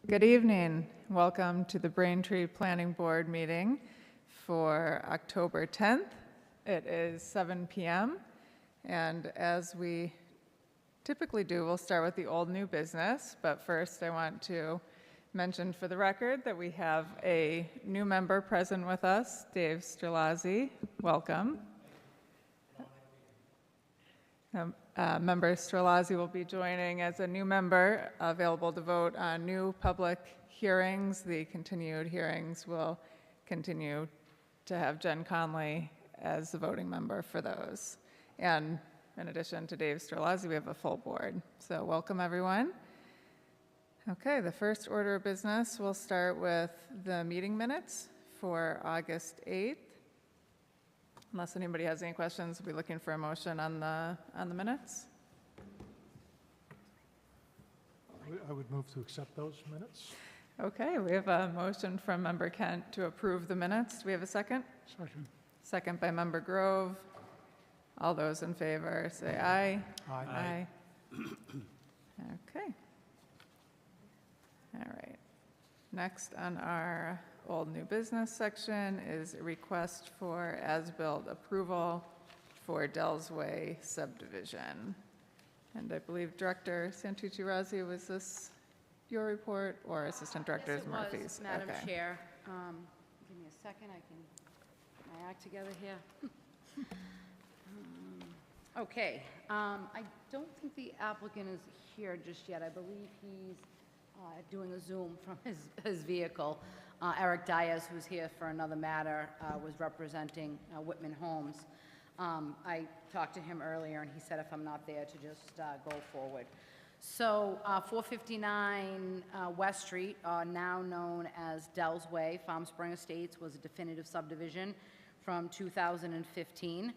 Good evening. Welcome to the Braintree Planning Board meeting for October 10th. It is 7 p.m. and as we typically do, we'll start with the old new business, but first I want to mention for the record that we have a new member present with us, Dave Strelazzi. Welcome. Member Strelazzi will be joining as a new member available to vote on new public hearings. The continued hearings will continue to have Jen Conley as the voting member for those. And in addition to Dave Strelazzi, we have a full board. So welcome, everyone. Okay, the first order of business, we'll start with the meeting minutes for August 8th. Unless anybody has any questions, we'll be looking for a motion on the minutes. I would move to accept those minutes. Okay, we have a motion from Member Kent to approve the minutes. Do we have a second? Second. Second by Member Grove. All those in favor say aye. Aye. Okay. All right. Next on our old new business section is a request for as-built approval for Dells Way subdivision. And I believe Director Santucci-Razzi, was this your report or Assistant Director Murphy's? Yes, it was, Madam Chair. Give me a second, I can get my act together here. Okay, I don't think the applicant is here just yet. I believe he's doing a Zoom from his vehicle. Eric Diaz, who's here for another matter, was representing Whitman Homes. I talked to him earlier, and he said if I'm not there to just go forward. So 459 West Street, now known as Dells Way, Farm Spring Estates, was a definitive subdivision from 2015.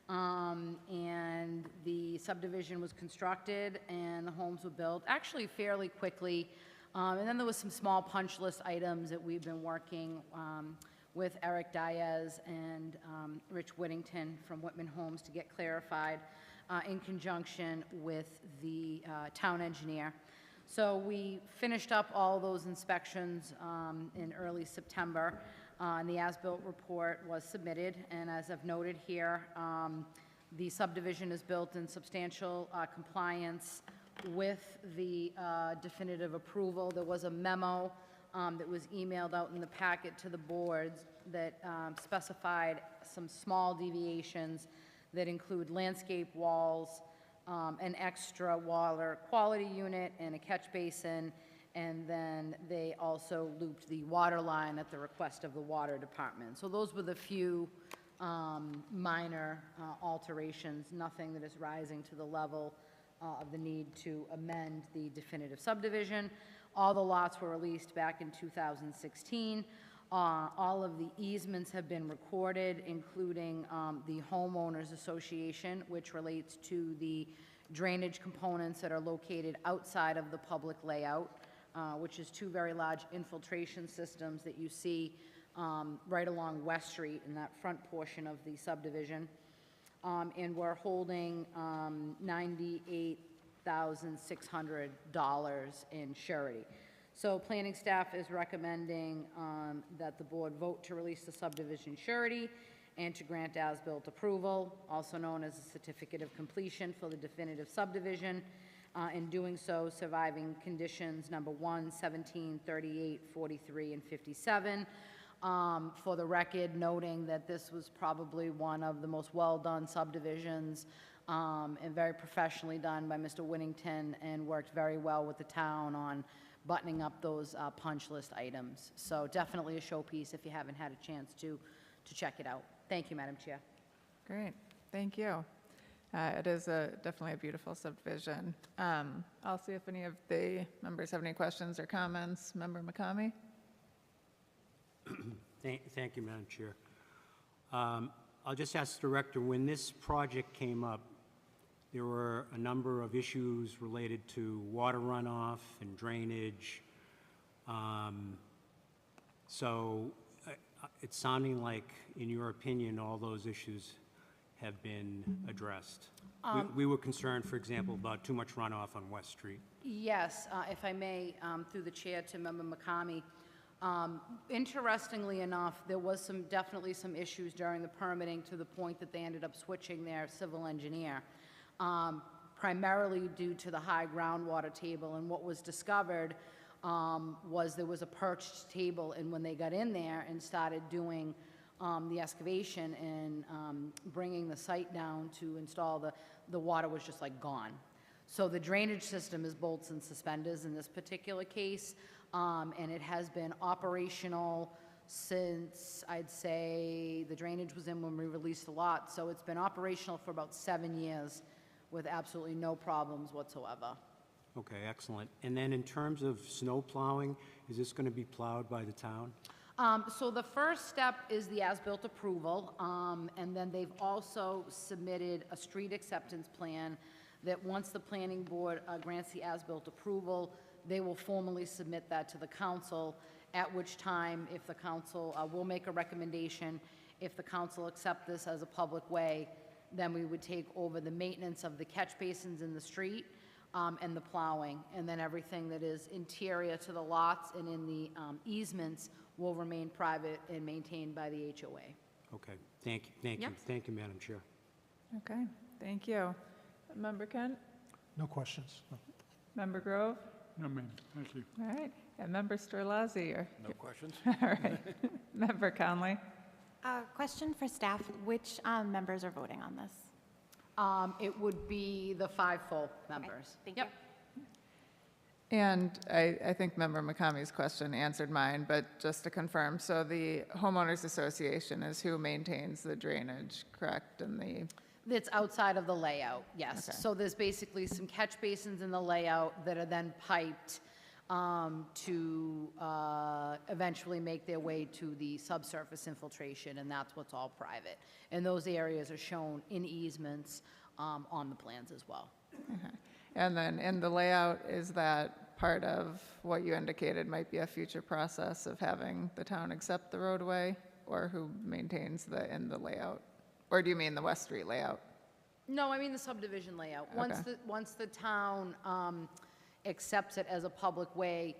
And the subdivision was constructed and the homes were built actually fairly quickly. And then there was some small punch list items that we've been working with Eric Diaz and Rich Whittington from Whitman Homes to get clarified in conjunction with the town engineer. So we finished up all those inspections in early September. And the as-built report was submitted, and as I've noted here, the subdivision is built in substantial compliance with the definitive approval. There was a memo that was emailed out in the packet to the boards that specified some small deviations that include landscape walls, an extra water quality unit, and a catch basin. And then they also looped the water line at the request of the water department. So those were the few minor alterations, nothing that is rising to the level of the need to amend the definitive subdivision. All the lots were released back in 2016. All of the easements have been recorded, including the homeowners association, which relates to the drainage components that are located outside of the public layout. Which is two very large infiltration systems that you see right along West Street in that front portion of the subdivision. And we're holding $98,600 in surety. So planning staff is recommending that the board vote to release the subdivision surety and to grant as-built approval, also known as a certificate of completion for the definitive subdivision. In doing so, surviving conditions number 1, 17, 38, 43, and 57. For the record, noting that this was probably one of the most well-done subdivisions and very professionally done by Mr. Whittington, and worked very well with the town on buttoning up those punch list items. So definitely a showpiece if you haven't had a chance to check it out. Thank you, Madam Chair. Great, thank you. It is definitely a beautiful subdivision. I'll see if any of the members have any questions or comments. Member McCamey? Thank you, Madam Chair. I'll just ask the Director, when this project came up, there were a number of issues related to water runoff and drainage. So it's sounding like, in your opinion, all those issues have been addressed? We were concerned, for example, about too much runoff on West Street. Yes, if I may, through the chair to Member McCamey. Interestingly enough, there was definitely some issues during the permitting to the point that they ended up switching their civil engineer, primarily due to the high groundwater table. And what was discovered was there was a perched table, and when they got in there and started doing the excavation and bringing the site down to install the water was just like gone. So the drainage system is bolts and suspenders in this particular case, and it has been operational since, I'd say, the drainage was in when we released the lot, so it's been operational for about 7 years with absolutely no problems whatsoever. Okay, excellent. And then in terms of snow plowing, is this going to be plowed by the town? So the first step is the as-built approval, and then they've also submitted a street acceptance plan that once the planning board grants the as-built approval, they will formally submit that to the council, at which time, if the council will make a recommendation, if the council accept this as a public way, then we would take over the maintenance of the catch basins in the street and the plowing, and then everything that is interior to the lots and in the easements will remain private and maintained by the HOA. Okay, thank you, thank you. Yep. Thank you, Madam Chair. Okay, thank you. Member Kent? No questions? No. Member Grove? No, ma'am, thank you. All right, and Member Storlazzi, you're... No questions? All right. Member Conley? Question for staff, which members are voting on this? It would be the 5 full members. Thank you. Yep. And I think Member McCamey's question answered mine, but just to confirm, so the homeowners association is who maintains the drainage, correct, and the... It's outside of the layout, yes. Okay. So there's basically some catch basins in the layout that are then piped to eventually make their way to the subsurface infiltration, and that's what's all private. And those areas are shown in easements on the plans as well. Okay. And then in the layout, is that part of what you indicated might be a future process of having the town accept the roadway, or who maintains in the layout? Or do you mean the West Street layout? No, I mean the subdivision layout. Okay. Once the town accepts it as a public way,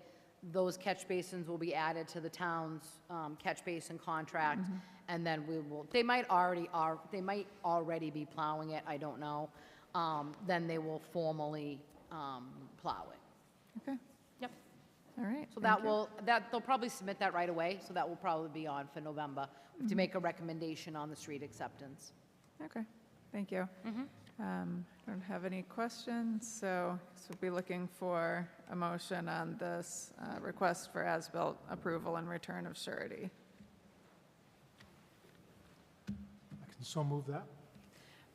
those catch basins will be added to the town's catch basin contract, and then they might already be plowing it, I don't know. Then they will formally plow it. Okay, Yep. all right. So thank you. they'll probably submit that right away, so that will probably be on for November to make a recommendation on the street acceptance. Okay, thank you. Don't have any questions, so we'll be looking for a motion on this request for as-built approval and return of surety. I can so move that.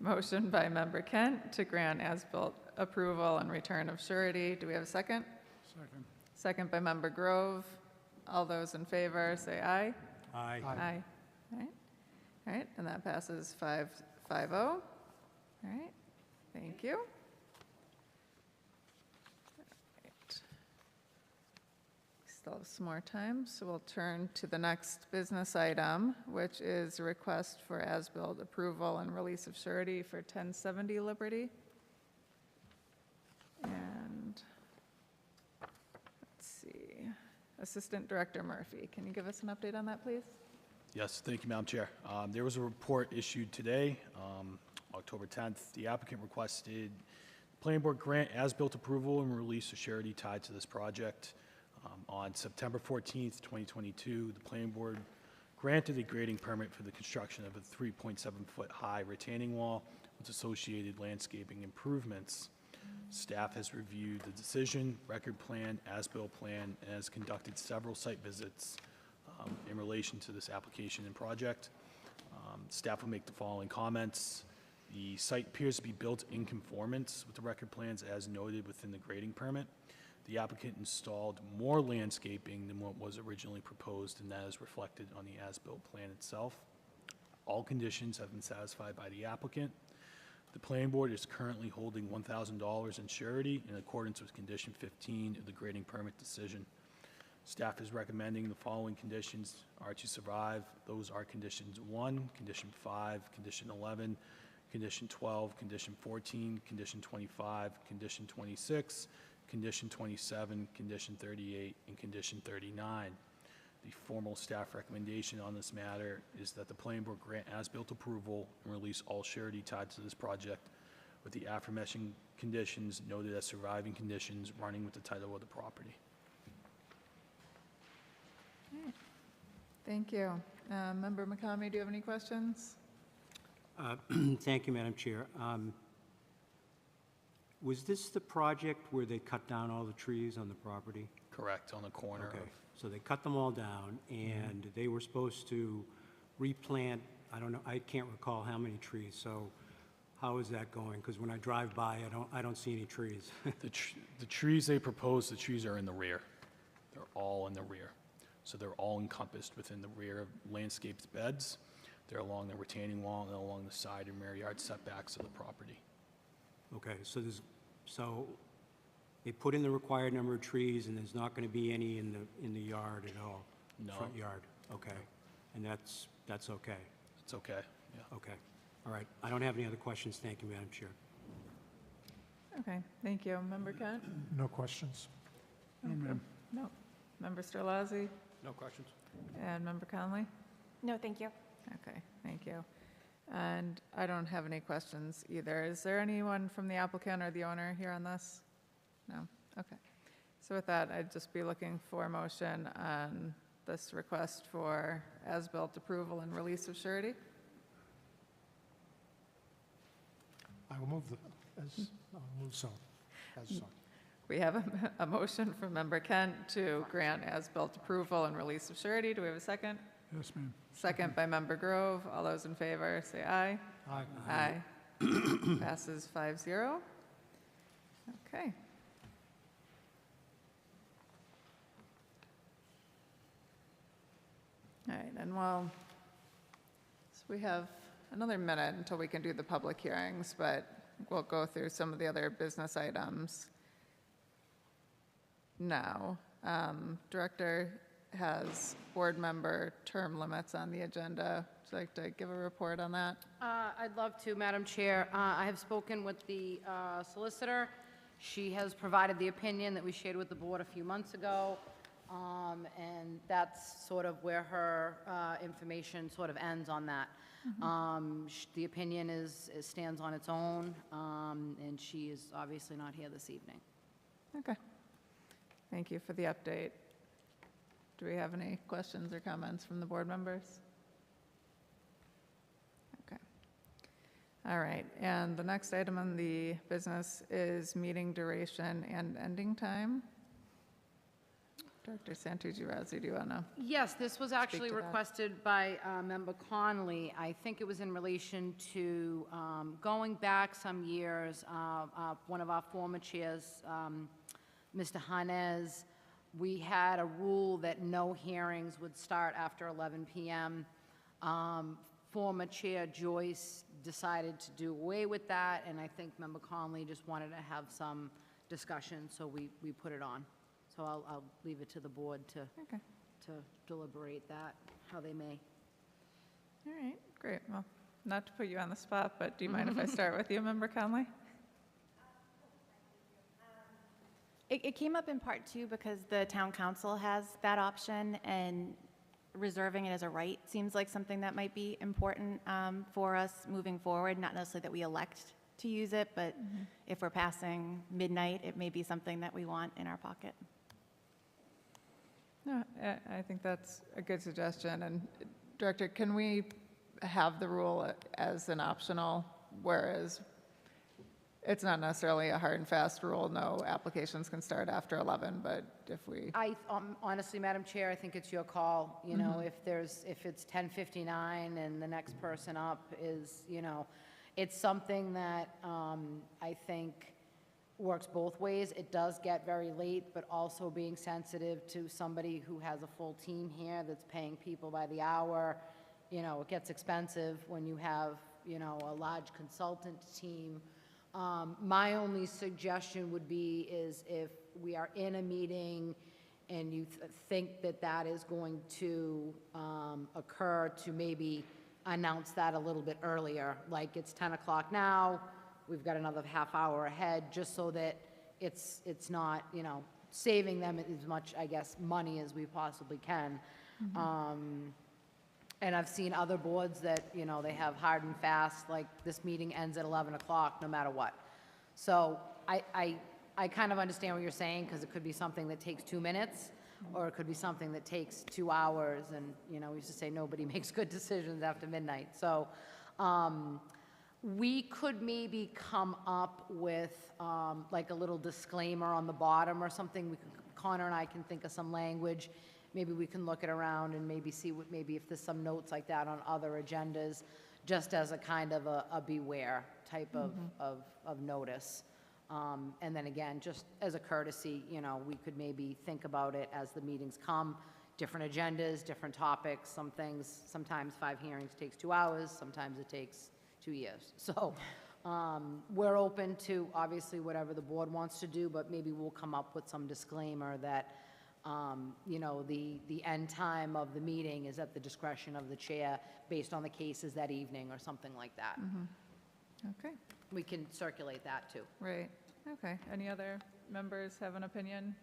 Motion by Member Kent to grant as-built approval and return of surety. Do we have a second? Second. Second by Member Grove. All those in favor, say aye. Aye. Aye. All right, all right, and that passes 5-0. All right, thank you. All right. We still have some more time, so we'll turn to the next business item, which is a request for as-built approval and release of surety for 1070 Liberty. And let's see, Assistant Director Murphy, can you give us an update on that, please? Yes, thank you, Madam Chair. There was a report issued today, October 10th. The applicant requested the planning board grant as-built approval and release of surety tied to this project. On September 14th, 2022, the planning board granted a grading permit for the construction of a 3.7-foot high retaining wall with associated landscaping improvements. Staff has reviewed the decision, record plan, as-built plan, and has conducted several site visits in relation to this application and project. Staff will make the following comments. The site appears to be built in conformance with the record plans as noted within the grading permit. The applicant installed more landscaping than what was originally proposed, and that is reflected on the as-built plan itself. All conditions have been satisfied by the applicant. The planning board is currently holding $1,000 in surety in accordance with condition 15 of the grading permit decision. Staff is recommending the following conditions are to survive. Those are conditions 1, condition 5, condition 11, condition 12, condition 14, condition 25, condition 26, condition 27, condition 38, and condition 39. The formal staff recommendation on this matter is that the planning board grant as-built approval and release all surety tied to this project with the aforementioned conditions noted as surviving conditions running with the title of the property. Thank you. Member McCamey, do you have any questions? Thank you, Madam Chair. Was this the project where they cut down all the trees on the property? Correct, on the corner Okay, of, so they cut them all down, and they were supposed to replant, I don't know, I can't recall how many trees, so how is that going? Because when I drive by, I don't see any trees. the trees they proposed, the trees are in the rear. They're all in the rear. So they're all encompassed within the rear of landscaped beds. They're along the retaining wall and along the side and rear yard setbacks of the property. Okay, so they put in the required number of trees, and there's not going to be any in the yard at all? No. Front yard, okay. And that's okay? It's okay, yeah. Okay, all right. I don't have any other questions. Thank you, Madam Chair. Okay, thank you. Member Kent? No questions. No, ma'am. No. Member Strelazzi? No questions. And Member Conley? No, thank you. Okay, thank you. And I don't have any questions either. Is there anyone from the applicant or the owner here on this? No? Okay. So with that, I'd just be looking for a motion on this request for as-built approval and release of surety. I will move so, as so. We have a motion from Member Kent to grant as-built approval and release of surety. Do we have a second? Yes, ma'am. Second by Member Grove. All those in favor, say aye. Aye. Aye. Passes 5-0. Okay. All right, and so we have another minute until we can do the public hearings, but we'll go through some of the other business items now. Director has board member term limits on the agenda. Would you like to give a report on that? I'd love to, Madam Chair. I have spoken with the solicitor. She has provided the opinion that we shared with the board a few months ago, and that's sort of where her information sort of ends on that. The opinion stands on its own, and she is obviously not here this evening. Okay. Thank you for the update. Do we have any questions or comments from the board members? Okay. All right, and the next item on the business is meeting duration and ending time. Director Santucci-Razzi, do you want to? Yes, this was actually to that. requested by Member Conley. I think it was in relation to going back some years, one of our former chairs, Mr. Hanez, we had a rule that no hearings would start after 11 p.m. Former Chair Joyce decided to do away with that, and I think Member Conley just wanted to have some discussion, so we put it on. So I'll leave it to the board to deliberate that, how they may. All right, great. Well, not to put you on the spot, but do you mind if I start with you, Member Conley? It came up in part two because the town council has that option, and reserving it as a right seems like something that might be important for us moving forward. Not necessarily that we elect to use it, but if we're passing midnight, it may be something that we want in our pocket. No, I think that's a good suggestion. And Director, can we have the rule as an optional, whereas it's not necessarily a hard and fast rule, no applications can start after 11, but if we... Honestly, Madam Chair, I think it's your call. You know, if it's 10:59 and the next person up is, you know, it's something that I think works both ways. It does get very late, but also being sensitive to somebody who has a full team here that's paying people by the hour. You know, it gets expensive when you have, you know, a large consultant team. My only suggestion would be is if we are in a meeting and you think that that is going to occur, to maybe announce that a little bit earlier, like it's 10 o'clock now, we've got another half hour ahead, just so that it's not, saving them as much, I guess, money as we possibly can. And I've seen other boards that, they have hard and fast, like this meeting ends at 11 o'clock, no matter what. So I kind of understand what you're saying, because it could be something that takes 2 minutes, or it could be something that takes 2 hours, and, we used to say nobody makes good decisions after midnight. So we could maybe come up with like a little disclaimer on the bottom or something. Connor and I can think of some language. Maybe we can look it around and maybe see maybe if there's some notes like that on other agendas, just as a kind of a beware type of notice. And then again, just as a courtesy, we could maybe think about it as the meetings come, different agendas, different topics, some things, sometimes 5 hearings takes 2 hours, sometimes it takes 2 years. So we're open to, obviously, whatever the board wants to do, but maybe we'll come up with some disclaimer that, the end time of the meeting is at the discretion of the chair based on the cases that evening or something like that. Okay, We can circulate that too. right, okay. Any other members have an opinion?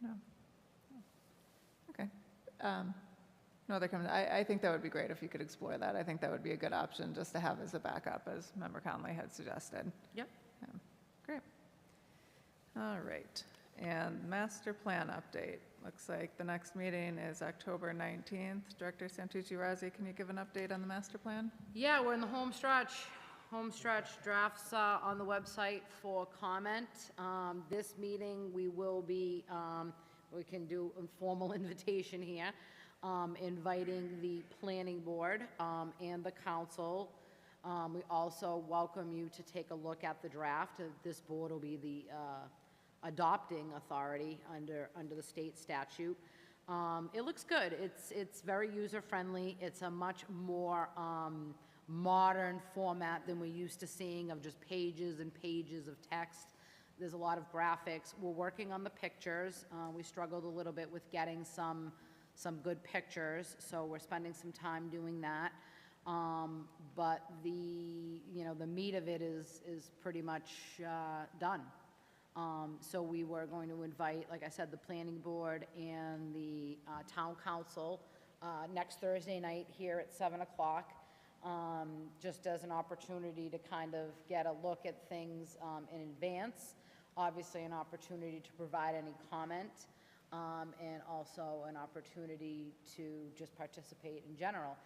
No? Okay. No other comments? I think that would be great if you could explore that. I think that would be a good option just to have as a backup, as Member Conley had suggested. Yep. Great. All right, and master plan update. Looks like the next meeting is October 19th. Director Santucci-Razzi, can you give an update on the master plan? Yeah, we're in the home stretch. Home stretch drafts on the website for comment. This meeting, we will be, we can do a formal invitation here, inviting the planning board and the council. We also welcome you to take a look at the draft. This board will be the adopting authority under the state statute. It looks good. It's very user-friendly. It's a much more modern format than we're used to seeing, of just pages and pages of text. There's a lot of graphics. We're working on the pictures. We struggled a little bit with getting some good pictures, so we're spending some time doing that. But the meat of it is pretty much done. So we were going to invite, like I said, the planning board and the town council next Thursday night here at 7 o'clock, just as an opportunity to kind of get a look at things in advance. Obviously, an opportunity to provide any comment, and also an opportunity to just participate in general.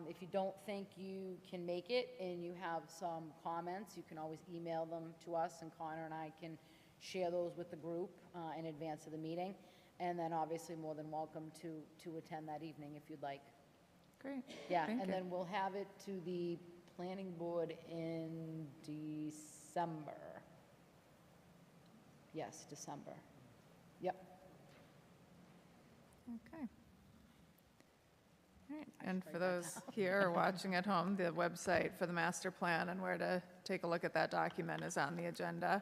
If you don't think you can make it and you have some comments, you can always email them to us, and Connor and I can share those with the group in advance of the meeting. And then obviously more than welcome to attend that evening if you'd like. Great. Yeah, Thank and you. then we'll have it to the planning board in December. Yes, December. Yep. Okay. All right, and for those here or watching at home, the website for the master plan and where to take a look at that document is on the agenda.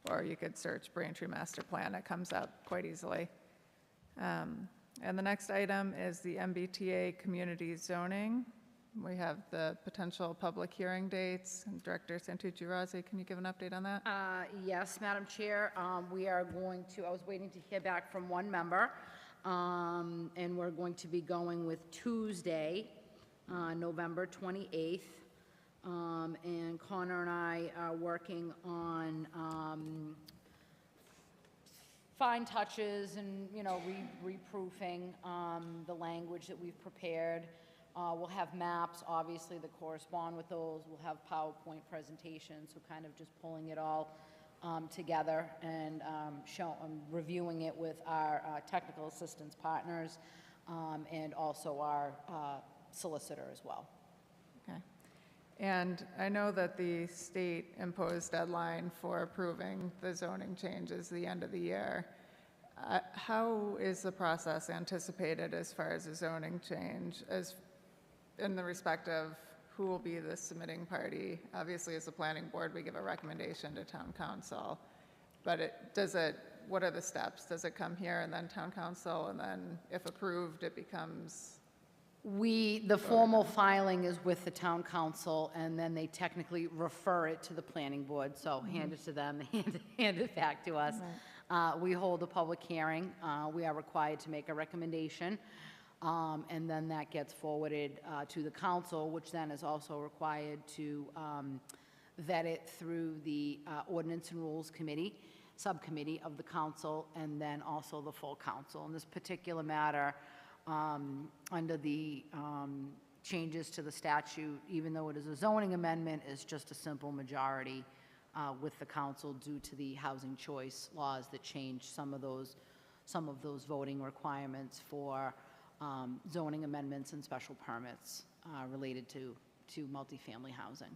Or you could search Braintree Master Plan, it comes up quite easily. And the next item is the MBTA community zoning. We have the potential public hearing dates. And Director Santucci-Razzi, can you give an update on that? Yes, Madam Chair, we are going to, I was waiting to hear back from one member, and we're going to be going with Tuesday, November 28th. And Connor and I are working on fine touches and, reproofing the language that we've prepared. We'll have maps, obviously, that correspond with those. We'll have PowerPoint presentations, so kind of just pulling it all together and reviewing it with our technical assistance partners and also our solicitor as well. Okay. And I know that the state imposed deadline for approving the zoning changes the end of the year. How is the process anticipated as far as a zoning change, as in the respect of who will be the submitting party? Obviously, as the planning board, we give a recommendation to town council, but what are the steps? Does it come here and then town council, and then if approved, it becomes The formal filing is with the town council, and then they technically refer it to the planning board, so hand it to them, hand it back to us. We hold a public hearing, we are required to make a recommendation, and then that gets forwarded to the council, which then is also required to vet it through the Ordinance and Rules Committee, subcommittee of the council, and then also the full council. In this particular matter, under the changes to the statute, even though it is a zoning amendment, is just a simple majority with the council due to the housing choice laws that change some of those voting requirements for zoning amendments and special permits related to multifamily housing.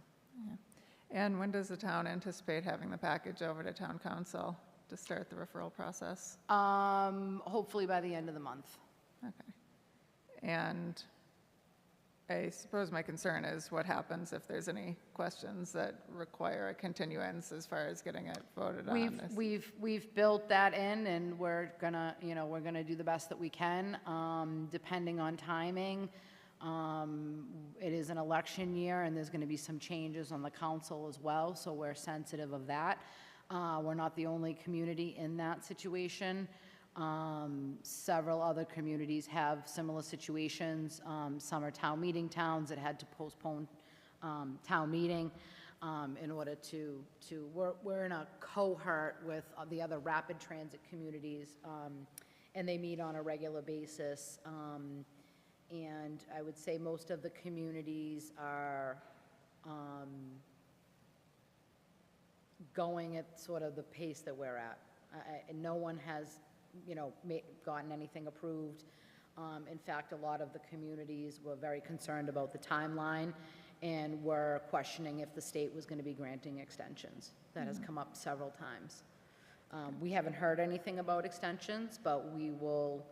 And when does the town anticipate having the package over to town council to start the referral process? Hopefully by the end of the month. Okay. And I suppose my concern is what happens if there's any questions that require a continuance as far as getting it voted on? We've built that in, and we're gonna do the best that we can, depending on timing. It is an election year, and there's gonna be some changes on the council as well, so we're sensitive of that. We're not the only community in that situation. Several other communities have similar situations. Some are town meeting towns that had to postpone town meeting in order we're in a cohort with the other rapid transit communities, and they meet on a regular basis. And I would say most of the communities are going at sort of the pace that we're at. And no one has gotten anything approved. In fact, a lot of the communities were very concerned about the timeline and were questioning if the state was going to be granting extensions. That has come up several times. We haven't heard anything about extensions, but we will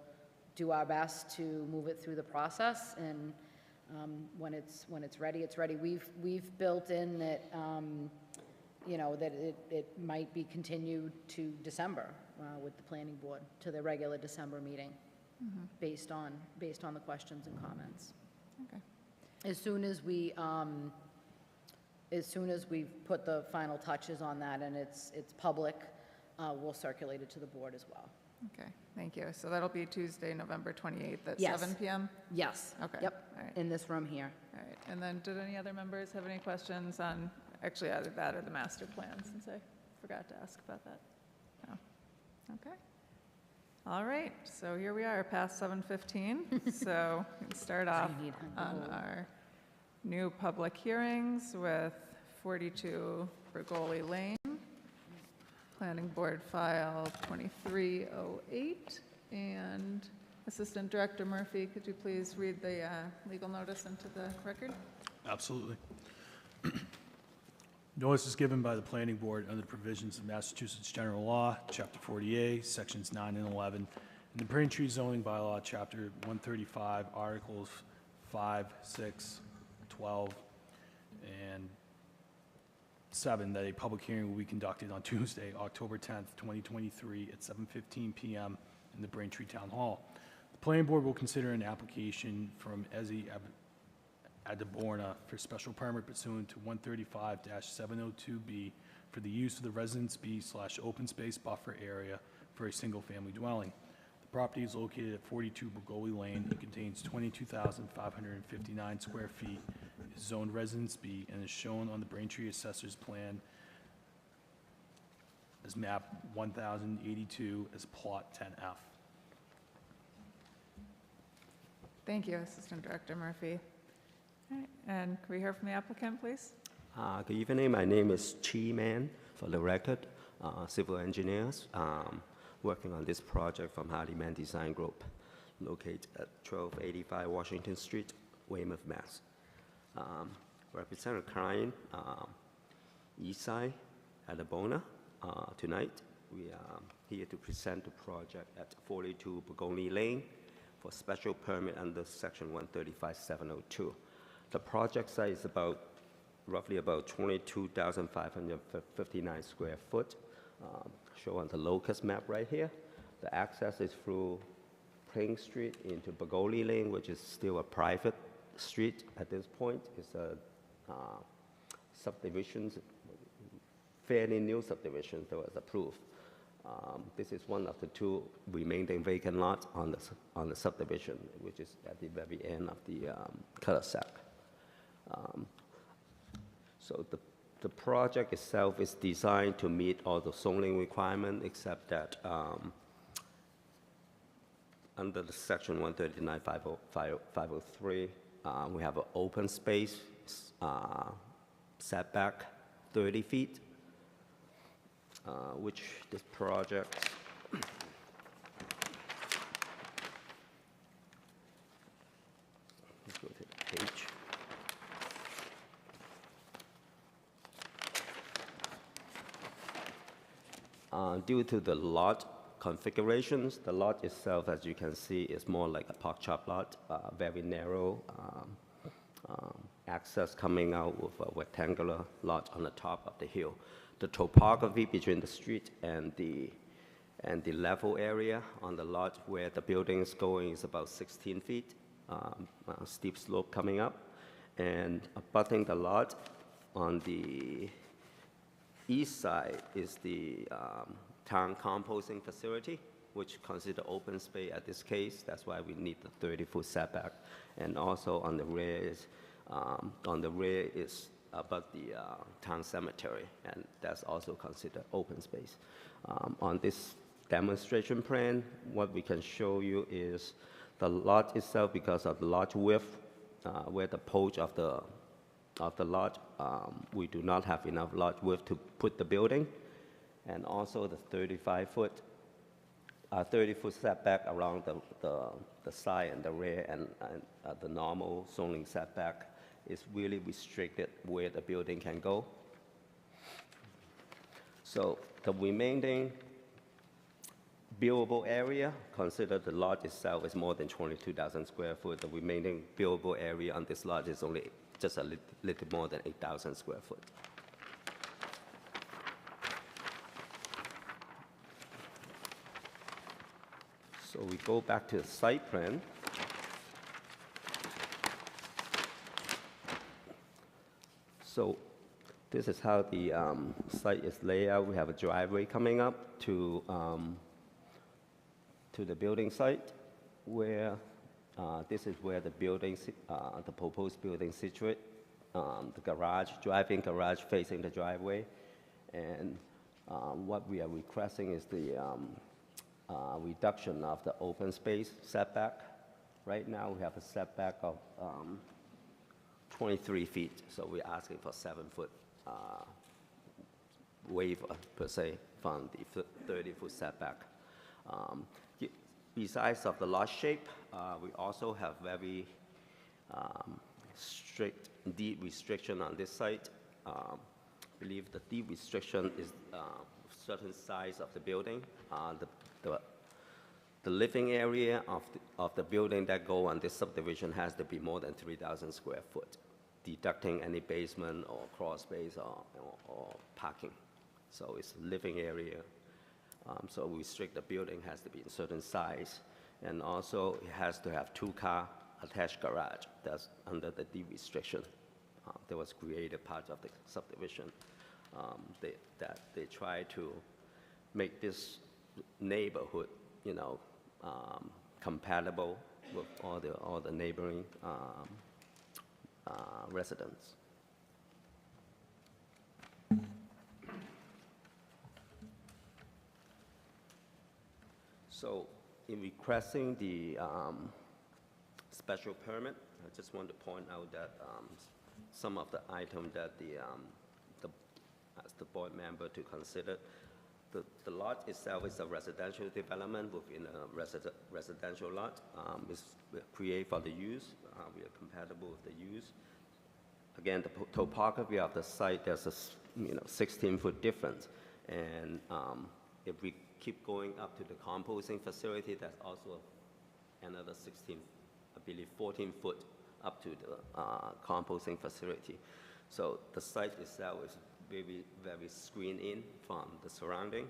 do our best to move it through the process, and when it's ready, it's ready. We've built in that, that it might be continued to December with the planning board, to the regular December meeting, based on the questions and comments. Okay. As soon as we put the final touches on that and it's public, we'll circulate it to the board as well. Okay, thank you. So that'll be Tuesday, November 28th at Yes. 7 PM? Yes. Okay. Yep, All right. in this room here. All right, and then did any other members have any questions on, actually either that or the master plan, since I forgot to ask about that? No. Okay. All right, so here we are, past 7:15. So we can start off need on our new public hearings with 42 Bergoli Lane, Planning Board File 2308. And Assistant Director Murphy, could you please read the legal notice into the record? Absolutely. Notice is given by the planning board under the provisions of Massachusetts General Law, Chapter 40A, Sections 9 and 11, and the Braintree zoning bylaw, Chapter 135, Articles 5, 6, 12, and 7, that a public hearing will be conducted on Tuesday, October 10th, 2023, at 7:15 PM in the Braintree Town Hall. The planning board will consider an application from Ezzy Adaborna for special permit pursuant to 135-702B for the use of the Residence B/open space buffer area for a single-family dwelling. The property is located at 42 Bergoli Lane. It contains 22,559 square feet, is zoned Residence B, and is shown on the Braintree Assessor's Plan as map 1082 as plot 10F. Thank you, Assistant Director Murphy. All right, and can we hear from the applicant, please? Good evening. My name is Chi Man, for the record, civil engineers, working on this project from Hardyman Design Group, located at 1285 Washington Street, Weymouth, Mass. Represent a client, Eastside Adabona. Tonight, we are here to present the project at 42 Bergoli Lane for special permit under Section 135-702. The project site is roughly about 22,559 square foot, shown on the locus map right here. The access is through King Street into Bergoli Lane, which is still a private street at this point. It's a subdivision, fairly new subdivision that was approved. This is one of the two remaining vacant lots on the subdivision, which is at the very end of the cul-de-sac. So the project itself is designed to meet all the zoning requirements, except that under the section 139-503, we have an open space setback 30 feet, which this project let's go to the page. Due to the lot configurations, the lot itself, as you can see, is more like a pork chop lot, very narrow access coming out with a rectangular lot on the top of the hill. The topography between the street and the level area on the lot where the building is going is about 16 feet, steep slope coming up, and abutting the lot on the east side is the town composting facility, which consider open space at this case. That's why we need the 30-foot setback. And also on the rear is about the town cemetery, and that's also considered open space. On this demonstration plan, what we can show you is the lot itself, because of the lot width, where the approach of the lot, we do not have enough lot width to put the building, and also the 30-foot setback around the side and the rear, and the normal zoning setback is really restricted where the building can go. So the remaining buildable area, consider the lot itself is more than 22,000 square foot. The remaining buildable area on this lot is only just a little more than 8,000 square foot. So we go back to the site plan. So this is how the site is laid out. We have a driveway coming up to the building site, where this is where the building, the proposed building situate. The garage, drive-in garage facing the driveway, and what we are requesting is the reduction of the open space setback. Right now, we have a setback of 23 feet, so we're asking for 7-foot waiver, per se, from the 30-foot setback. Besides of the lot shape, we also have very strict deed restriction on this site. I believe the deed restriction is certain size of the building. The living area of the building that go on this subdivision has to be more than 3,000 square foot, deducting any basement or crawl space or parking. So it's living area. So we restrict the building has to be in certain size, and also it has to have 2-car attached garage. That's under the deed restriction. That was created part of the subdivision. They try to make this neighborhood, compatible with all the neighboring residents. So in requesting the special permit, I just want to point out that some of the items that as the board member to consider, the lot itself is a residential development within a residential lot. It's created for the use. We are compatible with the use. Again, the topography of the site, there's a 16-foot difference, and if we keep going up to the composting facility, that's also another 16, I believe 14-foot up to the composting facility. So the site itself is very, very screened in from the surrounding.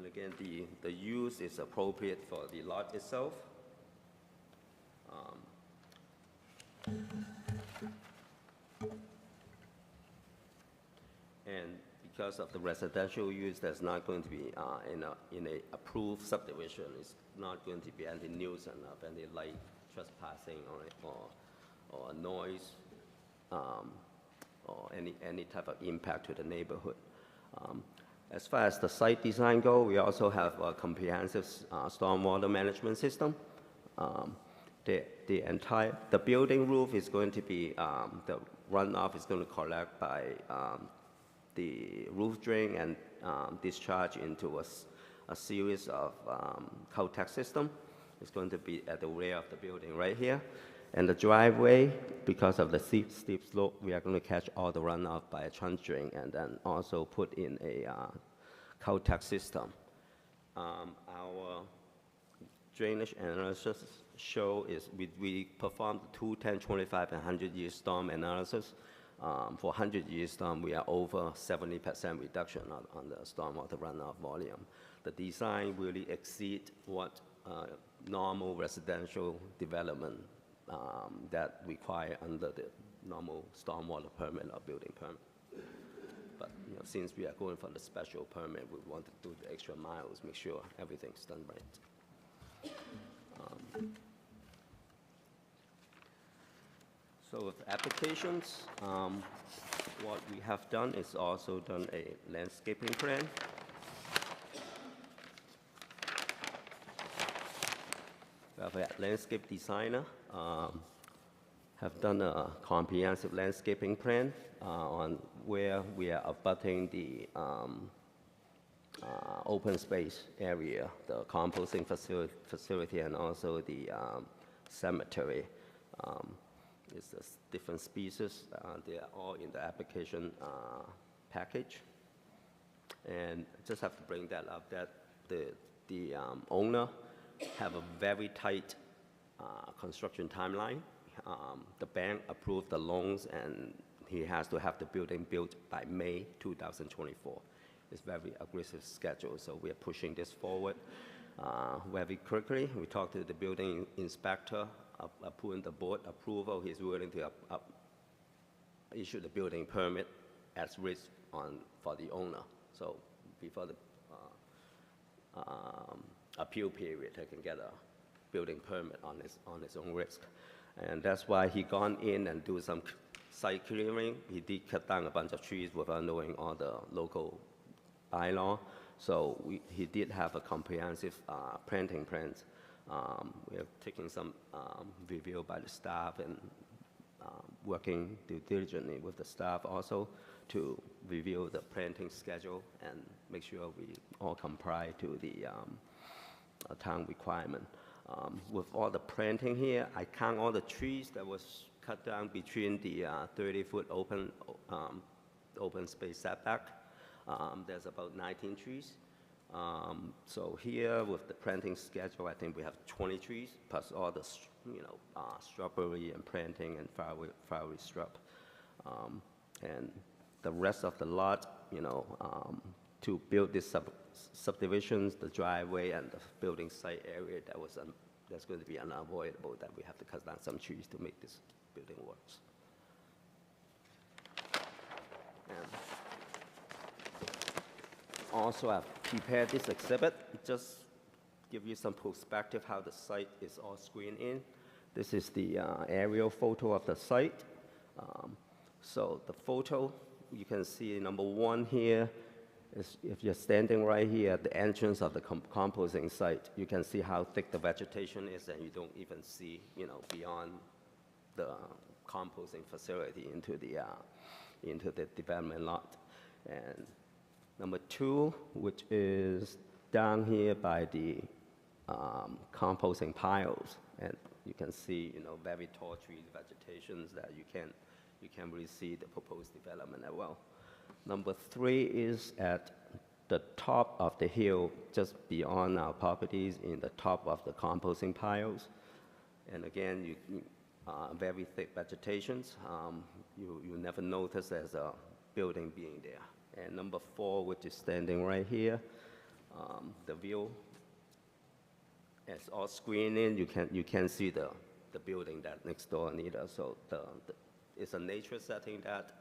And again, the use is appropriate for the lot itself. And because of the residential use, there's not going to be, in a approved subdivision, it's not going to be any nuisance of any light trespassing or noise, or any type of impact to the neighborhood. As far as the site design go, we also have a comprehensive stormwater management system. The building roof is going to be, the runoff is going to collect by the roof drain and discharge into a series of Caltech system. It's going to be at the rear of the building right here. And the driveway, because of the steep slope, we are going to catch all the runoff by a trench drain and then also put in a Caltech system. Our drainage analysis show is we performed 2, 10, 25, and 100-year storm analysis. For 100-year storm, we are over 70% reduction on the stormwater runoff volume. The design really exceed what normal residential development that require under the normal stormwater permit or building permit. But since we are going for the special permit, we want to do the extra miles, make sure everything's done right. So with applications, what we have done is also done a landscaping plan. We have a landscape designer, have done a comprehensive landscaping plan on where we are abutting the open space area, the composting facility, and also the cemetery. It's a different species. They are all in the application package. And just have to bring that up that the owner have a very tight construction timeline. The bank approved the loans, and he has to have the building built by May 2024. It's very aggressive schedule, so we are pushing this forward very quickly. We talked to the building inspector, upon the board approval. He's willing to issue the building permit as risk for the owner. So before the appeal period, he can get a building permit on his own risk. And that's why he gone in and do some site clearing. He did cut down a bunch of trees without knowing all the local bylaw. So he did have a comprehensive planting plans. We have taken some review by the staff and working diligently with the staff also to review the planting schedule and make sure we all comply to the town requirement. With all the planting here, I count all the trees that was cut down between the 30-foot open space setback. There's about 19 trees. So here with the planting schedule, I think we have 20 trees plus all the strawberry and planting and flowery shrub. And the rest of the lot, to build these subdivisions, the driveway and the building site area, that's going to be unavoidable that we have to cut down some trees to make this building works. And also, I've prepared this exhibit. It just give you some perspective how the site is all screened in. This is the aerial photo of the site. So the photo, you can see number one here is if you're standing right here at the entrance of the composting site, you can see how thick the vegetation is, and you don't even see, beyond the composting facility into the development lot. And number two, which is down here by the composting piles, and you can see, very tall trees, vegetations that you can really see the proposed development as well. Number three is at the top of the hill, just beyond our properties, in the top of the composting piles. And again, very thick vegetations. You never notice there's a building being there. And number four, which is standing right here, The view is all screened in. You can see the building that next door neither. So it's a nature setting that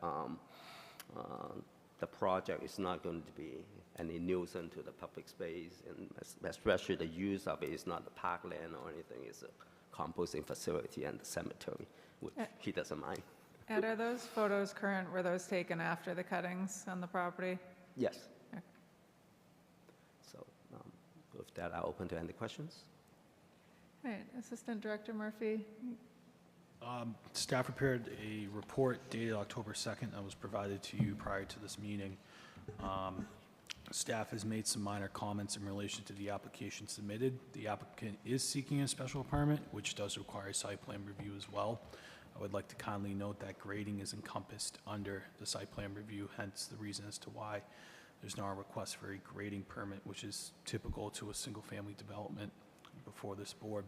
the project is not going to be any nuisance to the public space, and especially the use of it is not the parkland or anything. It's a composting facility and the cemetery, which he doesn't mind. Ed, are those photos current? Were those taken after the cuttings on the property? Yes. Okay. So with that, I'll open to any questions. All right, Assistant Director Murphy. Staff prepared a report dated October 2nd that was provided to you prior to this meeting. Staff has made some minor comments in relation to the application submitted. The applicant is seeking a special permit, which does require a site plan review as well. I would like to kindly note that grading is encompassed under the site plan review, hence the reason as to why there's no request for a grading permit, which is typical to a single-family development before this board.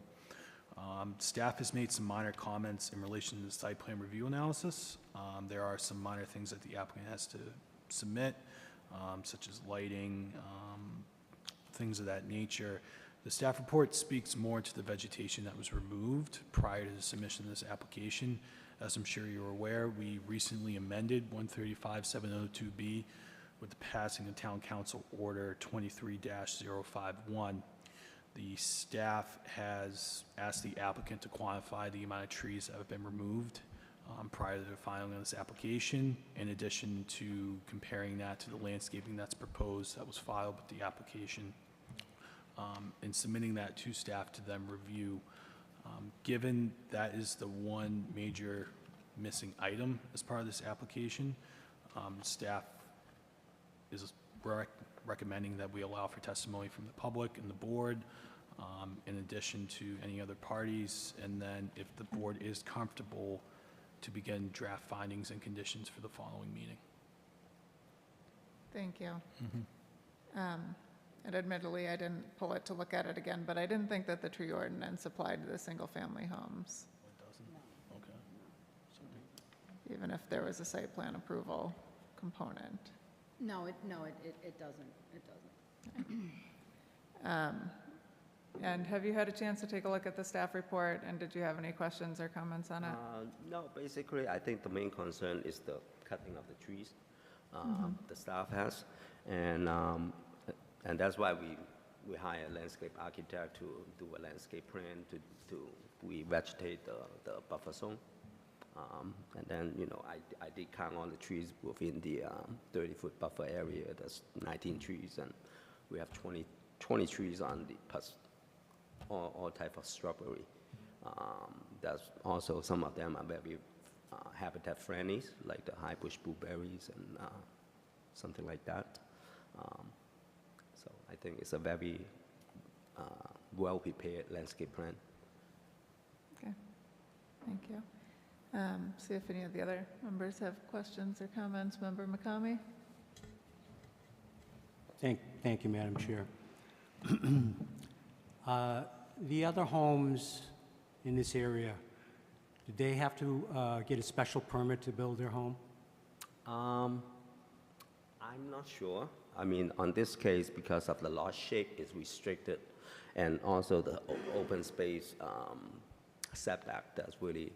Staff has made some minor comments in relation to the site plan review analysis. There are some minor things that the applicant has to submit, such as lighting, things of that nature. The staff report speaks more to the vegetation that was removed prior to the submission of this application. As I'm sure you're aware, we recently amended 135-702B with the passing of Town Council Order 23-051. The staff has asked the applicant to quantify the amount of trees that have been removed prior to the filing of this application, in addition to comparing that to the landscaping that's proposed that was filed with the application, and submitting that to staff to then review. Given that is the one major missing item as part of this application, staff is recommending that we allow for testimony from the public and the board, in addition to any other parties, and then if the board is comfortable, to begin draft findings and conditions for the following meeting. Thank you. And admittedly, I didn't pull it to look at it again, but I didn't think that the tree ordinance applied to the single-family homes, It doesn't? Okay. even if there was a site plan approval component. No, it doesn't. It doesn't. And have you had a chance to take a look at the staff report, and did you have any questions or comments on it? No, basically, I think the main concern is the cutting of the trees the staff has. And that's why we hire a landscape architect to do a landscape plan to revegetate the buffer zone. And then, I did count all the trees within the 30-foot buffer area. There's 19 trees, and we have 20 trees on the plus all type of shrubbery. There's also some of them are very habitat friendly, like the high bush blueberries and something like that. So I think it's a very well-prepared landscape plan. Okay, thank you. See if any of the other members have questions or comments. Member McCamey? Thank you, Madam Chair. The other homes in this area, did they have to get a special permit to build their home? I'm not sure. I mean, on this case, because of the lot shape is restricted, and also the open space setback, that's really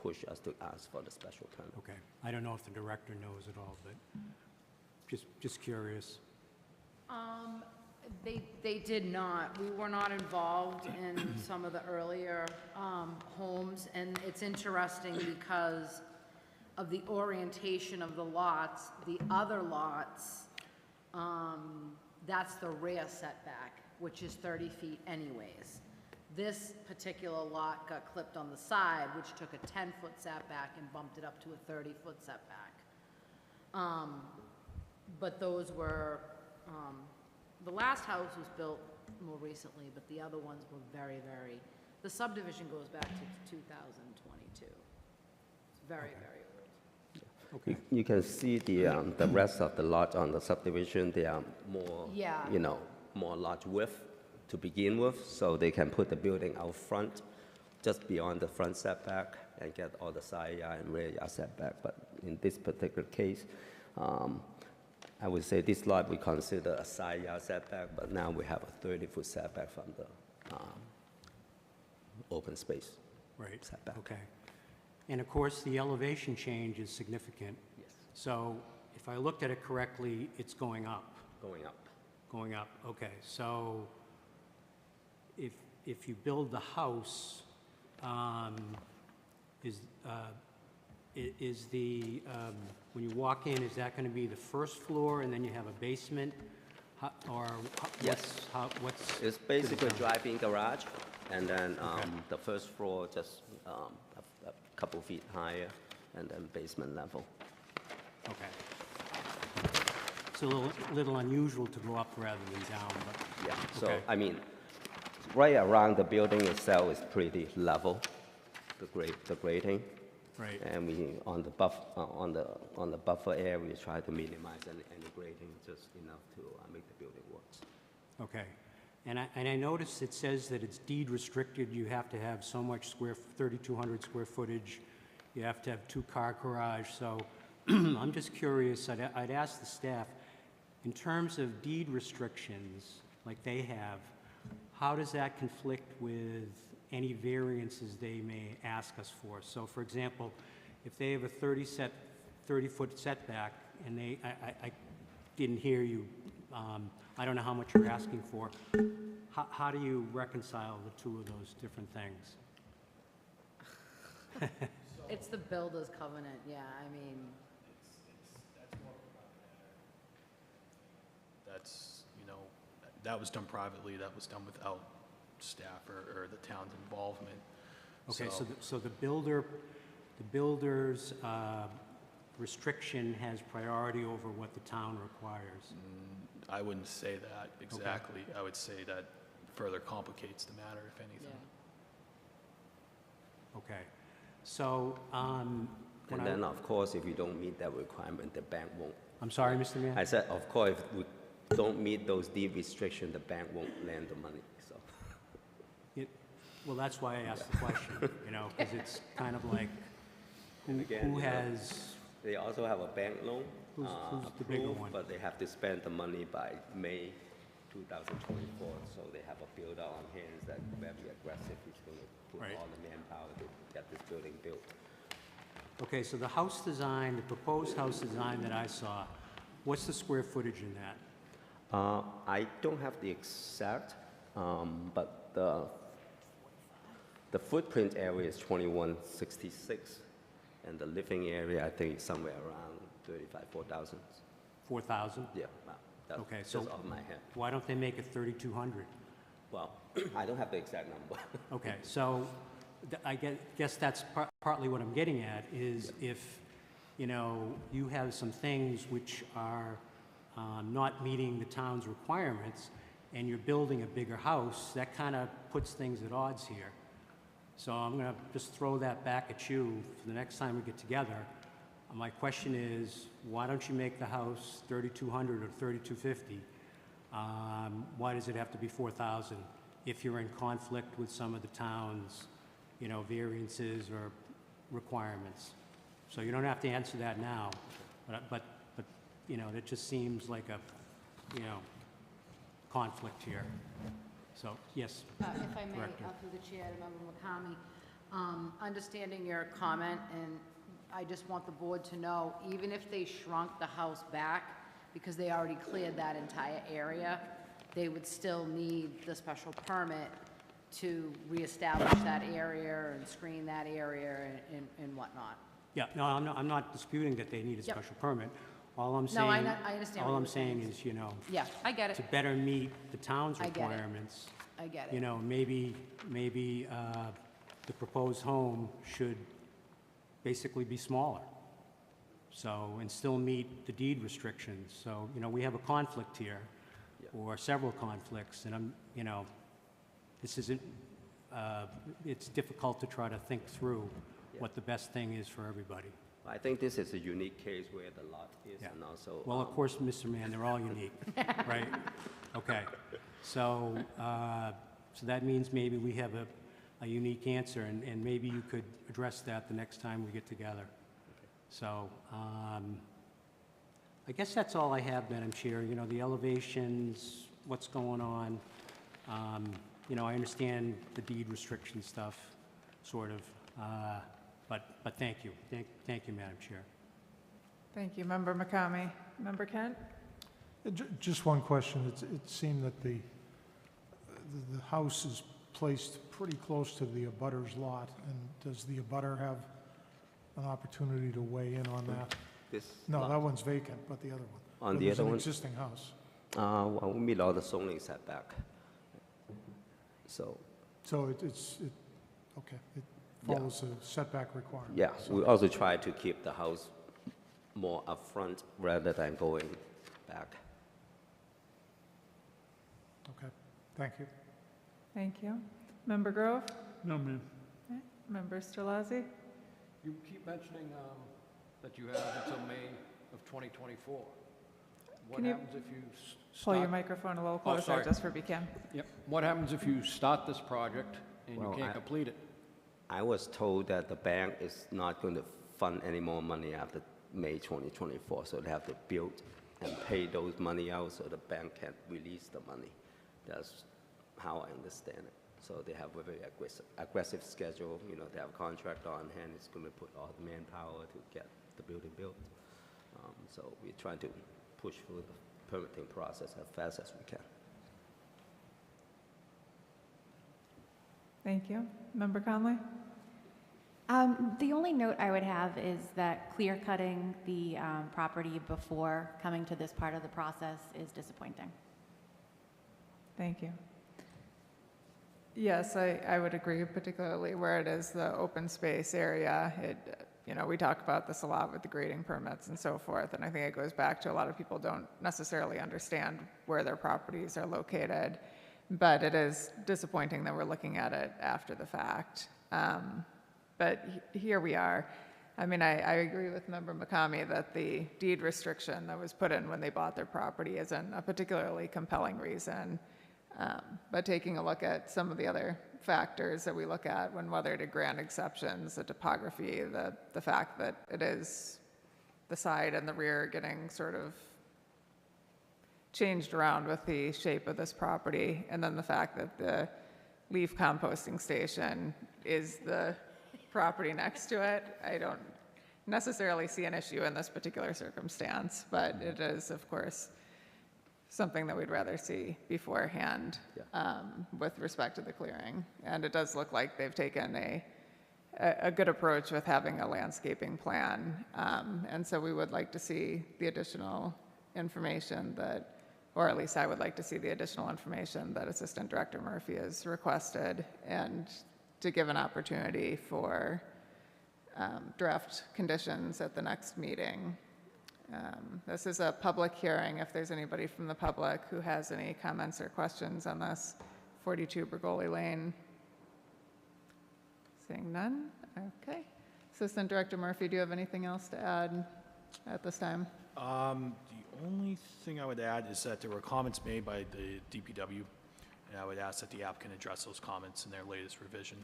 pushed us to ask for the special permit. Okay. I don't know if the director knows at all, but just curious. They did not. We were not involved in some of the earlier homes, and it's interesting because of the orientation of the lots. The other lots, that's the rear setback, which is 30 feet anyways. This particular lot got clipped on the side, which took a 10-foot setback and bumped it up to a 30-foot setback. But those were, the last house was built more recently, but the other ones were very, the subdivision goes back to 2022. It's very, very old. Okay. You can see the rest of the lot on the subdivision, they are more, Yeah. More large width to begin with, so they can put the building out front, just beyond the front setback, and get all the side yard and rear yard setback. But in this particular case, I would say this lot we consider a side yard setback, but now we have a 30-foot setback from the open space Right, setback. okay. And of course, the elevation change is significant. Yes, So if I looked at it correctly, it's going up. going up. Going up, okay. So if you build the house, is the, when you walk in, is that going to be the first floor and then you have a basement? Or Yes. what's? It's basically a down? drive-in garage, and then Okay. the first floor just a couple feet higher, and then basement level. Okay. It's a little unusual to go up rather than down, but, Yeah, so, Okay. I mean, right around the building itself is pretty level, the grading. right. And we, on the buffer area, we try to minimize any grading, just enough to make the building work. Okay. And I noticed it says that it's deed restricted, you have to have so much 3,200 square footage, you have to have 2-car garage, so I'm just curious, I'd ask the staff, in terms of deed restrictions like they have, how does that conflict with any variances they may ask us for? So for example, if they have a 30-foot setback, and I didn't hear you, I don't know how much you're asking for, how do you reconcile the two of those different things? It's the builder's covenant, yeah, I mean, That's, that was done privately, that was done without staff or the town's involvement. Okay, So- so the builder's restriction has priority over what the town requires. I wouldn't say that exactly. I would say that further complicates the matter, if yeah. anything. Okay, so, when And then, of course, if you don't meet that requirement, the bank won't. I'm sorry, Mr. Mayor? I said, of course, if we don't meet those deed restrictions, the bank won't lend the money, so. Well, that's why I asked the question, because it's kind of like, And again, who has, They also have a bank loan. Who's the bigger approved, one? But they have to spend the money by May 2024, so they have a builder on hands that very aggressive. He's going to put Right. all the manpower to get this building built. okay, so the house design, the proposed house design that I saw, what's the square footage in that? I don't have the exact, but the footprint area is 2166, and the living area, I think, is somewhere around 4,000. 4,000? Yeah, wow, that's Okay, just so- off my head. Why don't they make it 3,200? Well, I don't have the exact number. Okay, so I guess that's partly what I'm getting at, is if, you have some things which are not meeting the town's requirements, and you're building a bigger house, that kind of puts things at odds here. So I'm going to just throw that back at you for the next time we get together. My question is, why don't you make the house 3,200 or 3,250? Why does it have to be 4,000 if you're in conflict with some of the town's, variances or requirements? So you don't have to answer that now, but it just seems like a, conflict here. So, yes, If I may, Director. through the chair to Member McCamey, understanding your comment, and I just want the board to know, even if they shrunk the house back, because they already cleared that entire area, they would still need the special permit to reestablish that area and screen that area and whatnot. yeah, no, I'm not disputing that they need a Yep. special permit. All I'm No, saying. I understand All what I'm you're saying saying. is, Yeah, I get it, to better meet the town's I get it. requirements, I get it. maybe the proposed home should basically be smaller. So, and still meet the deed restrictions. So, we have a conflict here, or several conflicts, and this isn't, it's difficult to try to think through what the best thing is for everybody. I think this is a unique case where the lot is, Yeah. and also. Well, of course, Mr. Mann, they're all unique, right? Okay, so, so that means maybe we have a unique answer, and maybe you could address that the next time we get together. So, I guess that's all I have, Madam Chair. You know, the elevations, what's going on. You know, I understand the deed restriction stuff, sort of, but thank you. Thank you, Madam Chair. Thank you, Member McCamey. Member Kent? Just one question. It seemed that the house is placed pretty close to the abutter's lot, and does the abutter have an opportunity to weigh in on that? This No, lot- that one's vacant, but the other one. On But the there's other an one? existing house. Well, we meet all the zoning setback. So, Okay, it Yeah. follows the setback requirement. yeah, So- we also try to keep the house more upfront rather than going back. Okay, thank you. Thank you. Member Grove? No, ma'am. Member Strelazzi? You keep mentioning that you have until May of 2024. What Can you happens if you Pull your start? microphone a little closer, sorry. just for BCAM. Yep. What happens if you start this project and you Well, can't complete it? I was told that the bank is not going to fund any more money after May 2024, so they have to build and pay those money out so the bank can release the money. That's how I understand it. So they have a very aggressive schedule. You know, they have a contract on hand. It's going to put all the manpower to get the building built. So we're trying to push through the permitting process as fast as we can. Thank you. Member Conley? The only note I would have is that clear cutting the property before coming to this part of the process is disappointing. Thank you. Yes, I would agree, particularly where it is the open space area. You know, we talk about this a lot with the grading permits and so forth, and I think it goes back to a lot of people don't necessarily understand where their properties are located, but it is disappointing that we're looking at it after the fact. But here we are. I mean, I agree with Member McCamey that the deed restriction that was put in when they bought their property isn't a particularly compelling reason. But taking a look at some of the other factors that we look at when whether to grant exceptions, the topography, the fact that it is the side and the rear getting sort of changed around with the shape of this property, and then the fact that the leaf composting station is the property next to it, I don't necessarily see an issue in this particular circumstance, but it is, of course, something that we'd rather see beforehand with respect to the clearing. And it does look like they've taken a good approach with having a landscaping plan. And so we would like to see the additional information that, or at least I would like to see the additional information that Assistant Director Murphy has requested, and to give an opportunity for draft conditions at the next meeting. This is a public hearing. If there's anybody from the public who has any comments or questions on this, 42 Bergoli Lane. Seeing none, okay. Assistant Director Murphy, do you have anything else to add at this time? The only thing I would add is that there were comments made by the DPW, and I would ask that the applicant address those comments in their latest revision.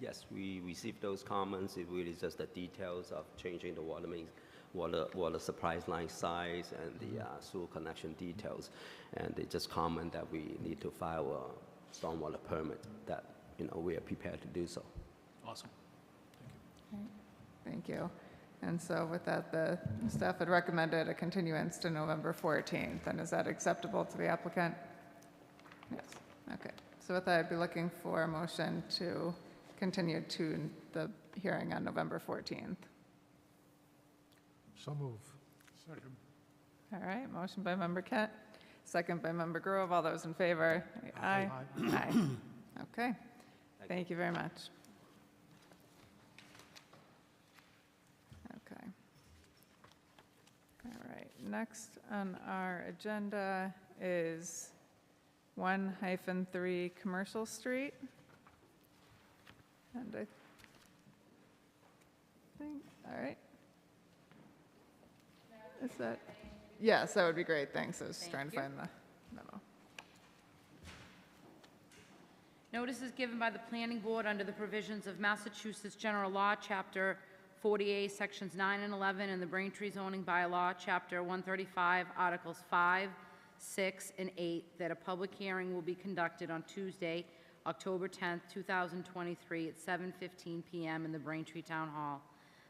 Yes, we received those comments. It really is just the details of changing the water main, water supply line size and the sewer connection details. And they just comment that we need to file a stormwater permit, that, you know, we are prepared to do so. Awesome. Thank you. And so with that, the staff had recommended a continuance to November 14th. And is that acceptable to the applicant? Yes. Okay. So with that, I'd be looking for a motion to continue to the hearing on November 14th. So move. Second. All right, motion by Member Kent, second by Member Grove. All those in favor? Aye. Aye. Okay, thank you very much. Okay. All right, next on our agenda is 1-3 Commercial Street. And I think, all right. Is that, yes, that would be great, thanks. I was just trying to find the memo. Notice is given by the Planning Board under the provisions of Massachusetts General Law, Chapter 40A, Sections 9 and 11, and the Braintree zoning bylaw, Chapter 135, Articles 5, 6, and 8, that a public hearing will be conducted on Tuesday, October 10th, 2023, at 7:15 PM in the Braintree Town Hall.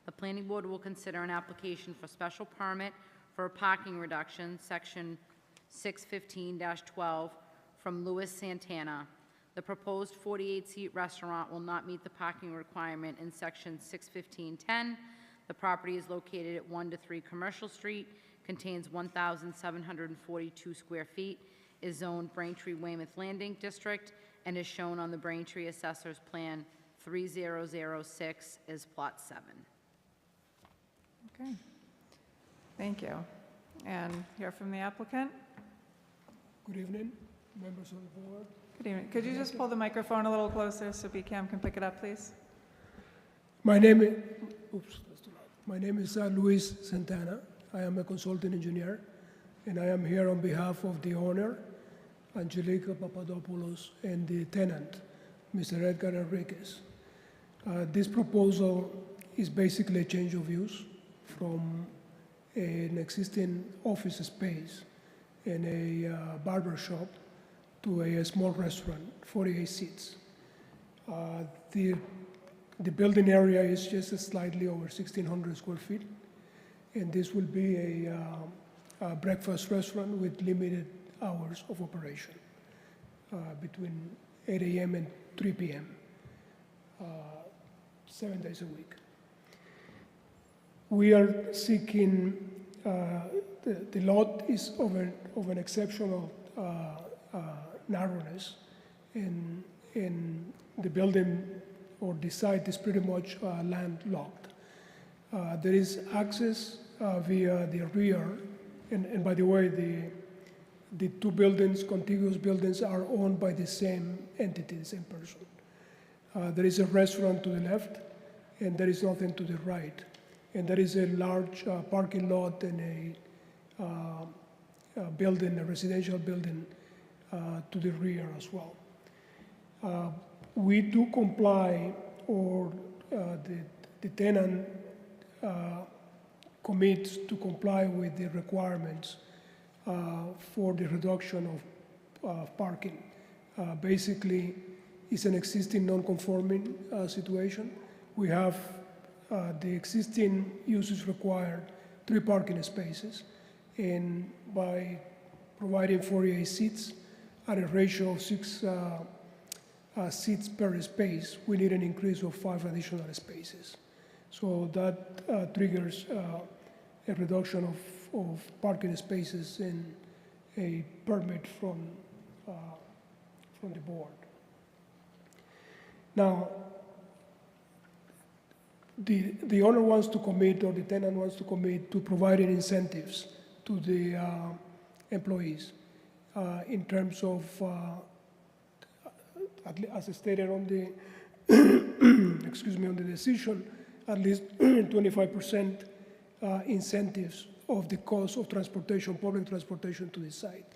The planning board will consider an application for special permit for a parking reduction, Section 615-12, from Louis Santana. The proposed 48-seat restaurant will not meet the parking requirement in Section 615-10. The property is located at 1 to 3 Commercial Street, contains 1,742 square feet, is zoned Braintree Weymouth Landing District, and is shown on the Braintree Assessor's Plan 3006 as Plot 7. Okay. Thank you. And hear from the applicant? Good evening, members of the board. Good evening. Could you just pull the microphone a little closer so BCAM can pick it up, please? My name is, that's too loud. My name is Luis Santana. I am a consulting engineer, and I am here on behalf of the owner, Angelica Papadopoulos, and the tenant, Mr. Edgar Enriquez. This proposal is basically a change of use from an existing office space and a barber shop to a small restaurant, 48 seats. The building area is just slightly over 1,600 square feet, and this will be a breakfast restaurant with limited hours of operation, between 8 a.m. and 3 p.m., 7 days a week. We are seeking, the lot is of an exceptional narrowness, and the building or the site is pretty much landlocked. There is access via the rear, and by the way, the two buildings, contiguous buildings, are owned by the same entity, the same person. There is a restaurant to the left, and there is nothing to the right. And there is a large parking lot and a building, a residential building to the rear as well. We do comply, or the tenant commits to comply with the requirements for the reduction of parking. Basically, it's an existing non-conforming situation. We have the existing uses required 3 parking spaces, and by providing 48 seats at a ratio of 6 seats per space, we need an increase of 5 additional spaces. So that triggers a reduction of parking spaces and a permit from the board. Now, the owner wants to commit, or the tenant wants to commit, to providing incentives to the employees in terms of, as stated on the, excuse me, on the decision, at least 25% incentives of the cost of transportation, public transportation to the site.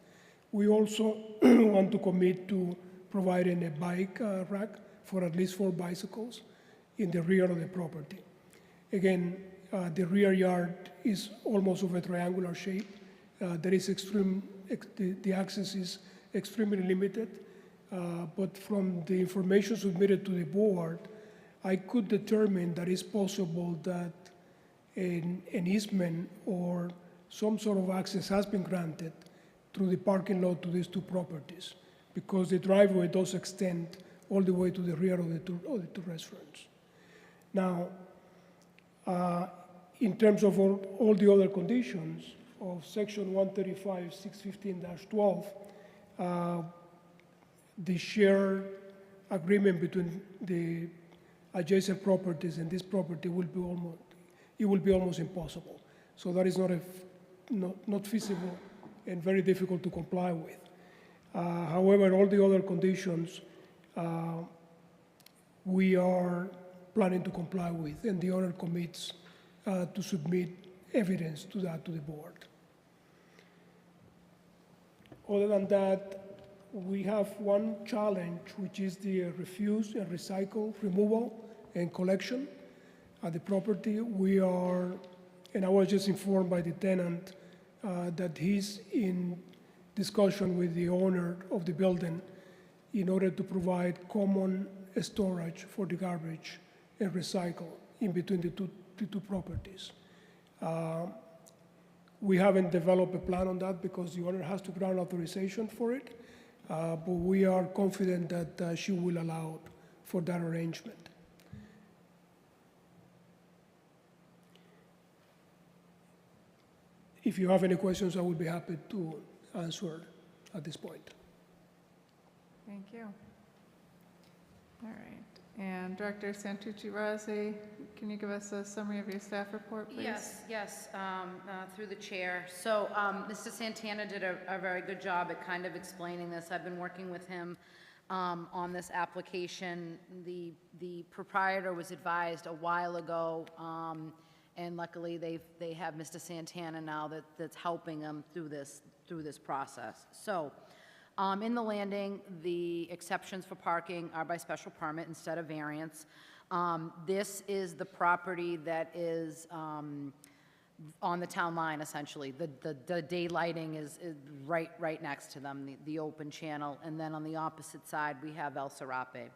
We also want to commit to providing a bike rack for at least 4 bicycles in the rear of the property. Again, the rear yard is almost of a triangular shape. There is the access is extremely limited, but from the information submitted to the board, I could determine that it's possible that an easement or some sort of access has been granted through the parking lot to these 2 properties, because the driveway does extend all the way to the rear of the two restaurants. Now, in terms of all the other conditions of section 135, 615-12, the shared agreement between the adjacent properties and this property will be almost impossible. So that is not feasible and very difficult to comply with. However, all the other conditions we are planning to comply with, and the owner commits to submit evidence to that to the board. Other than that, we have one challenge, which is the refuse and recycle removal and collection. at the property. We are, and I was just informed by the tenant that he's in discussion with the owner of the building in order to provide common storage for the garbage and recycle in between the two properties. We haven't developed a plan on that because the owner has to grant authorization for it, but we are confident that she will allow for that arrangement. If you have any questions, I would be happy to answer at this point. Thank you. All right. And Director Santucci-Razzi, can you give us a summary of your staff report, please? Yes, through the chair. So Mr. Santana did a very good job at kind of explaining this. I've been working with him on this application. The proprietor was advised a while ago, and luckily they have Mr. Santana now that's helping them through this process. So in the landing, the exceptions for parking are by special permit instead of variance. This is the property that is on the town line, essentially. The daylighting is right next to them, the open channel. And then on the opposite side, we have El Serape.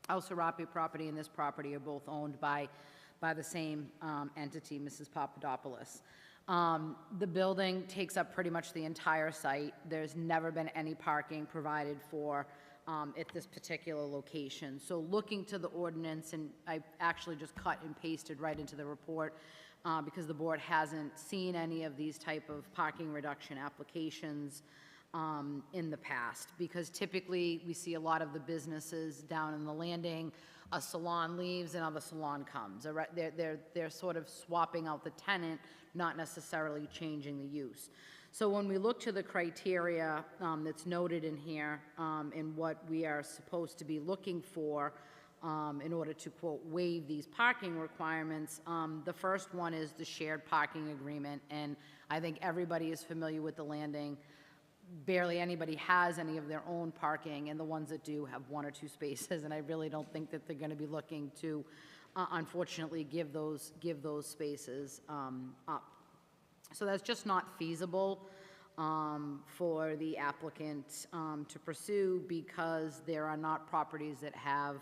El Serape property and this property are both owned by the same entity, Mrs. Papadopoulos. The building takes up pretty much the entire site. There's never been any parking provided for at this particular location. So looking to the ordinance, and I actually just cut and pasted right into the report because the board hasn't seen any of these type of parking reduction applications in the past, because typically we see a lot of the businesses down in the landing, a salon leaves, another salon comes. They're sort of swapping out the tenant, not necessarily changing the use. So when we look to the criteria that's noted in here and what we are supposed to be looking for in order to, quote, waive these parking requirements, the first one is the shared parking agreement, and I think everybody is familiar with the landing. Barely anybody has any of their own parking, and the ones that do have one or two spaces, and I really don't think that they're going to be looking to, unfortunately, give those spaces up. So that's just not feasible for the applicant to pursue, because there are not properties that have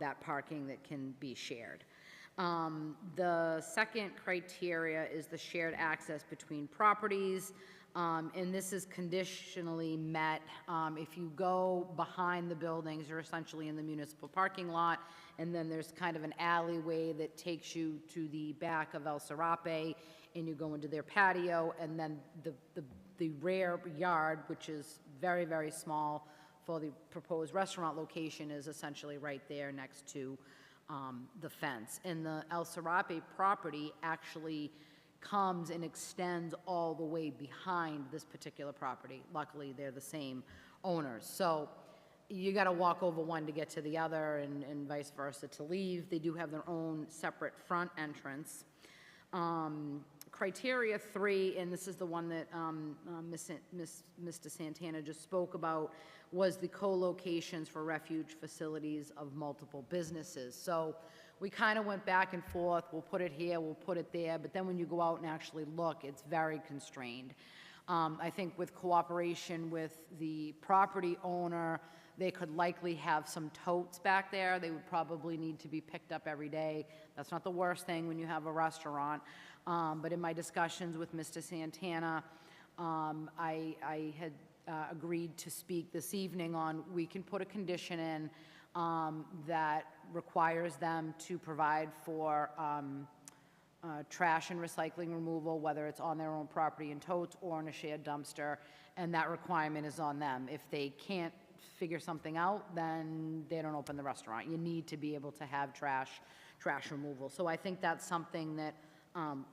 that parking that can be shared. The second criteria is the shared access between properties. And this is conditionally met. If you go behind the buildings, you're essentially in the municipal parking lot, and then there's kind of an alleyway that takes you to the back of El Serape, and you go into their patio, and then the rear yard, which is very, very small for the proposed restaurant location, is essentially right there next to the fence. And the El Serape property actually comes and extends all the way behind this particular property. Luckily, they're the same owners. So you got to walk over one to get to the other, and vice versa to leave. They do have their own separate front entrance. Criteria 3, and this is the one that Mr. Santana just spoke about, was the co-locations for refuge facilities of multiple businesses. So we kind of went back and forth. We'll put it here, we'll put it there, but then when you go out and actually look, it's very constrained. I think with cooperation with the property owner, they could likely have some totes back there. They would probably need to be picked up every day. That's not the worst thing when you have a restaurant. But in my discussions with Mr. Santana, I had agreed to speak this evening on, we can put a condition in that requires them to provide for trash and recycling removal, whether it's on their own property in totes or in a shared dumpster, and that requirement is on them. If they can't figure something out, then they don't open the restaurant. You need to be able to have trash removal. So I think that's something that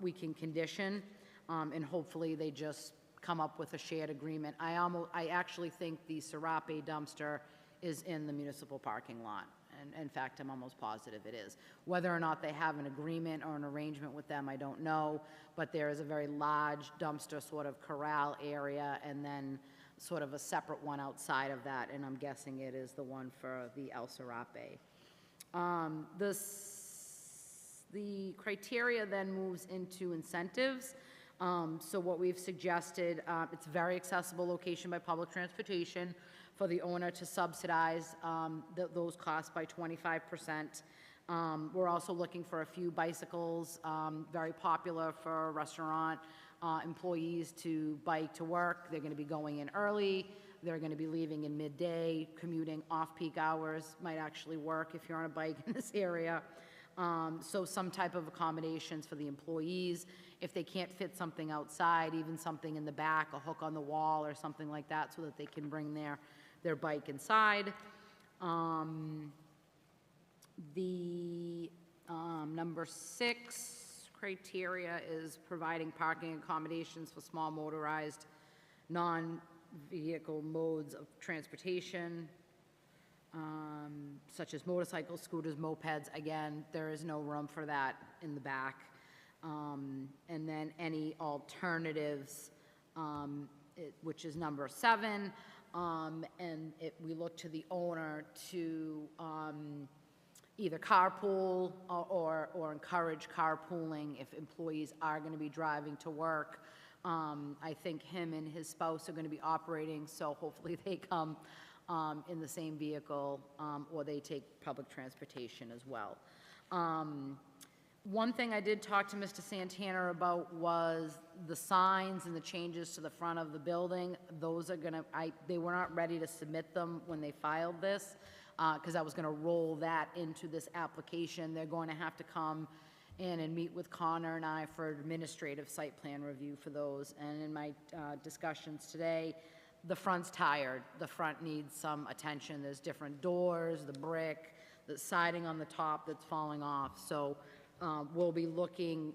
we can condition, and hopefully they just come up with a shared agreement. I actually think the Serape dumpster is in the municipal parking lot. And in fact, I'm almost positive it is. Whether or not they have an agreement or an arrangement with them, I don't know, but there is a very large dumpster sort of corral area, and then sort of a separate one outside of that, and I'm guessing it is the one for the El Serape. The criteria then moves into incentives. So what we've suggested, it's a very accessible location by public transportation for the owner to subsidize those costs by 25%. We're also looking for a few bicycles, very popular for restaurant employees to bike to work. They're going to be going in early. They're going to be leaving in midday, commuting off-peak hours, might actually work if you're on a bike in this area. So some type of accommodations for the employees. If they can't fit something outside, even something in the back, a hook on the wall or something like that, so that they can bring their bike inside. Number 6 criteria is providing parking accommodations for small motorized, non-vehicle modes of transportation, such as motorcycles, scooters, mopeds. Again, there is no room for that in the back. And then any alternatives, which is number 7. And we look to the owner to either carpool or encourage carpooling if employees are going to be driving to work. I think him and his spouse are going to be operating, so hopefully they come in the same vehicle, or they take public transportation as well. One thing I did talk to Mr. Santana about was the signs and the changes to the front of the building. Those are gonna, they were not ready to submit them when they filed this, because I was gonna roll that into this application. They're going to have to come in and meet with Connor and I for administrative site plan review for those. And in my discussions today, the front's tired. The front needs some attention. There's different doors, the brick, the siding on the top that's falling off. So we'll be looking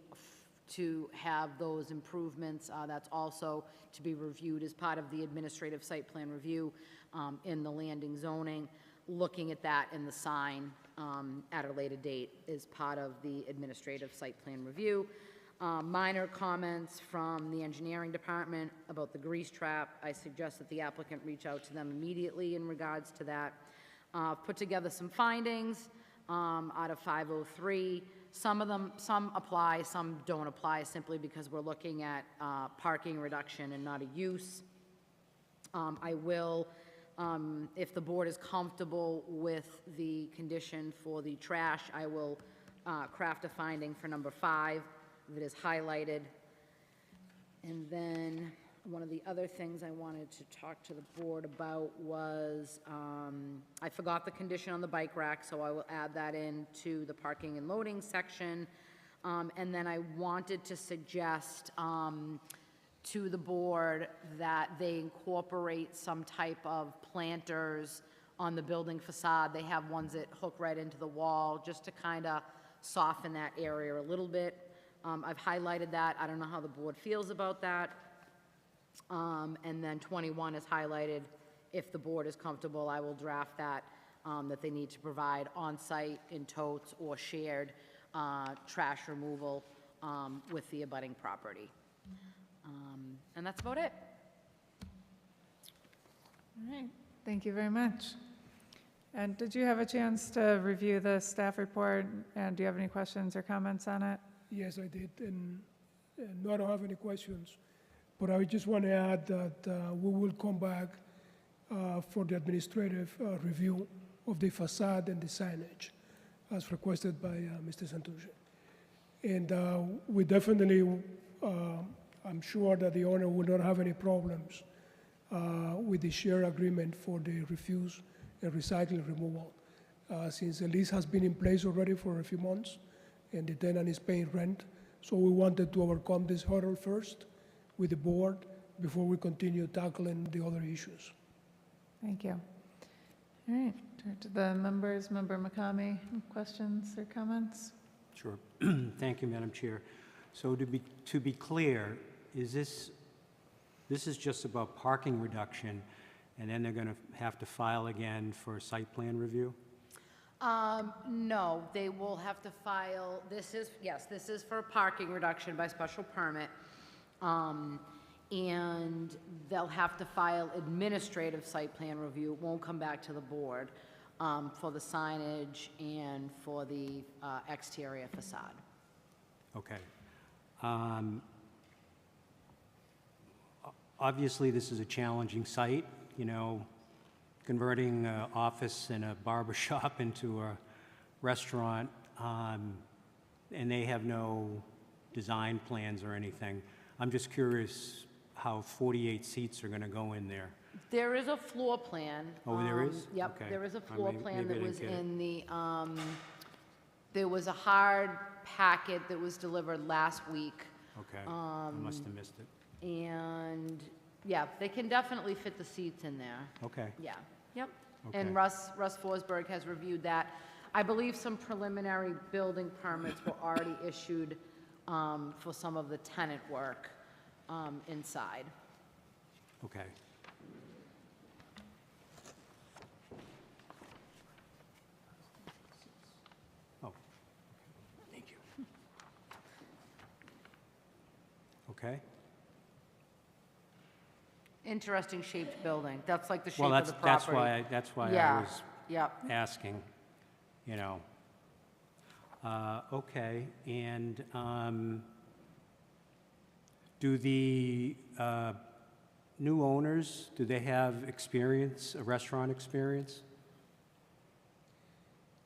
to have those improvements. That's also to be reviewed as part of the administrative site plan review in the landing zoning. Looking at that in the sign at a later date is part of the administrative site plan review. Minor comments from the engineering department about the grease trap. I suggest that the applicant reach out to them immediately in regards to that. Put together some findings out of 503. Some apply, some don't apply, simply because we're looking at parking reduction and not a use. I will, if the board is comfortable with the condition for the trash, I will craft a finding for number 5 that is highlighted. And then one of the other things I wanted to talk to the board about was, I forgot the condition on the bike rack, so I will add that into the parking and loading section. And then I wanted to suggest to the board that they incorporate some type of planters on the building facade. They have ones that hook right into the wall, just to kind of soften that area a little bit. I've highlighted that. I don't know how the board feels about that. And then 21 is highlighted. If the board is comfortable, I will draft that, that they need to provide on-site in totes or shared trash removal with the abutting property. And that's about it. All right, thank you very much. And did you have a chance to review the staff report, and do you have any questions or comments on it? Yes, I did, and no, I don't have any questions. But I just want to add that we will come back for the administrative review of the facade and the signage, as requested by Mr. Santucci. And we definitely, I'm sure that the owner will not have any problems with the share agreement for the refuse and recycling removal, since the lease has been in place already for a few months, and the tenant is paying rent. So we wanted to overcome this hurdle first with the board before we continue tackling the other issues. Thank you. All right, turn to the members. Member McCamey, questions or comments? Sure. Thank you, Madam Chair. So to be clear, is this is just about parking reduction, and then they're going to have to file again for site plan review? No, they will have to file, this is for parking reduction by special permit. And they'll have to file administrative site plan review. It won't come back to the board for the signage and for the exterior facade. Okay. Obviously, this is a challenging site, you know, converting an office and a barber shop into a restaurant, and they have no design plans or anything. I'm just curious how 48 seats are going to go in there. There is a floor plan. Oh, there is? Yep, Okay. there is a floor plan maybe I that didn't was get it. in the, there was a hard packet that was delivered last week. Okay, I must have missed it. And, yeah, they can definitely fit the seats in there. Okay, Yeah, yep. Okay. And Russ Forsberg has reviewed that. I believe some preliminary building permits were already issued for some of the tenant work inside. okay. Oh, thank you. Okay. Interesting shaped building. That's like the shape Well, of the property. that's why I Yeah, was yep. asking, you know. Okay, and do the new owners, do they have experience, a restaurant experience?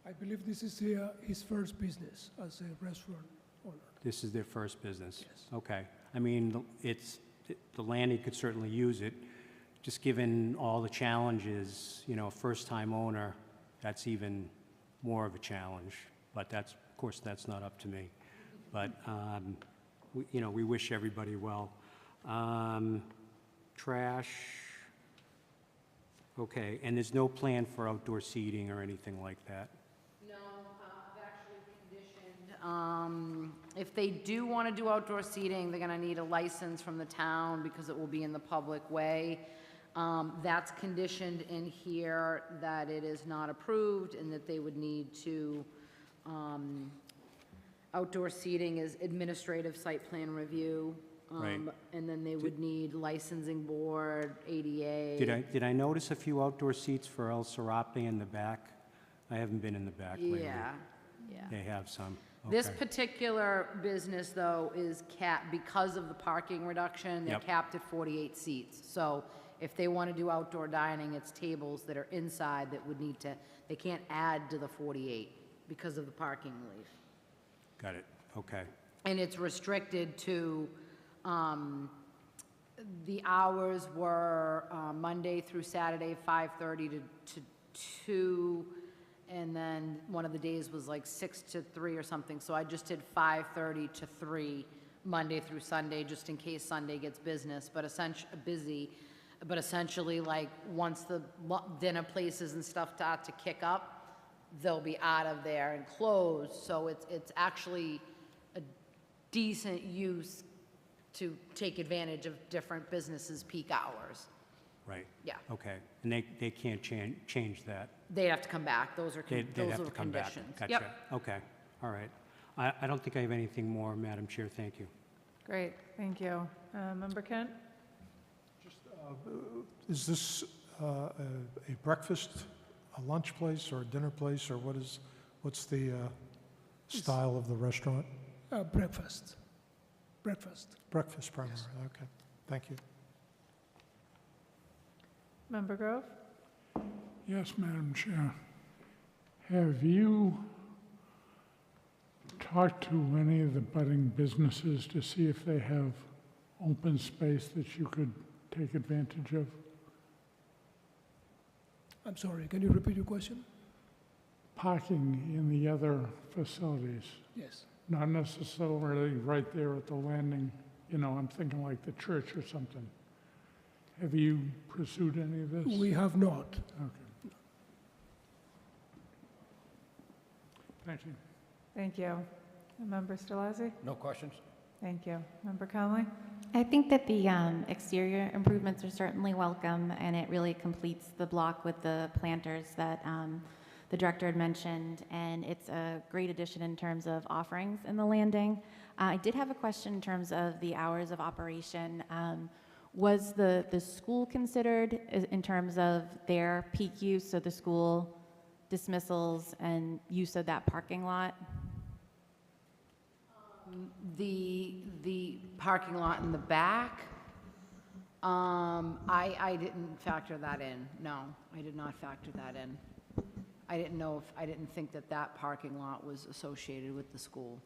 I believe this is his first business as a restaurant owner. This is their first business? Yes. Okay. I mean, the landing could certainly use it, just given all the challenges, you know, first-time owner, that's even more of a challenge. But that's, of course, that's not up to me. But, you know, we wish everybody well. Trash, okay, and there's no plan for outdoor seating or anything like that? No, I've actually conditioned, if they do want to do outdoor seating, they're going to need a license from the town because it will be in the public way. That's conditioned in here that it is not approved and that they would need to, outdoor seating is administrative site plan review. Right. And then they would need licensing board, ADA. Did I notice a few outdoor seats for El Serape in the back? I haven't been in the back lately. Yeah, yeah. They have some, This okay. particular business, though, is capped, because of the parking reduction, they're Yep. capped at 48 seats. So if they want to do outdoor dining, it's tables that are inside that would need to, they can't add to the 48 because of the parking relief. Got it, okay. And it's restricted to, the hours were Monday through Saturday, 5:30 to 2, and then one of the days was like 6 to 3 or something. So I just did 5:30 to 3, Monday through Sunday, just in case Sunday gets business, but essentially, like, once the dinner places and stuff start to kick up, they'll be out of there and closed. So it's actually a decent use to take advantage of different businesses' peak hours. Right. Yeah. Okay, and they can't change that? They'd have to come back. Those are, They'd those have are to come back. conditions. Gotcha. Yep. Okay, all right. I don't think I have anything more, Madam Chair, thank you. Great, thank you. Member Kent? Is this a breakfast, a lunch place, or a dinner place, or what's the style of the restaurant? Breakfast. Breakfast primarily, okay. Thank you. Member Grove? Yes, Madam Chair. Have you talked to any of the budding businesses to see if they have open space that you could take advantage of? I'm sorry, can you repeat your question? Parking in the other facilities, Yes. not necessarily right there at the landing, you know, I'm thinking like the church or something. Have you pursued any of this? We have not. Okay. Thank you. Thank you. Member Storlazzi? No questions? Thank you. Member Conley? I think that the exterior improvements are certainly welcome, and it really completes the block with the planters that the director had mentioned, and it's a great addition in terms of offerings in the landing. I did have a question in terms of the hours of operation. Was the school considered in terms of their peak use, so the school dismissals and use of that parking lot? The parking lot in the back, I didn't factor that in. No, I did not factor that in. I didn't think that that parking lot was associated with the school.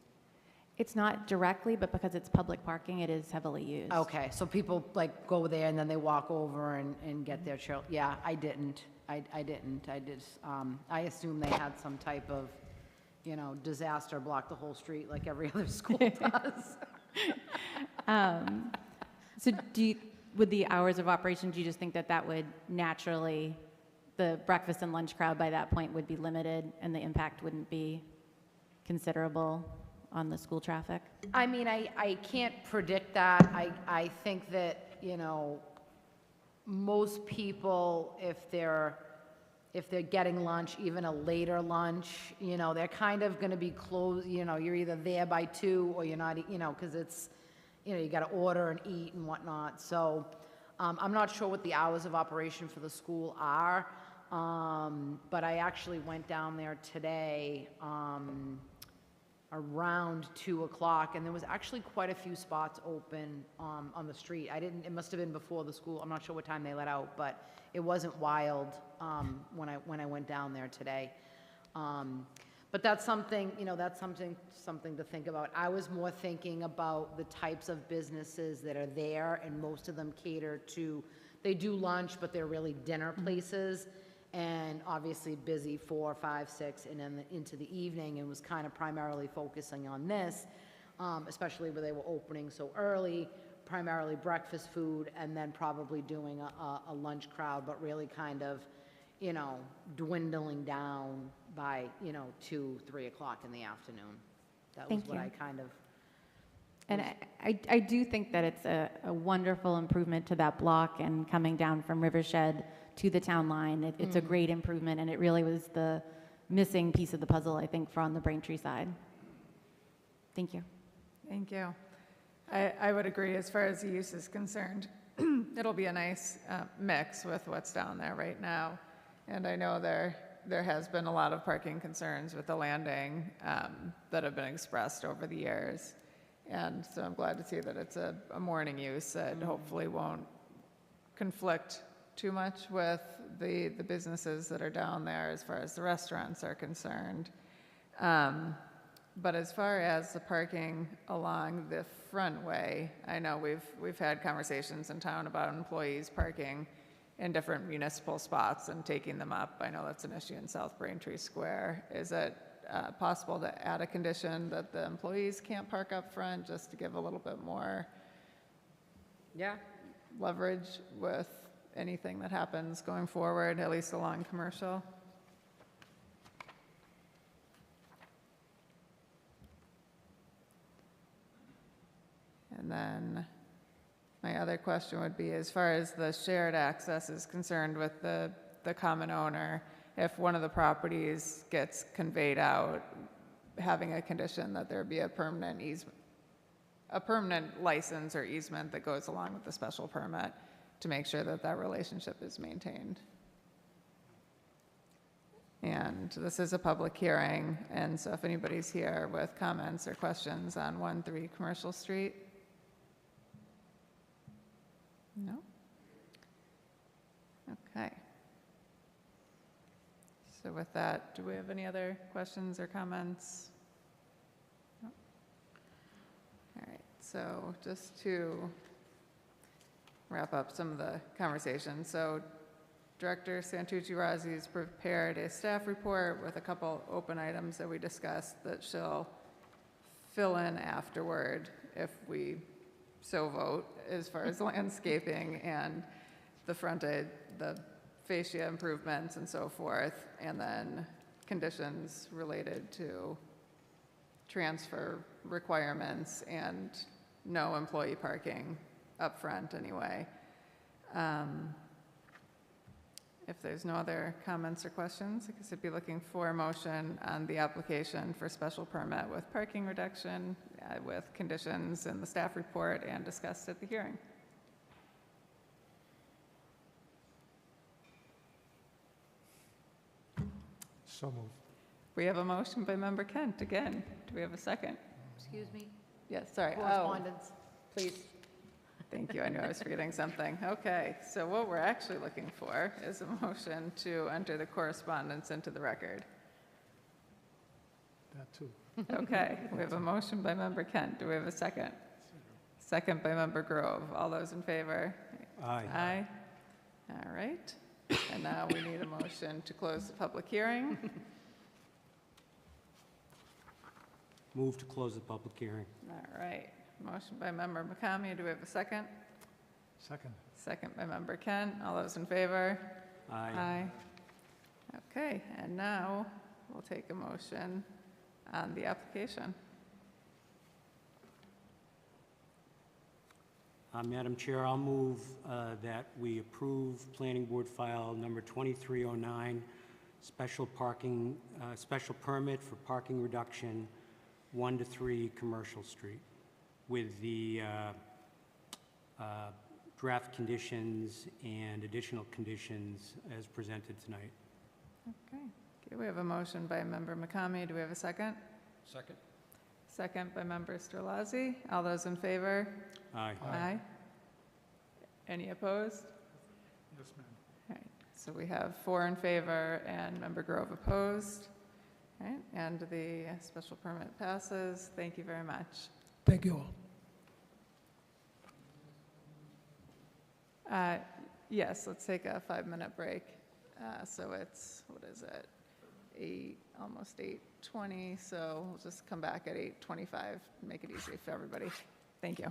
It's not directly, but because it's public parking, it is heavily used. Okay, so people like go there and then they walk over and get their child. Yeah, I didn't. I didn't. I assumed they had some type of, disaster, block the whole street like every other school does. So with the hours of operation, do you just think that that would naturally, the breakfast and lunch crowd by that point would be limited and the impact wouldn't be considerable on the school traffic? I mean, I can't predict that. I think that, most people, if they're getting lunch, even a later lunch, they're kind of going to be closed, you're either there by 2 or you're not, because it's, you got to order and eat and whatnot. So I'm not sure what the hours of operation for the school are, but I actually went down there today around 2 o'clock, and there was actually quite a few spots open on the street. It must have been before the school. I'm not sure what time they let out, but it wasn't wild when I went down there today. But that's something, that's something to think about. I was more thinking about the types of businesses that are there, and most of them cater to, they do lunch, but they're really dinner places, and obviously busy 4, 5, 6, and then into the evening, and was kind of primarily focusing on this, especially where they were opening so early, primarily breakfast food, and then probably doing a lunch crowd, but really kind of, dwindling down by, 2, 3 o'clock in the afternoon. That was Thank what you. I kind of, And I do think that it's a wonderful improvement to that block, and coming down from Rivershed to the town line, it's a great improvement, and it really was the missing piece of the puzzle, I think, for on the Braintree side. Thank you. Thank you. I would agree as far as the use is concerned. It'll be a nice mix with what's down there right now. And I know there has been a lot of parking concerns with the landing that have been expressed over the years. And so I'm glad to see that it's a morning use that hopefully won't conflict too much with the businesses that are down there as far as the restaurants are concerned. But as far as the parking along the front way, I know we've had conversations in town about employees parking in different municipal spots and taking them up. I know that's an issue in South Braintree Square. Is it possible to add a condition that the employees can't park up front, just to give a little bit more yeah. leverage with anything that happens going forward, at least along commercial? And then my other question would be, as far as the shared access is concerned with the common owner, if one of the properties gets conveyed out, having a condition that there be a permanent easement, a permanent license or easement that goes along with the special permit to make sure that that relationship is maintained. And this is a public hearing, and so if anybody's here with comments or questions on 1-3 Commercial Street? No? Okay. So with that, do we have any other questions or comments? No? All right, so just to wrap up some of the conversation. So Director Santucci-Razzi has prepared a staff report with a couple open items that we discussed that she'll fill in afterward if we so vote, as far as landscaping and the frontage, the fascia improvements and so forth, and then conditions related to transfer requirements and no employee parking up front anyway. If there's no other comments or questions, I guess I'd be looking for a motion on the application for special permit with parking reduction with conditions in the staff report and discussed at the hearing. So moved. We have a motion by Member Kent again. Do we have a second? Excuse me? Yes, sorry. Oh, correspondence, please. thank you. I knew I was forgetting something. Okay, so what we're actually looking for is a motion to enter the correspondence into the record. That too. Okay, we have a motion by Member Kent. Do we have a second? Second by Member Grove. All those in favor? Aye. Aye. All right. And now we need a motion to close the public hearing. Move to close the public hearing. All right. Motion by Member McCamey. Do we have a second? Second. Second by Member Kent. All those in favor? Aye. Okay, and now we'll take a motion on the application. Madam Chair, I'll move that we approve Planning Board File Number 2309, special permit for parking reduction, 1 to 3 Commercial Street, with the draft conditions and additional conditions as presented tonight. Okay, we have a motion by Member McCamey. Do we have a second? Second? Second by Member Strelazzi. All those in favor? Aye. Aye. Any opposed? Yes, ma'am. All right, so we have 4 in favor and Member Grove opposed. All right, and the special permit passes. Thank you very much. Thank you all. Yes, let's take a 5-minute break. So it's, what is it, almost 8:20, so we'll just come back at 8:25, make it easy for everybody. Thank you.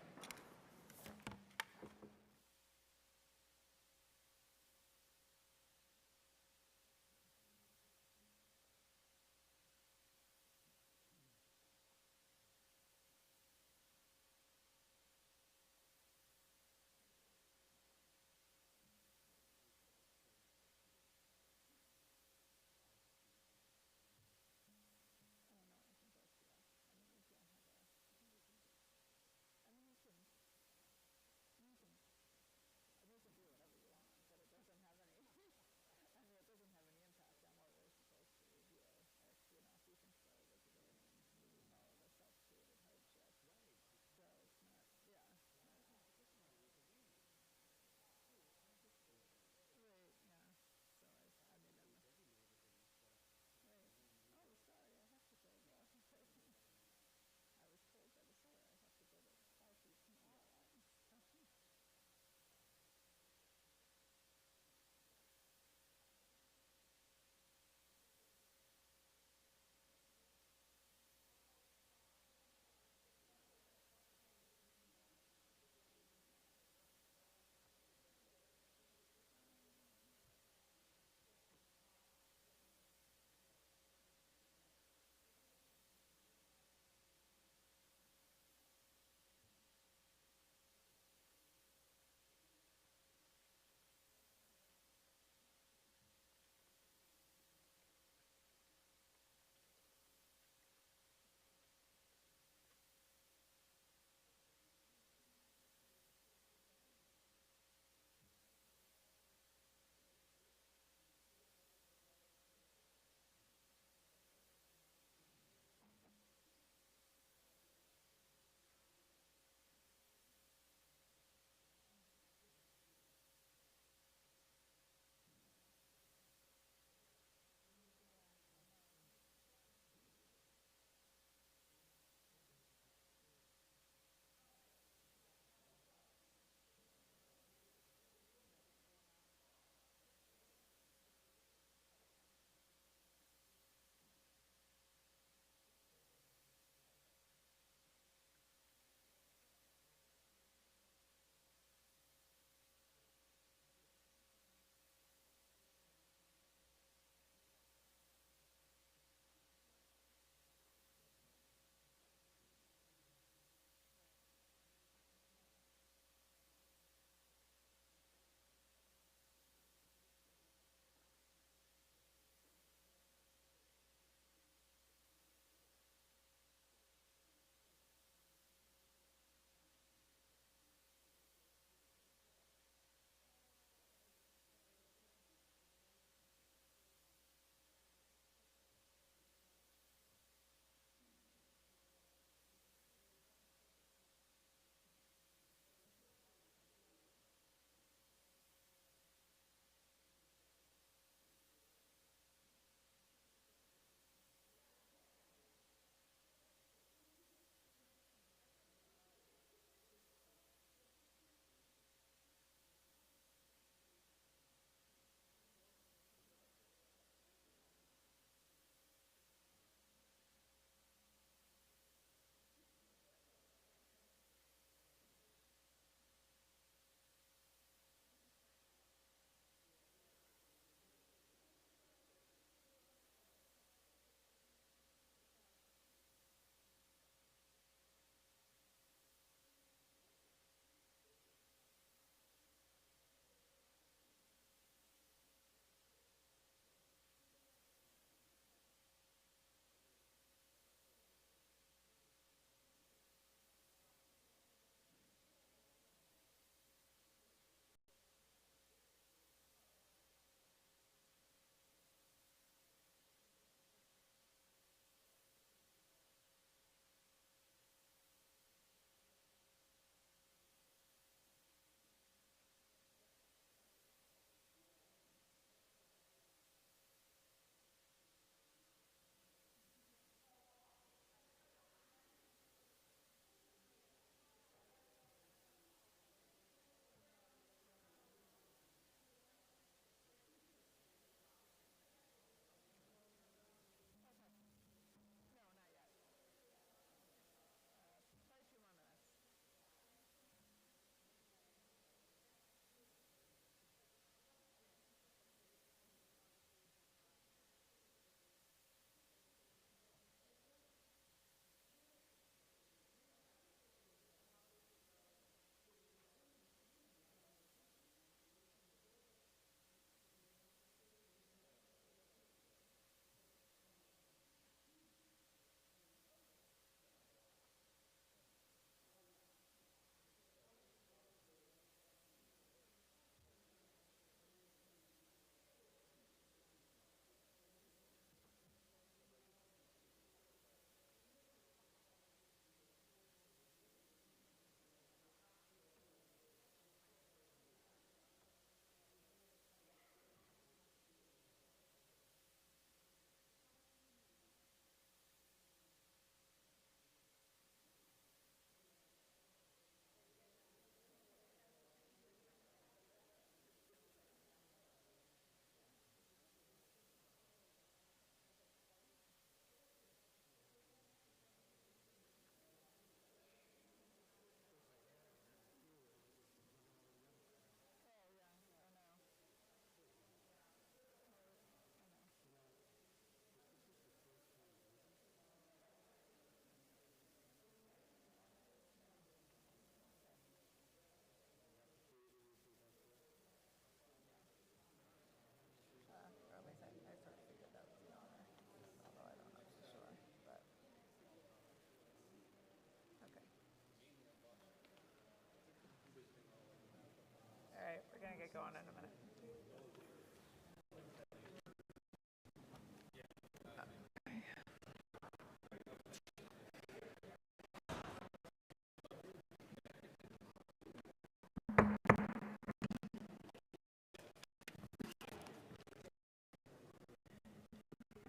get going in a minute.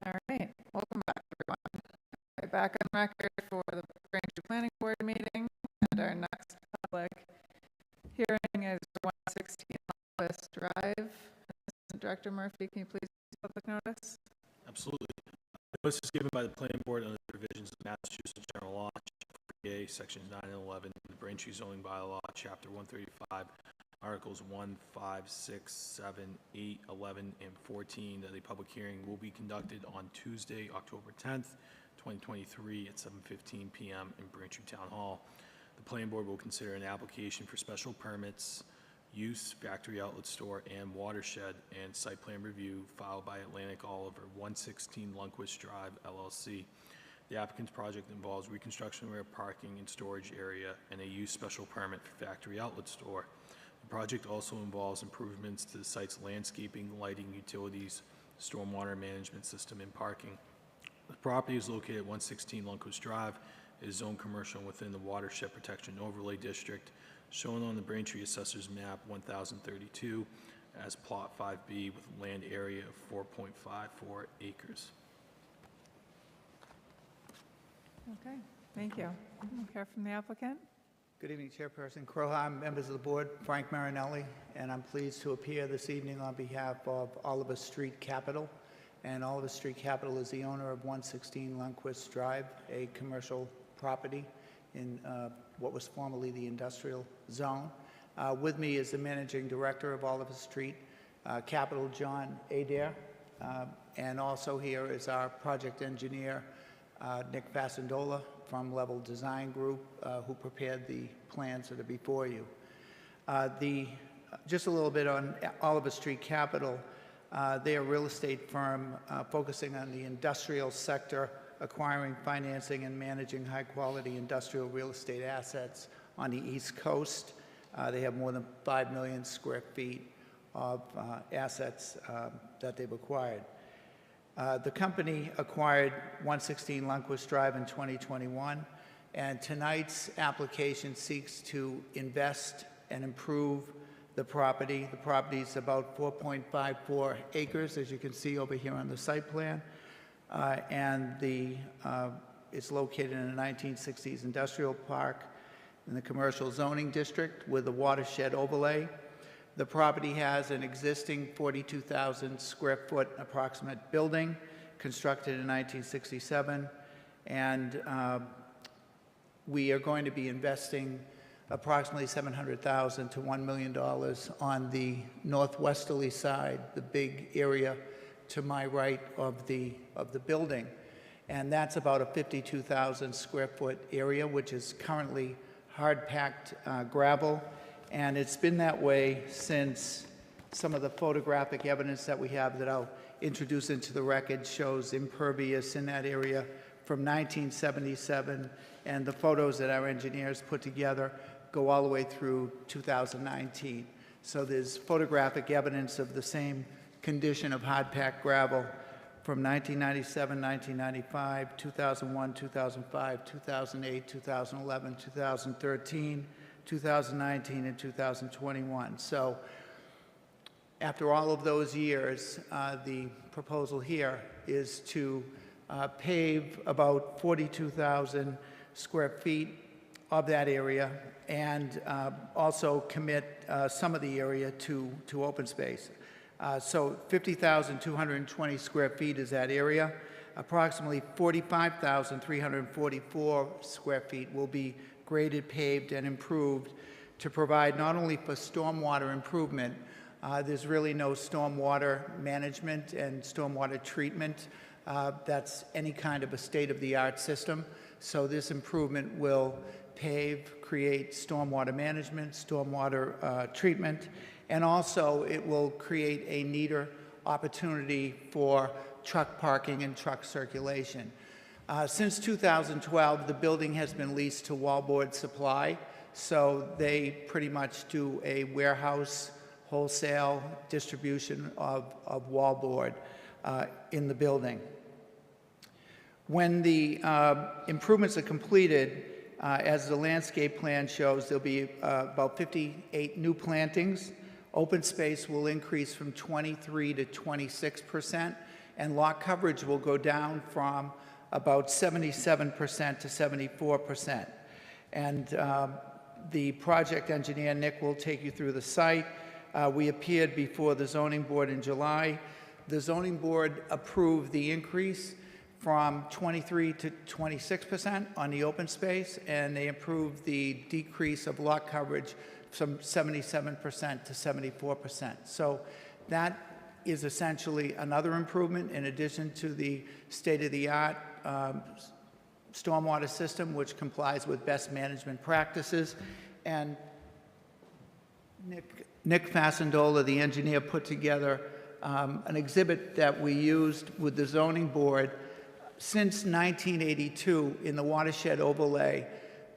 All right, welcome back, everyone. Okay, back on record for the Braintree Planning Board meeting, and our next public hearing is 116 Locust Drive. Assistant Director Murphy, can you please read the public notice? Absolutely. Notice is given by the planning board under the provisions of Massachusetts General Law, Chapter 48, Sections 9 and 11, the Braintree zoning bylaw, Chapter 135, Articles 1, 5, 6, 7, 8, 11, and 14, that a public hearing will be conducted on Tuesday, October 10th, 2023 at 7:15 p.m. in Braintree Town Hall. The planning board will consider an application for special permits, use, factory outlet store, and watershed, and site plan review filed by Atlantic Oliver, 116 Lundquist Drive, LLC. The applicant's project involves reconstruction of a parking and storage area and a use special permit for factory outlet store. The project also involves improvements to the site's landscaping, lighting, utilities, stormwater management system, and parking. The property is located at 116 Lundquist Drive. It is zoned commercial within the Watershed Protection Overlay District, shown on the Braintree Assessor's Map 1032 as Plot 5B with land area of 4.54 acres. Okay, thank you. We'll hear from the applicant. Good evening, Chairperson Croham, members of the board, Frank Marinelli, and I'm pleased to appear this evening on behalf of Oliver Street Capital. And Oliver Street Capital is the owner of 116 Lundquist Drive, a commercial property in what was formerly the industrial zone. With me is the managing director of Oliver Street Capital, John Adair, and also here is our project engineer, Nick Fasandola from Level Design Group, who prepared the plans that are before you. Just a little bit on Oliver Street Capital. They are a real estate firm focusing on the industrial sector, acquiring, financing, and managing high-quality industrial real estate assets on the East Coast. They have more than 5 million square feet of assets that they've acquired. The company acquired 116 Lundquist Drive in 2021, and tonight's application seeks to invest and improve the property. The property is about 4.54 acres, as you can see over here on the site plan, and it's located in a 1960s industrial park in the commercial zoning district with a watershed overlay. The property has an existing 42,000 square foot approximate building constructed in 1967, and we are going to be investing approximately $700,000 to $1 million on the northwesterly side, the big area to my right of the building. And that's about a 52,000 square foot area, which is currently hard-packed gravel. And it's been that way since some of the photographic evidence that we have that I'll introduce into the record shows impervious in that area from 1977. And the photos that our engineers put together go all the way through 2019. So there's photographic evidence of the same condition of hard-packed gravel from 1997, 1995, 2001, 2005, 2008, 2011, 2013, 2019, and 2021. So after all of those years, the proposal here is to pave about 42,000 square feet of that area and also commit some of the area to open space. So 50,220 square feet is that area. Approximately 45,344 square feet will be graded, paved, and improved to provide not only for stormwater improvement. There's really no stormwater management and stormwater treatment that's any kind of a state-of-the-art system. So this improvement will pave, create stormwater management, stormwater treatment, and also it will create a neater opportunity for truck parking and truck circulation. Since 2012, the building has been leased to Wallboard Supply, so they pretty much do a warehouse wholesale distribution of wallboard in the building. When the improvements are completed, as the landscape plan shows, there'll be about 58 new plantings. Open space will increase from 23 to 26%, and lot coverage will go down from about 77% to 74%. And the project engineer, Nick, will take you through the site. We appeared before the zoning board in July. The zoning board approved the increase from 23 to 26% on the open space, and they approved the decrease of lot coverage from 77% to 74%. So that is essentially another improvement in addition to the state-of-the-art stormwater system, which complies with best management practices. And Nick Fasendola, the engineer, put together an exhibit that we used with the zoning board. Since 1982, in the watershed overlay,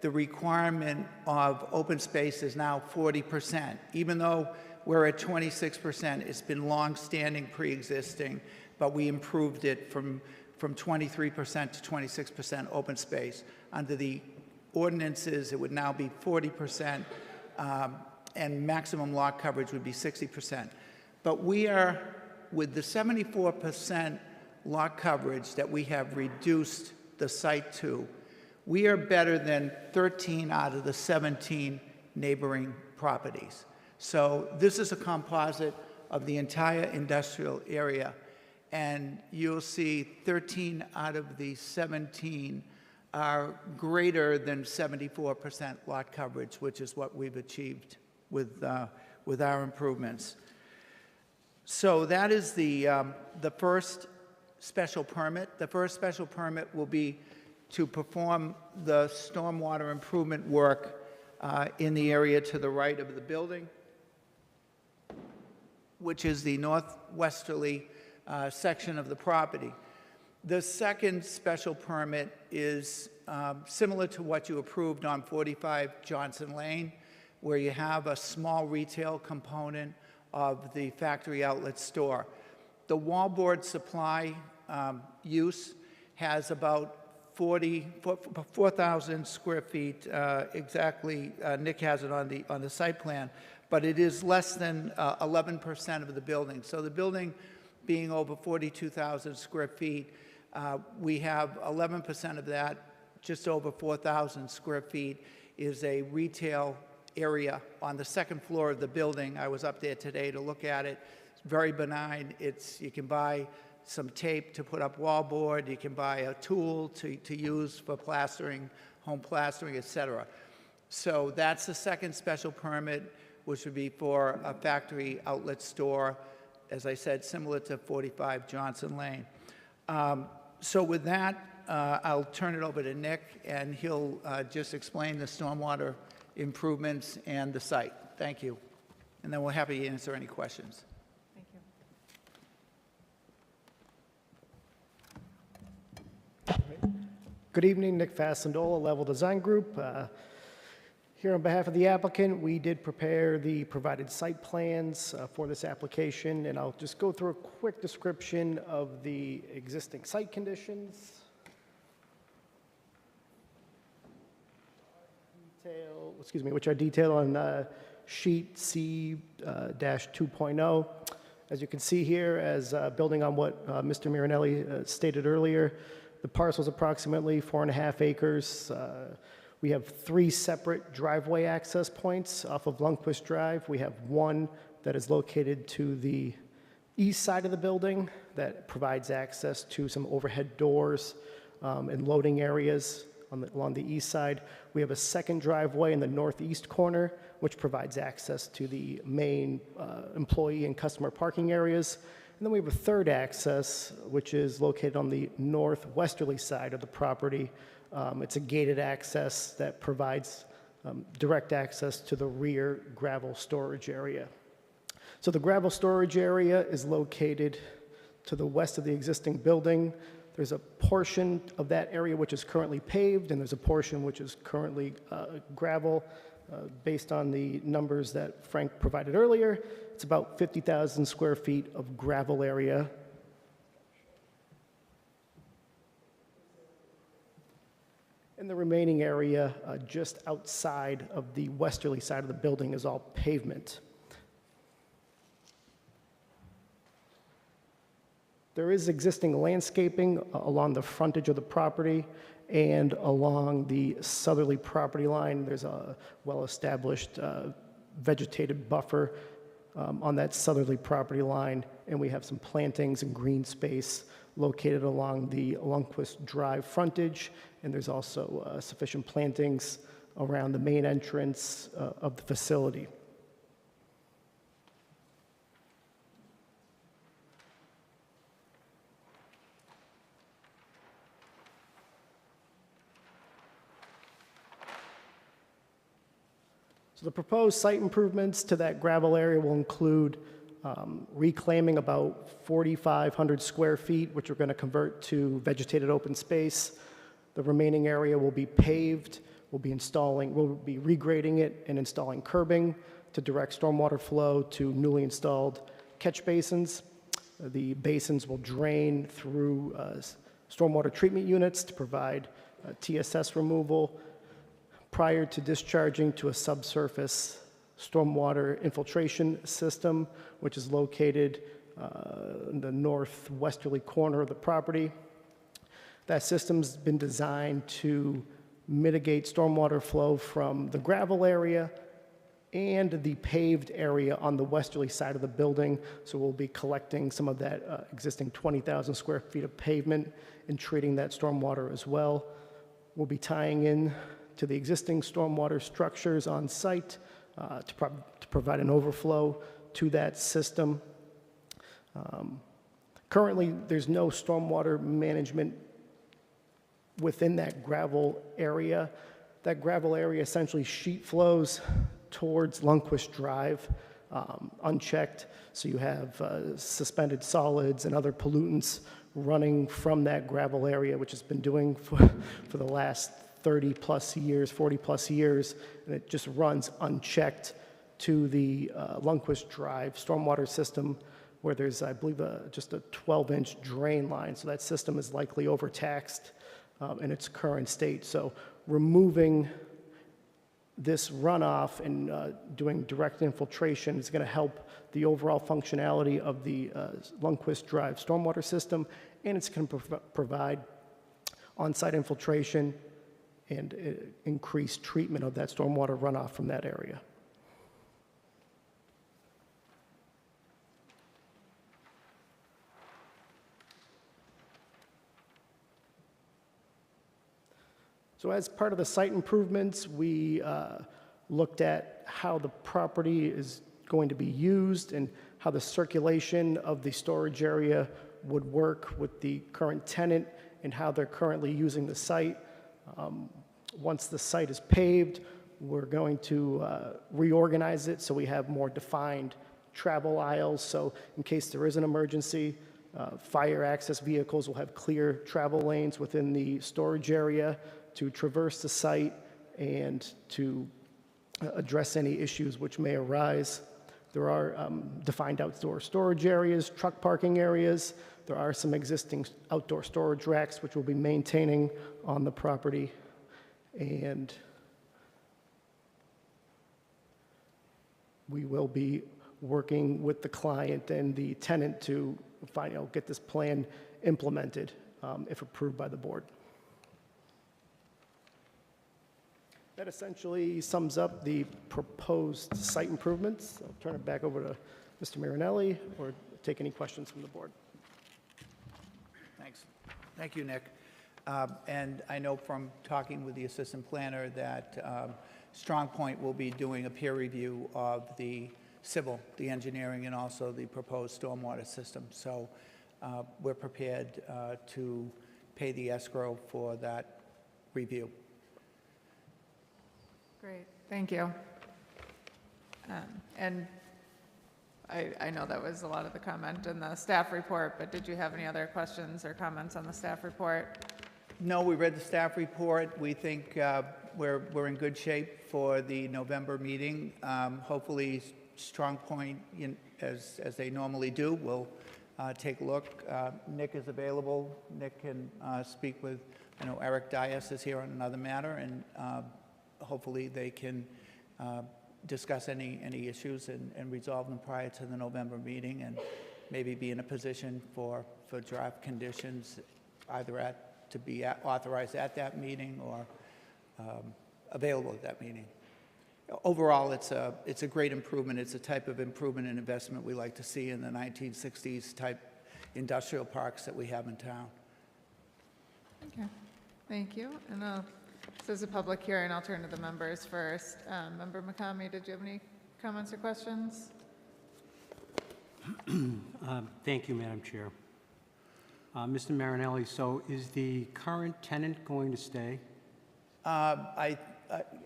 the requirement of open space is now 40%. Even though we're at 26%, it's been long-standing, pre-existing, but we improved it from 23% to 26% open space. Under the ordinances, it would now be 40%, and maximum lot coverage would be 60%. But we are, with the 74% lot coverage that we have reduced the site to, we are better than 13 out of the 17 neighboring properties. So this is a composite of the entire industrial area, and you'll see 13 out of the 17 are greater than 74% lot coverage, which is what we've achieved with our improvements. So that is the first special permit. The first special permit will be to perform the stormwater improvement work in the area to the right of the building, which is the northwesterly section of the property. The second special permit is similar to what you approved on 45 Johnson Lane, where you have a small retail component of the factory outlet store. The wallboard supply use has about 4,000 square feet exactly. Nick has it on the site plan, but it is less than 11% of the building. So the building being over 42,000 square feet, we have 11% of that, just over 4,000 square feet, is a retail area on the second floor of the building. I was up there today to look at it. It's very benign. You can buy some tape to put up wallboard. You can buy a tool to use for plastering, home plastering, etc. So that's the second special permit, which would be for a factory outlet store, as I said, similar to 45 Johnson Lane. So with that, I'll turn it over to Nick, and he'll just explain the stormwater improvements and the site. Thank you. And then we're happy to answer any questions. Thank you. Good evening, Nick Fasendola, Level Design Group. Here on behalf of the applicant, we did prepare the provided site plans for this application, and I'll just go through a quick description of the existing site conditions. Which are detailed on sheet C-2.0. As you can see here, as building on what Mr. Miranelli stated earlier, the parcel is approximately 4.5 acres. We have 3 separate driveway access points off of Lundquist Drive. We have one that is located to the east side of the building that provides access to some overhead doors and loading areas along the east side. We have a second driveway in the northeast corner, which provides access to the main employee and customer parking areas. And then we have a third access, which is located on the northwesterly side of the property. It's a gated access that provides direct access to the rear gravel storage area. So the gravel storage area is located to the west of the existing building. There's a portion of that area which is currently paved, and there's a portion which is currently gravel. Based on the numbers that Frank provided earlier, it's about 50,000 square feet of gravel area. And the remaining area just outside of the westerly side of the building is all pavement. There is existing landscaping along the frontage of the property and along the southerly property line. There's a well-established vegetated buffer on that southerly property line, and we have some plantings and green space located along the Lundquist Drive frontage, and there's also sufficient plantings around the main entrance of the facility. So the proposed site improvements to that gravel area will include reclaiming about 4,500 square feet, which we're going to convert to vegetated open space. The remaining area will be paved. We'll be regrading it and installing curbing to direct stormwater flow to newly installed catch basins. The basins will drain through stormwater treatment units to provide TSS removal prior to discharging to a subsurface stormwater infiltration system, which is located in the northwesterly corner of the property. That system's been designed to mitigate stormwater flow from the gravel area and the paved area on the westerly side of the building. So we'll be collecting some of that existing 20,000 square feet of pavement and treating that stormwater as well. We'll be tying in to the existing stormwater structures on site to provide an overflow to that system. Currently, there's no stormwater management within that gravel area. That gravel area essentially sheet flows towards Lundquist Drive unchecked. So you have suspended solids and other pollutants running from that gravel area, which has been doing for the last 30 plus years, 40 plus years, and it just runs unchecked to the Lundquist Drive stormwater system, where there's, I believe, just a 12-inch drain line. So that system is likely overtaxed in its current state. So removing this runoff and doing direct infiltration is going to help the overall functionality of the Lundquist Drive stormwater system, and it's going to provide on-site infiltration and increased treatment of that stormwater runoff from that area. So as part of the site improvements, we looked at how the property is going to be used and how the circulation of the storage area would work with the current tenant and how they're currently using the site. Once the site is paved, we're going to reorganize it so we have more defined travel aisles. So in case there is an emergency, fire access vehicles will have clear travel lanes within the storage area to traverse the site and to address any issues which may arise. There are defined outdoor storage areas, truck parking areas. There are some existing outdoor storage racks which we'll be maintaining on the property. And we will be working with the client and the tenant to get this plan implemented if approved by the board. That essentially sums up the proposed site improvements. I'll turn it back over to Mr. Marinelli or take any questions from the board. Thanks. Thank you, Nick. And I know from talking with the assistant planner that Strong Point will be doing a peer review of the civil, the engineering, and also the proposed stormwater system. So we're prepared to pay the escrow for that review. Great, thank you. And I know that was a lot of the comment in the staff report, but did you have any other questions or comments on the staff report? No, we read the staff report. We think we're in good shape for the November meeting. Hopefully, Strong Point, as they normally do, will take a look. Nick is available. Nick can speak with, I know Eric Dias is here on another matter, and hopefully they can discuss any issues and resolve them prior to the November meeting, and maybe be in a position for draft conditions either to be authorized at that meeting or available at that meeting. Overall, it's a great improvement. It's a type of improvement and investment we like to see in the 1960s type industrial parks that we have in town. Okay, thank you. And this is a public hearing. I'll turn to the members first. Member McCamey, did you have any comments or questions? Thank you, Madam Chair. Mr. Marinelli, so is the current tenant going to stay? I'd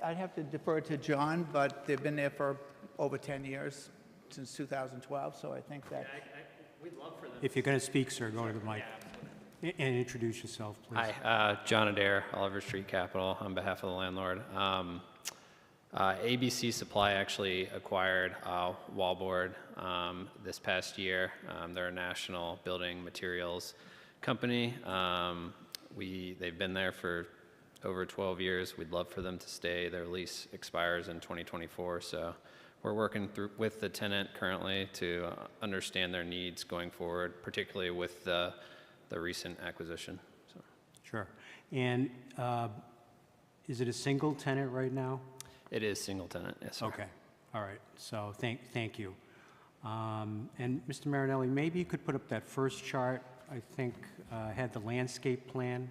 have to defer to John, but they've been there for over 10 years, since 2012, so I think that... We'd love for them. If you're going to speak, sir, go to the mic. And introduce yourself, please. Hi, John Adair, Oliver Street Capital, on behalf of the landlord. ABC Supply actually acquired Wallboard this past year. They're a national building materials company. They've been there for over 12 years. We'd love for them to stay. Their lease expires in 2024, so we're working with the tenant currently to understand their needs going forward, particularly with the recent acquisition. So. Sure. And is it a single tenant right now? It is single tenant, yes, sir. Okay. All right. So thank you. And Mr. Marinelli, maybe you could put up that first chart. I think had the landscape plan.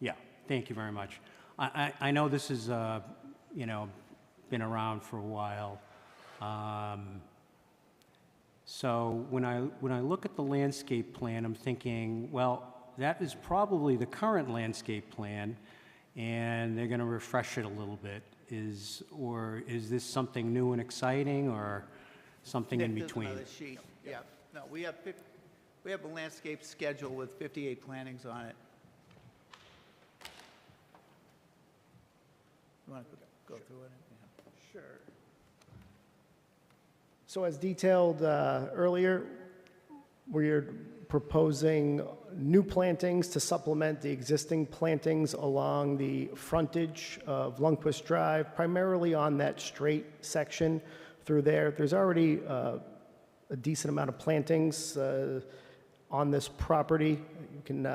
Yeah. Thank you very much. I know this is been around for a while. So when I look at the landscape plan, I'm thinking, well, that is probably the current landscape plan, and they're going to refresh it a little bit. Is this something new and exciting, or something in Nick, between? There's another sheet. Yeah. No, we have a landscape schedule with 58 plantings on it. You want to go through it? Yeah. Sure. So as detailed earlier, we're proposing new plantings to supplement the existing plantings along the frontage of Lundquist Drive, primarily on that straight section through there. There's already a decent amount of plantings on this property. You can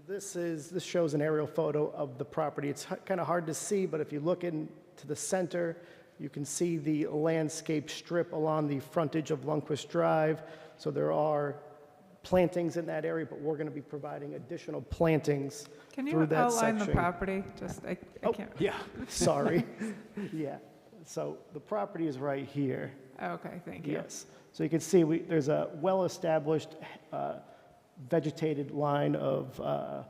This shows an aerial photo of the property. It's kind of hard to see, but if you look into the center, you can see the landscape strip along the frontage of Lundquist Drive. So there are plantings in that area, but we're going to be providing additional plantings through that section. Can you outline the property? I can't. Yeah, sorry. Yeah, so the property is right here. Okay, thank you. Yes, so you can see there's a well-established vegetated line of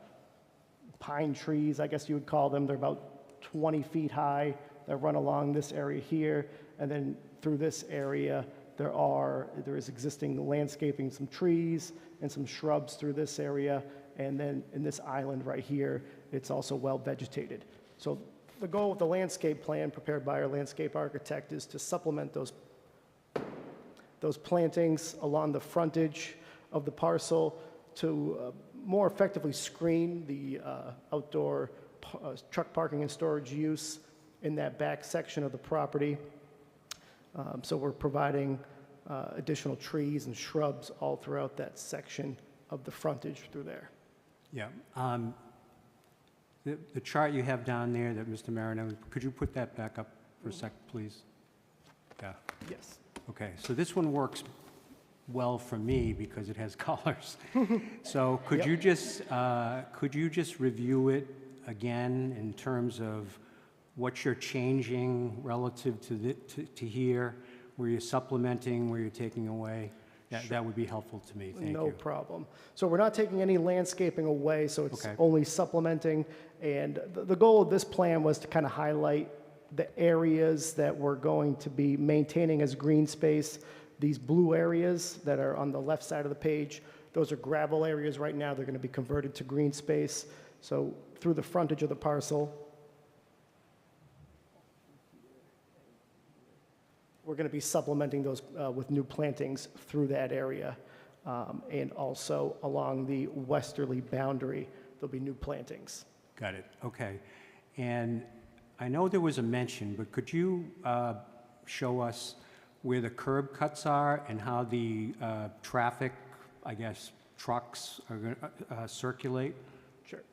pine trees, I guess you would call them. They're about 20 feet high that run along this area here. And then through this area, there is existing landscaping, some trees and some shrubs through this area. And then in this island right here, it's also well vegetated. So the goal of the landscape plan prepared by our landscape architect is to supplement those plantings along the frontage of the parcel to more effectively screen the outdoor truck parking and storage use in that back section of the property. So we're providing additional trees and shrubs all throughout that section of the frontage through there. Yeah. The chart you have down there that Mr. Marinelli, could you put that back up for a sec, please? Yeah. Yes. Okay, so this one works well for me because it has colors. So could you just review it again in terms of what you're changing relative to here, where you're supplementing, where you're taking away? That would be helpful to me. Thank you. No problem. So we're not taking any landscaping away, so it's only supplementing. And the goal of this plan was to kind of highlight the areas that we're going to be maintaining as green space These blue areas that are on the left side of the page, those are gravel areas right now. They're going to be converted to green space. So through the frontage of the parcel, we're going to be supplementing those with new plantings through that area. And also along the westerly boundary, there'll be new plantings. Got it, okay. And I know there was a mention, but could you show us where the curb cuts are and how the traffic, I guess, trucks are going to circulate? Sure.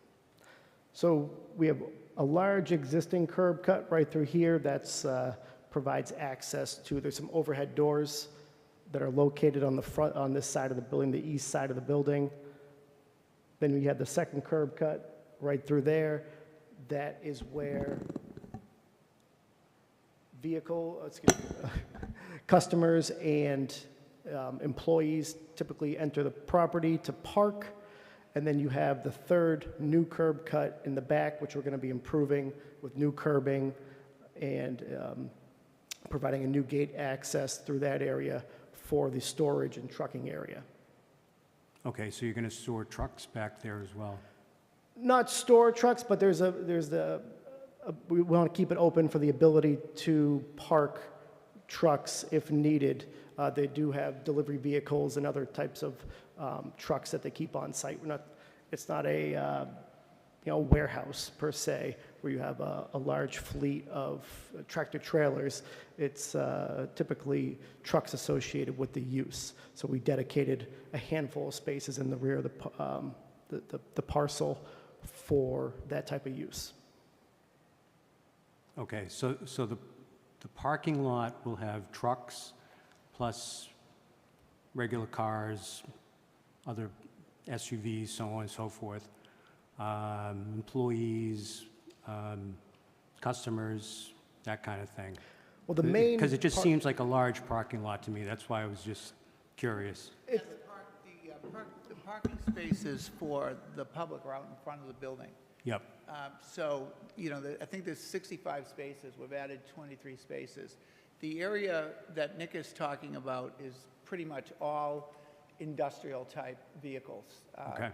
So we have a large existing curb cut right through here that's provides access to, there's some overhead doors that are located on the front, on this side of the building, the east side of the building. Then we have the second curb cut right through there. That is where customers and employees typically enter the property to park. And then you have the third new curb cut in the back, which we're going to be improving with new curbing and providing a new gate access through that area for the storage and trucking area. Okay, so you're going to store trucks back there as well? Not store trucks, but we want to keep it open for the ability to park trucks if needed. They do have delivery vehicles and other types of trucks that they keep on site. It's not a warehouse per se, where you have a large fleet of tractor trailers. It's typically trucks associated with the use. So we dedicated a handful of spaces in the rear of the parcel for that type of use. Okay, so the parking lot will have trucks plus regular cars, other SUVs, so on and so forth, employees, customers, that kind of thing. Well, the main... Because it just seems like a large parking lot to me. That's why I was just curious. The parking spaces for the public are out in front of the building. Yep. So, I think there's 65 spaces. We've added 23 spaces. The area that Nick is talking about is pretty much all industrial-type vehicles. Okay.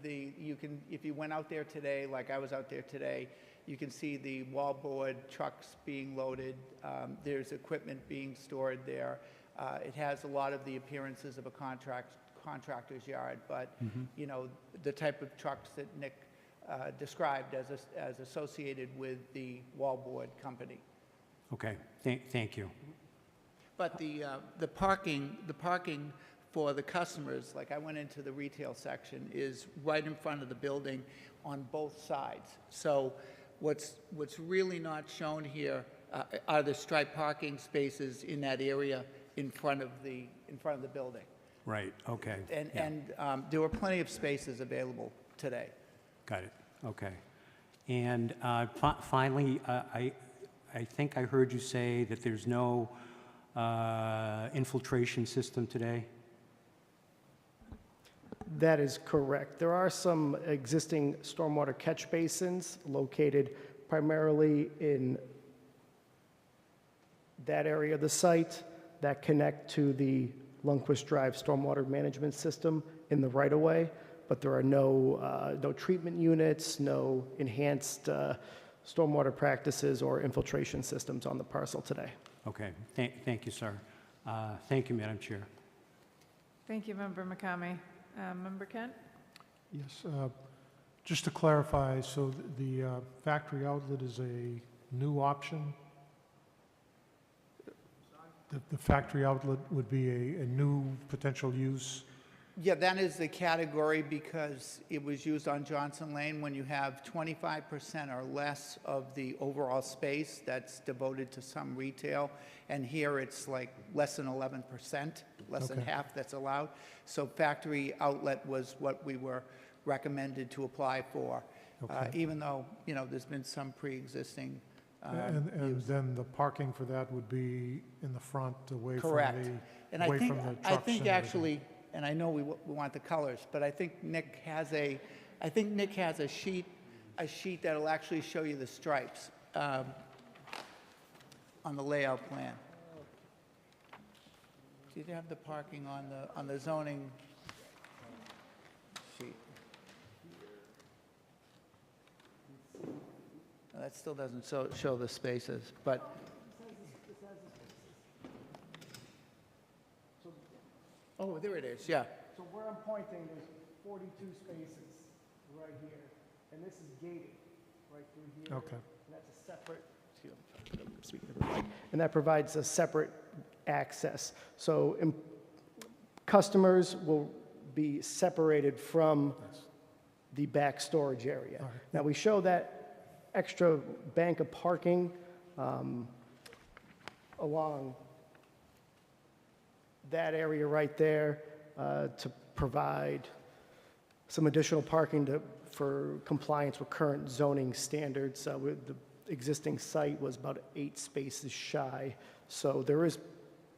If you went out there today, like I was out there today, you can see the wallboard trucks being loaded. There's equipment being stored there. It has a lot of the appearances of a contractor's yard, but the type of trucks that Nick described as associated with the wallboard company. Okay, thank you. But the parking for the customers, like I went into the retail section, is right in front of the building on both sides. So what's really not shown here are the striped parking spaces in that area in front of the building. Right, okay. And there were plenty of spaces available today. Got it, okay. And finally, I think I heard you say that there's no infiltration system today? That is correct. There are some existing stormwater catch basins located primarily in that area of the site that connect to the Lundquist Drive stormwater management system in the right-of-way, but there are no treatment units, no enhanced stormwater practices or infiltration systems on the parcel today. Okay, thank you, sir. Thank you, Madam Chair. Thank you, Member McCamey. Member Kent? Yes, just to clarify, so the factory outlet is a new option? The factory outlet would be a new potential use? Yeah, that is the category because it was used on Johnson Lane when you have 25% or less of the overall space that's devoted to some retail. And here it's like less than 11%, less than half that's allowed. So factory outlet was what we were recommended to apply for, even though, there's been some pre-existing And then the parking for that would be in the front, away Correct. from the, And away I think, from the trucks I think and actually, and I know we want the colors, but I think Nick has a sheet that'll actually show you the stripes on the layout plan. Did you have the parking on the zoning sheet? No, that still doesn't show the spaces, but, oh, there it is, yeah. So where I'm pointing, there's 42 spaces right here, and this is gated right through here. Okay. And that's a separate, excuse me, I'm speaking to the mic, and that provides a separate access. So customers will be separated from the back storage area. Now, we show that extra bank of parking along that area right there to provide some additional parking for compliance with current zoning standards. The existing site was about 8 spaces shy, so there is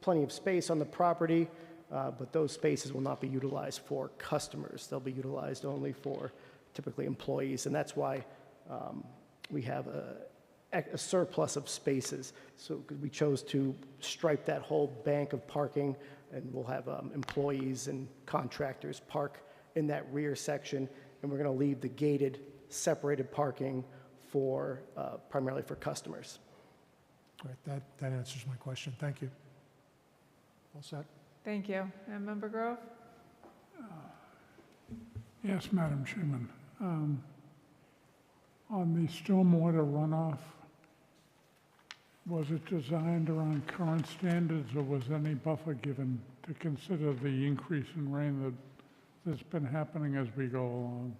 plenty of space on the property, but those spaces will not be utilized for customers. They'll be utilized only for typically employees, and that's why we have a surplus of spaces. So 'cause we chose to stripe that whole bank of parking, and we'll have employees and contractors park in that rear section, and we're going to leave the gated, separated parking for primarily for customers. All right, that answers my question. Thank you. All set? Thank you. And Member Grove? Yes, Madam Chairman. On the stormwater runoff, was it designed around current standards, or was any buffer given to consider the increase in rain that's been happening as we go along?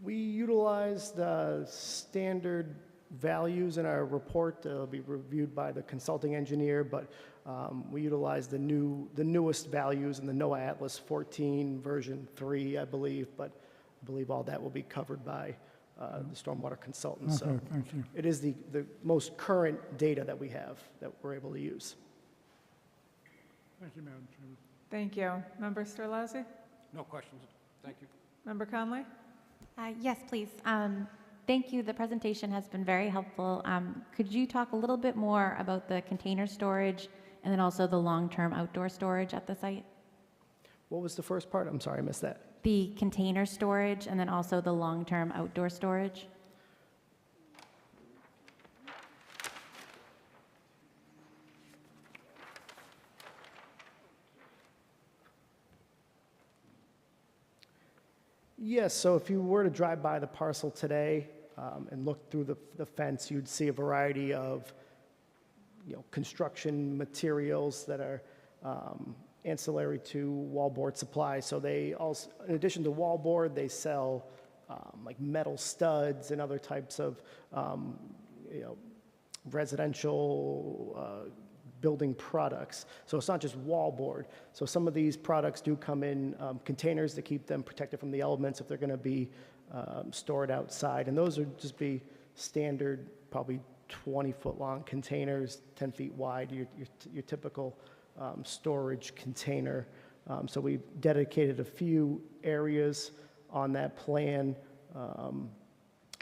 We utilized standard values in our report. It'll be reviewed by the consulting engineer, but we utilized the newest values in the NOAA Atlas 14 version 3, I believe, but I believe all that will be covered by the stormwater consultant. Okay, So thank you. it is the most current data that we have that we're able to use. Thank you, Madam Chairman. Thank you. Member Sterlazzi? No questions. Thank you. Member Conley? Yes, please. Thank you. The presentation has been very helpful. Could you talk a little bit more about the container storage and then also the long-term outdoor storage at the site? What was the first part? I'm sorry, I missed that. The container storage and then also the long-term outdoor storage? Yes, so if you were to drive by the parcel today and look through the fence, you'd see a variety of, construction materials that are ancillary to wallboard supply. So they also, in addition to wallboard, they sell like metal studs and other types of, residential building products. So it's not just wallboard. So some of these products do come in containers to keep them protected from the elements if they're going to be stored outside. And those would just be standard, probably 20-foot long containers, 10 feet wide, your typical storage container. So we've dedicated a few areas on that plan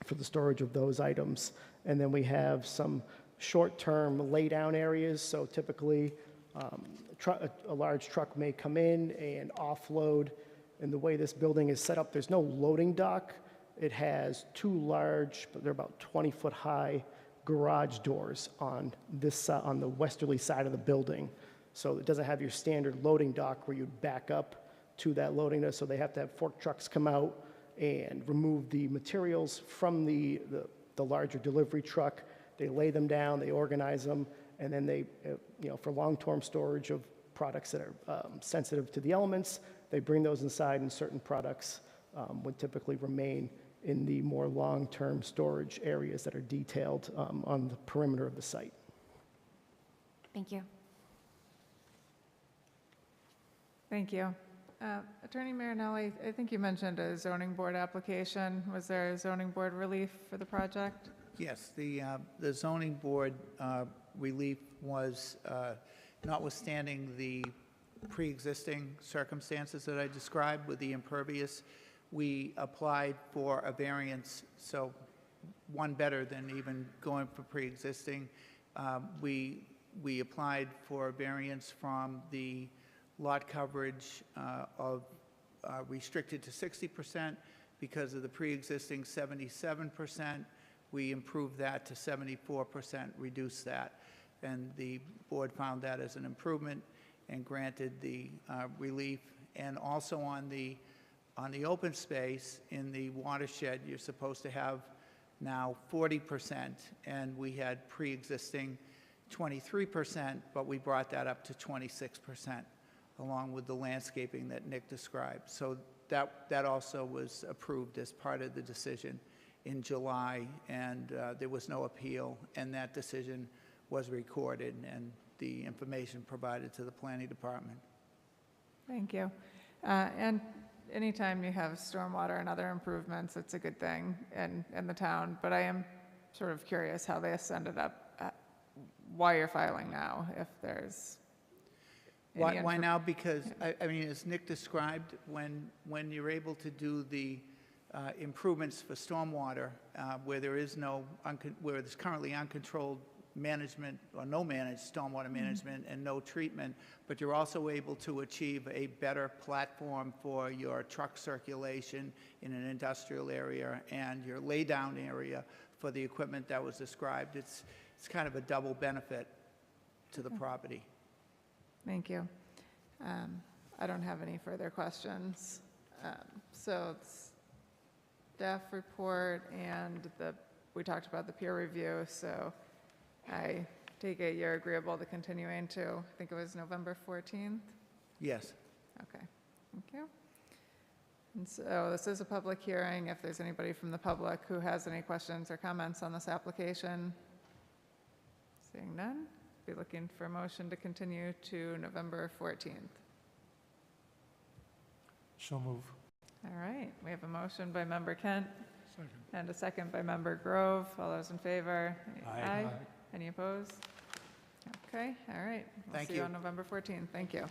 for the storage of those items. And then we have some short-term laydown areas. So typically, a large truck may come in and offload. And the way this building is set up, there's no loading dock. It has 2 large, but they're about 20-foot high garage doors on the westerly side of the building. So it doesn't have your standard loading dock where you back up to that loading dock. So they have to have fork trucks come out and remove the materials from the larger delivery truck. They lay them down, they organize them, and then they, for long-term storage of products that are sensitive to the elements, they bring those inside, and certain products would typically remain in the more long-term storage areas that are detailed on the perimeter of the site. Thank you. Thank you. Attorney Marinelli, I think you mentioned a zoning board application. Was there a zoning board relief for the project? Yes, the zoning board relief was notwithstanding the pre-existing circumstances that I described with the impervious, we applied for a variance, so one better than even going for pre-existing. We we applied for a variance from the lot coverage of restricted to 60% because of the pre-existing 77%. We improved that to 74%, reduced that. And the board found that as an improvement and granted the relief. And also on the open space in the watershed, you're supposed to have now 40%, and we had pre-existing 23%, but we brought that up to 26%, along with the landscaping that Nick described. So that also was approved as part of the decision in July, and there was no appeal, and that decision was recorded and the information provided to the planning department. Thank you. And anytime you have stormwater and other improvements, it's a good thing in the town, but I am sort of curious how this ended up, why you're filing now, if there's any Why now? Because, I mean, as Nick described, when you're able to do the improvements for stormwater, where there is where there's currently uncontrolled management or no managed stormwater management and no treatment, but you're also able to achieve a better platform for your truck circulation in an industrial area and your laydown area for the equipment that was described. It's kind of a double benefit to the property. Thank you. I don't have any further questions. So staff report and we talked about the peer review, so I take it you're agreeable to continuing to, I think it was November 14th? Yes. Okay, thank you. And so this is a public hearing. If there's anybody from the public who has any questions or comments on this application, seeing none, be looking for a motion to continue to November 14th. So move. All right, we have a motion by Member Kent Second. and a second by Member Grove. All those in favor? Aye. Any opposed? Okay, all right. We'll Thank see you. you on November 14th. Thank you.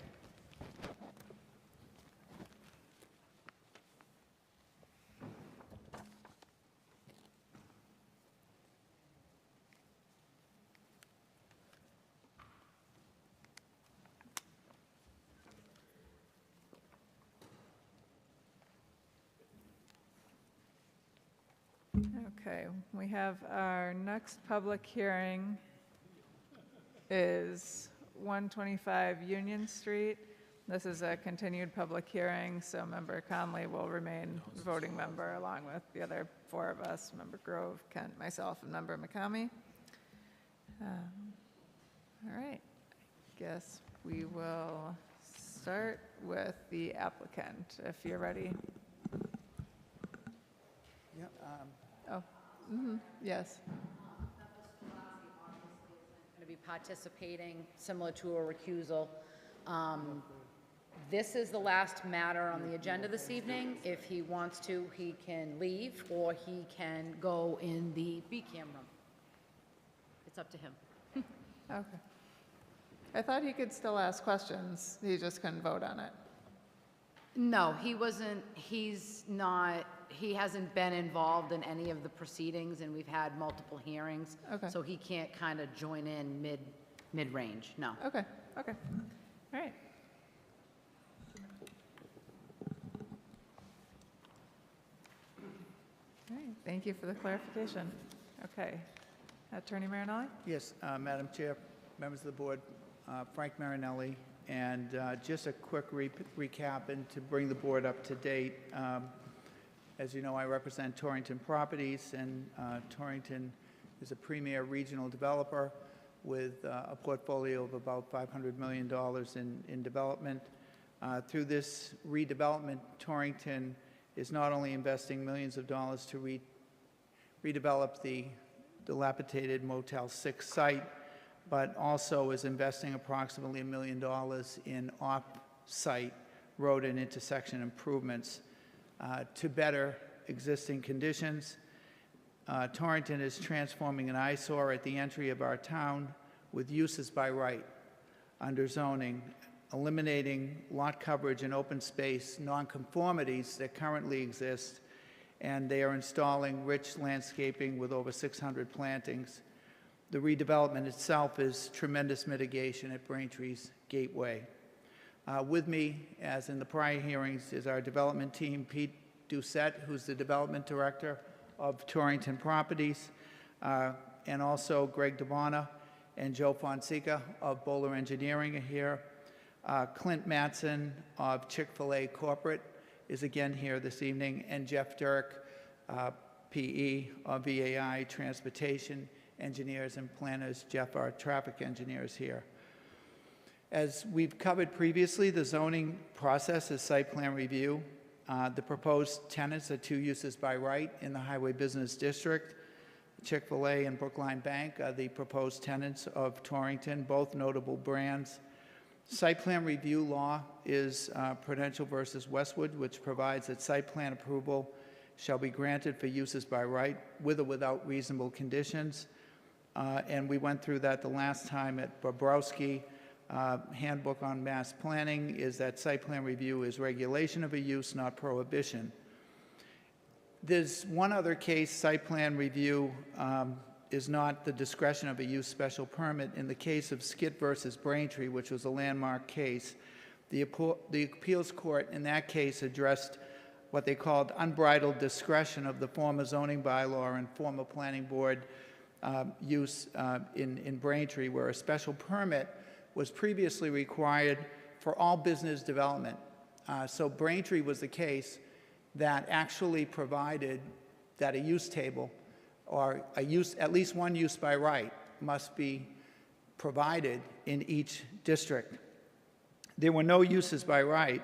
Okay, we have our next public hearing is 125 Union Street. This is a continued public hearing, so Member Conley will remain voting member along with the other four of us, Member Grove, Kent, myself, and Member McCamey. All right, I guess we will start with the applicant, if you're ready. Yeah, Oh, yes. Going to be participating, similar to a recusal. This is the last matter on the agenda this evening. If he wants to, he can leave, or he can go in the B-cam room. It's up to him. Okay. I thought he could still ask questions, he just couldn't vote on it. No, he hasn't been involved in any of the proceedings, and we've had multiple hearings. Okay. So he can't kind of join in mid-range, no. Okay, okay. All right. All right, thank you for the clarification. Okay. Attorney Marinelli? Yes, Madam Chair, members of the board, Frank Marinelli, and just a quick recap and to bring the board up to date. As you know, I represent Torrington Properties, and Torrington is a premier regional developer with a portfolio of about $500 million in development. Through this redevelopment, Torrington is not only investing millions of dollars to redevelop the dilapidated Motel 6 site, but also is investing approximately $1 million in off-site road and intersection improvements to better existing conditions. Torrington is transforming an eyesore at the entry of our town with uses by right under zoning, eliminating lot coverage and open space nonconformities that currently exist, and they are installing rich landscaping with over 600 plantings. the redevelopment itself is tremendous mitigation at Braintree's Gateway. With me, as in the prior hearings, is our development team, Pete Doucette, who's the development director of Torrington Properties, and also Greg Devana and Joe Fonseca of Bowler Engineering are here. Clint Matson of Chick-fil-A Corporate is again here this evening, and Jeff Dirk, PE of VAI Transportation Engineers and Planners. Jeff, our traffic engineer, is here. As we've covered previously, the zoning process is site plan review. The proposed tenants are 2 uses by right in the Highway Business District. Chick-fil-A and Brookline Bank are the proposed tenants of Torrington, both notable brands. Site plan review law is Prudential versus Westwood, which provides that site plan approval shall be granted for uses by right with or without reasonable conditions. And we went through that the last time at Bobrowski. Handbook on Mass Planning is that site plan review is regulation of a use, not prohibition. There's one other case, site plan review is not the discretion of a use special permit. In the case of Skid versus Braintree, which was a landmark case, the appeals court in that case addressed what they called unbridled discretion of the former zoning bylaw and former planning board use in Braintree, where a special permit was previously required for all business development. So Braintree was the case that actually provided that a use table or at least one use by right must be provided in each district. There were no uses by right,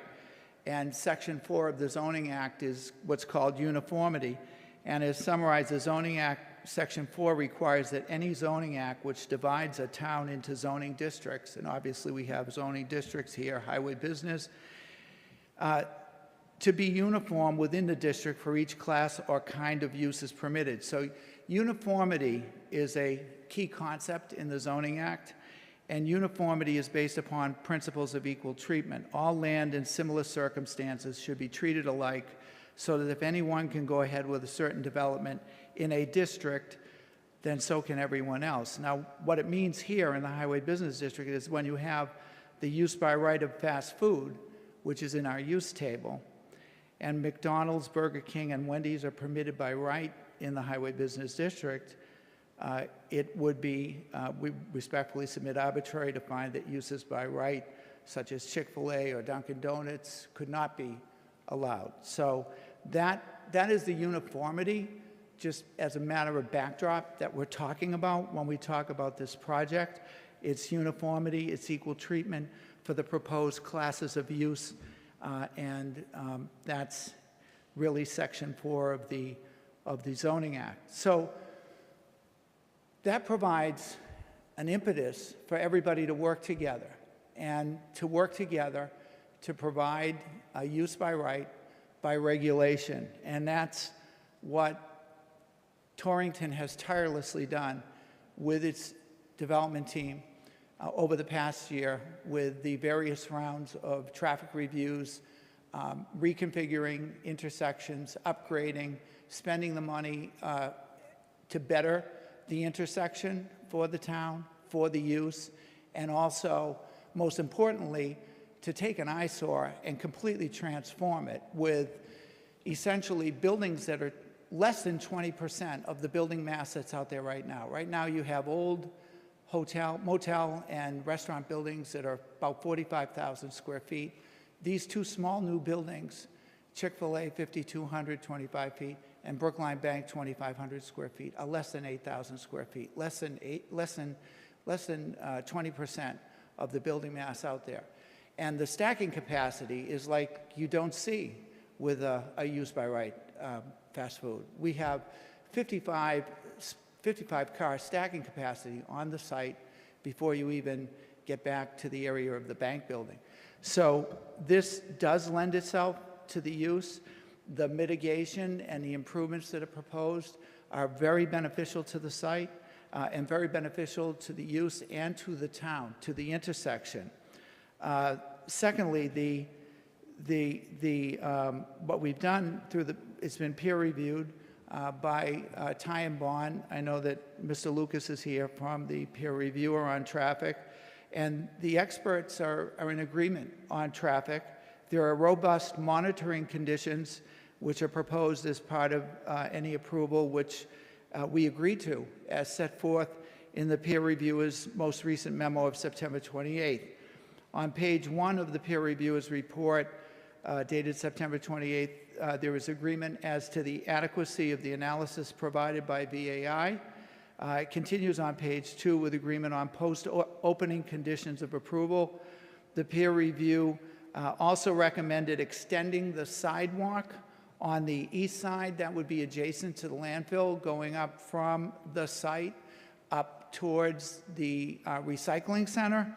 and Section 4 of the Zoning Act is what's called uniformity. And as summarized, the Zoning Act, Section 4 requires that any zoning act which divides a town into zoning districts, and obviously we have zoning districts here, highway business, to be uniform within the district for each class or kind of uses permitted. So uniformity is a key concept in the Zoning Act, and uniformity is based upon principles of equal treatment. All land in similar circumstances should be treated alike, so that if anyone can go ahead with a certain development in a district, then so can everyone else. Now, what it means here in the Highway Business District is when you have the use by right of fast food, which is in our use table, and McDonald's, Burger King, and Wendy's are permitted by right in the Highway Business District, it would be, we respectfully submit, arbitrary to find that uses by right, such as Chick-fil-A or Dunkin' Donuts, could not be allowed. So that is the uniformity, just as a matter of backdrop, that we're talking about when we talk about this project. It's uniformity, it's equal treatment for the proposed classes of use, and that's really Section 4 of the Zoning Act. So that provides an impetus for everybody to work together, and to work together to provide a use by right by regulation. And that's what Torrington has tirelessly done with its development team over the past year, with the various rounds of traffic reviews, reconfiguring intersections, upgrading, spending the money to better the intersection for the town, for the use, and also, most importantly, to take an eyesore and completely transform it with essentially buildings that are less than 20% of the building mass that's out there right now. Right now you have old motel and restaurant buildings that are about 45,000 square feet. These two small new buildings, Chick-fil-A 5,200, 25 feet, and Brookline Bank 2,500 square feet, are less than 8,000 square feet, less than 20% of the building mass out there. And the stacking capacity is like you don't see with a use by right fast food. We have 55 car stacking capacity on the site before you even get back to the area of the bank building. So this does lend itself to the use. The mitigation and the improvements that are proposed are very beneficial to the site and very beneficial to the use and to the town, to the intersection. Secondly, what we've done it's been peer reviewed. by Ty and Bond. I know that Mr. Lucas is here from the peer reviewer on traffic, and the experts are in agreement on traffic. There are robust monitoring conditions which are proposed as part of any approval, which we agree to, as set forth in the peer reviewer's most recent memo of September 28th. On page 1 of the peer reviewer's report, dated September 28th, there is agreement as to the adequacy of the analysis provided by VAI. It continues on page 2 with agreement on post-opening conditions of approval. The peer review also recommended extending the sidewalk on the east side that would be adjacent to the landfill, going up from the site up towards the recycling center.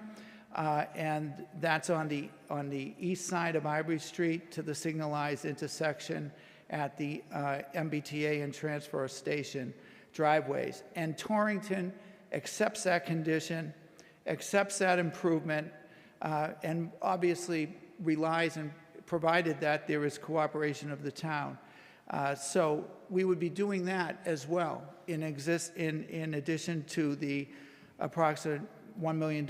And that's on the east side of Ivory Street to the signalized intersection at the MBTA and transfer station driveways. And Torrington accepts that condition, accepts that improvement, and obviously relies and provided that there is cooperation of the town. So we would be doing that as well in addition to the approximate $1 million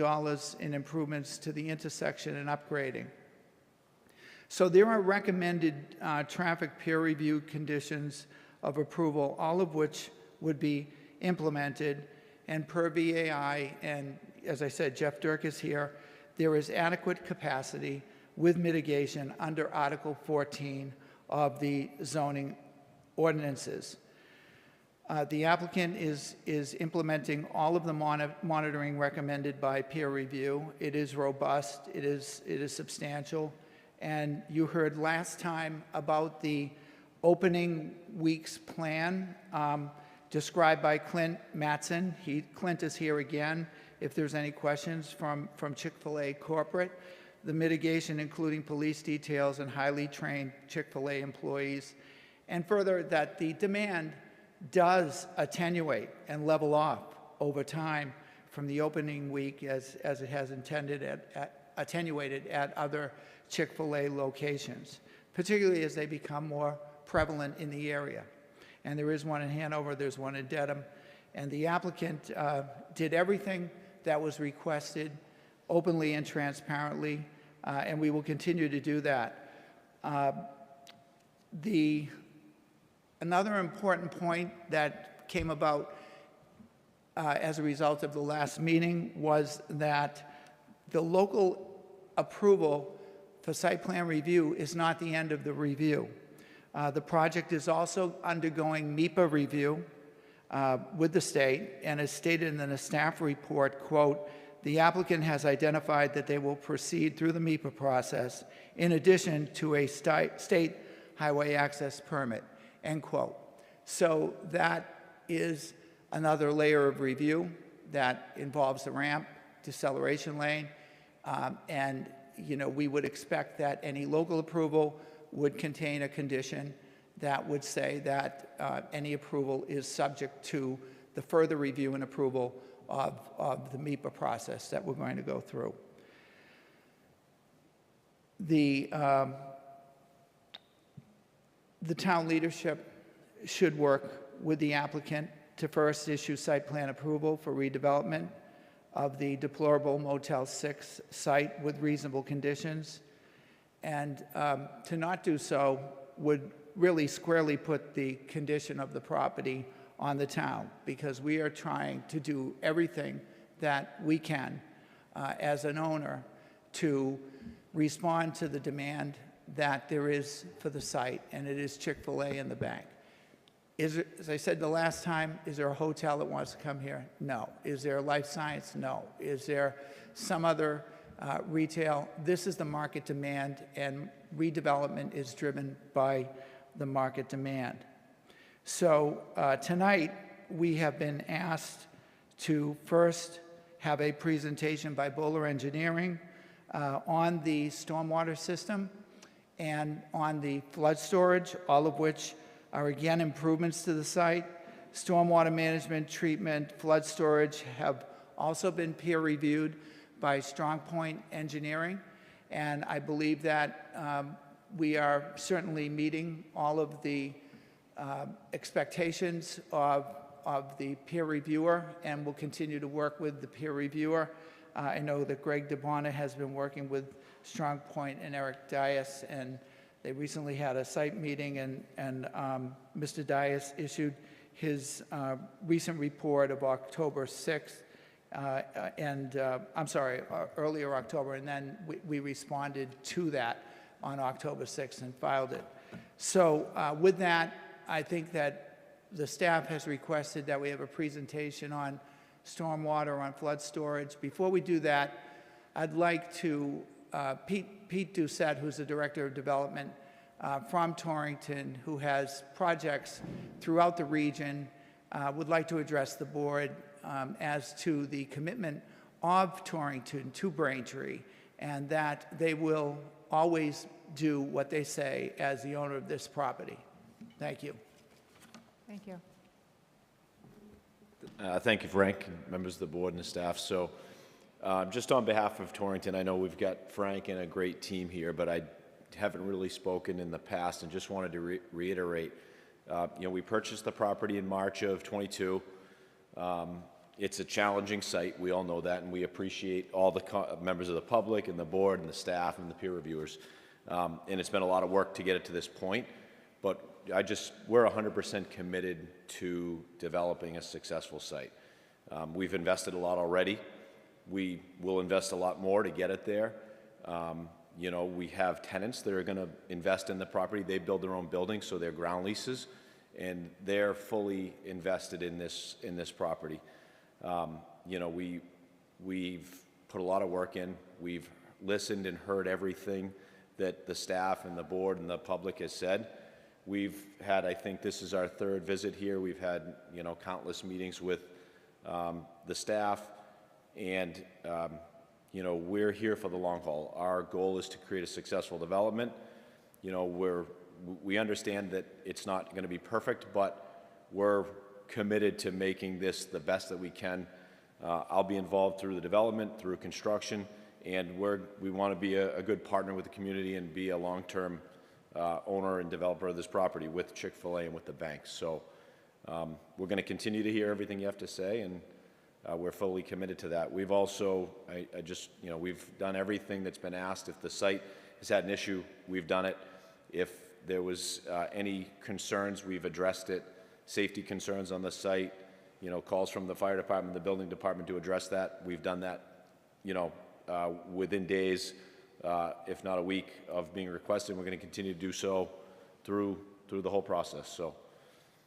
in improvements to the intersection and upgrading. So there are recommended traffic peer review conditions of approval, all of which would be implemented. And per VAI, and as I said, Jeff Dirk is here, there is adequate capacity with mitigation under Article 14 of the zoning ordinances. The applicant is implementing all of the monitoring recommended by peer review. It is robust, it is substantial, and you heard last time about the opening week's plan described by Clint Mattson. Clint is here again if there's any questions from Chick-fil-A corporate. The mitigation including police details and highly trained Chick-fil-A employees, and further that the demand does attenuate and level off over time from the opening week as it has attenuated at other Chick-fil-A locations, particularly as they become more prevalent in the area. And there is one in Hanover, there's one in Dedham, and the applicant did everything that was requested openly and transparently, and we will continue to do that. Another important point that came about as a result of the last meeting was that the local approval for site plan review is not the end of the review. The project is also undergoing MEPA review with the state, and as stated in the staff report, quote, the applicant has identified that they will proceed through the MEPA process in addition to a state highway access permit, end quote. So that is another layer of review that involves the ramp, deceleration lane, and we would expect that any local approval would contain a condition that would say that any approval is subject to the further review and approval of the MEPA process that we're going to go through. The town leadership should work with the applicant to first issue site plan approval for redevelopment of the deplorable Motel 6 site with reasonable conditions. And to not do so would really squarely put the condition of the property on the town, because we are trying to do everything that we can as an owner to respond to the demand that there is for the site, and it is Chick-fil-A in the back. As I said the last time, is there a hotel that wants to come here? No. Is there a life science? No. Is there some other retail? This is the market demand, and redevelopment is driven by the market demand. So tonight, we have been asked to first have a presentation by Bowler Engineering on the stormwater system and on the flood storage, all of which are again improvements to the site. Stormwater management, treatment, flood storage have also been peer reviewed by Strong Point Engineering, and I believe that we are certainly meeting all of the expectations of the peer reviewer, and will continue to work with the peer reviewer. I know that Greg DeBona has been working with Strong Point and Eric Dias, and they recently had a site meeting, and Mr. Dias issued his recent report of October 6th, earlier October, and then we responded to that on October 6th and filed it. So with that, I think that the staff has requested that we have a presentation on stormwater, on flood storage. Before we do that, I'd like to, Pete Doucette, who's the Director of Development from Torrington, who has projects throughout the region, would like to address the board as to the commitment of Torrington to Braintree, and that they will always do what they say as the owner of this property. Thank you. Thank you. Thank you, Frank, and members of the board and the staff. So just on behalf of Torrington, I know we've got Frank and a great team here, but I haven't really spoken in the past and just wanted to reiterate, we purchased the property in March of '22. It's a challenging site. We all know that, and we appreciate all the members of the public and the board and the staff and the peer reviewers. And it's been a lot of work to get it to this point, but we're 100% committed to developing a successful site. We've invested a lot already. We will invest a lot more to get it there. We have tenants that are going to invest in the property. They build their own buildings, so they're ground leases, and they're fully invested in this property. We've put a lot of work in. We've listened and heard everything that the staff and the board and the public has said. We've had, I think this is our third visit here. We've had, countless meetings with the staff, and, we're here for the long haul. Our goal is to create a successful development. We understand that it's not going to be perfect, but we're committed to making this the best that we can. I'll be involved through the development, through construction, and we want to be a good partner with the community and be a long-term owner and developer of this property with Chick-fil-A and with the banks. So we're going to continue to hear everything you have to say, and we're fully committed to that. We've also, we've done everything that's been asked. If the site has had an issue, we've done it. If there was any concerns, we've addressed it. Safety concerns on the site, calls from the fire department, the building department to address that. We've done that, within days, if not a week of being requested. We're going to continue to do so through the whole process. So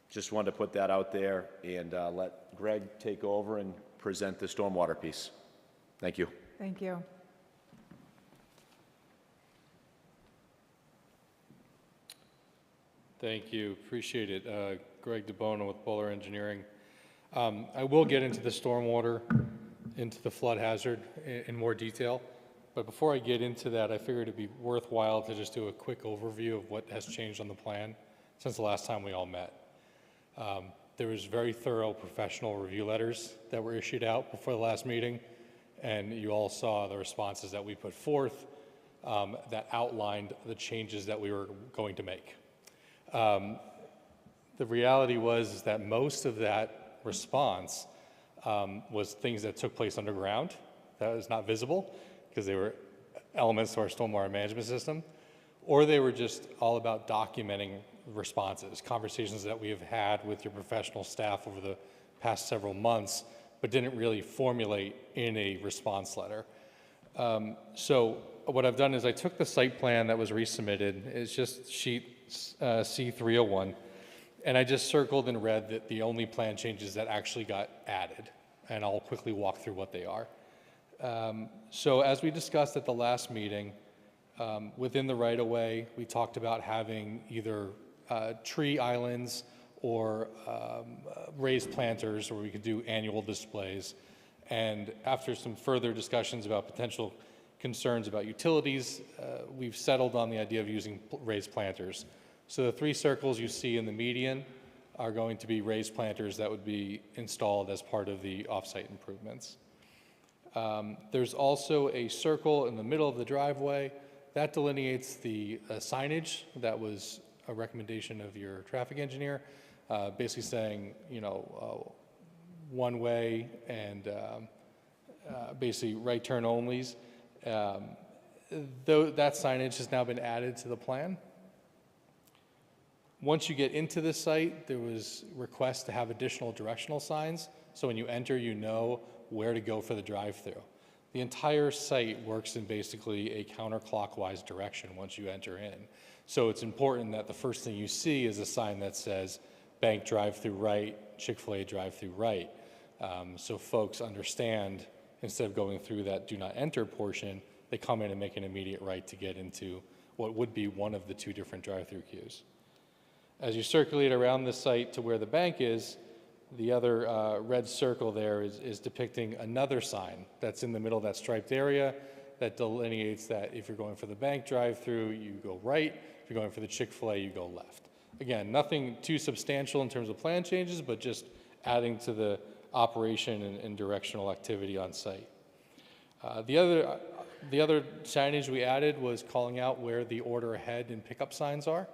just wanted to put that out there and let Greg take over and present the stormwater piece. Thank you. Thank you. Thank you. Appreciate it. Greg DeBona with Bowler Engineering. I will get into the stormwater, into the flood hazard in more detail. But before I get into that, I figured it'd be worthwhile to just do a quick overview of what has changed on the plan since the last time we all met. There was very thorough professional review letters that were issued out before the last meeting, and you all saw the responses that we put forth that outlined the changes that we were going to make. The reality was that most of that response was things that took place underground that was not visible because they were elements to our stormwater management system, or they were just all about documenting responses, conversations that we have had with your professional staff over the past several months, but didn't really formulate in a response letter. So what I've done is I took the site plan that was resubmitted, it's just sheet C301, and I just circled in red the only plan changes that actually got added, and I'll quickly walk through what they are. So as we discussed at the last meeting, within the right-of-way, we talked about having either tree islands or raised planters where we could do annual displays. And after some further discussions about potential concerns about utilities, we've settled on the idea of using raised planters. So the 3 circles you see in the median are going to be raised planters that would be installed as part of the off-site improvements. There's also a circle in the middle of the driveway that delineates the signage that was a recommendation of your traffic engineer, basically saying, you know, one way and basically right turn onlys. Though that signage has now been added to the plan. Once you get into the site, there was requests to have additional directional signs, so when you enter, you know where to go for the drive-through. The entire site works in basically a counterclockwise direction once you enter in. So it's important that the first thing you see is a sign that says bank drive-through right, Chick-fil-A drive-through right. So folks understand, instead of going through that do not enter portion, they come in and make an immediate right to get into what would be one of the two different drive-through queues. As you circulate around the site to where the bank is, the other red circle there is depicting another sign that's in the middle of that striped area that delineates that if you're going for the bank drive-through, you go right. If you're going for the Chick-fil-A, you go left. Again, nothing too substantial in terms of plan changes, but just adding to the operation and directional activity on site. The other signage we added was calling out where the order ahead and pickup signs are.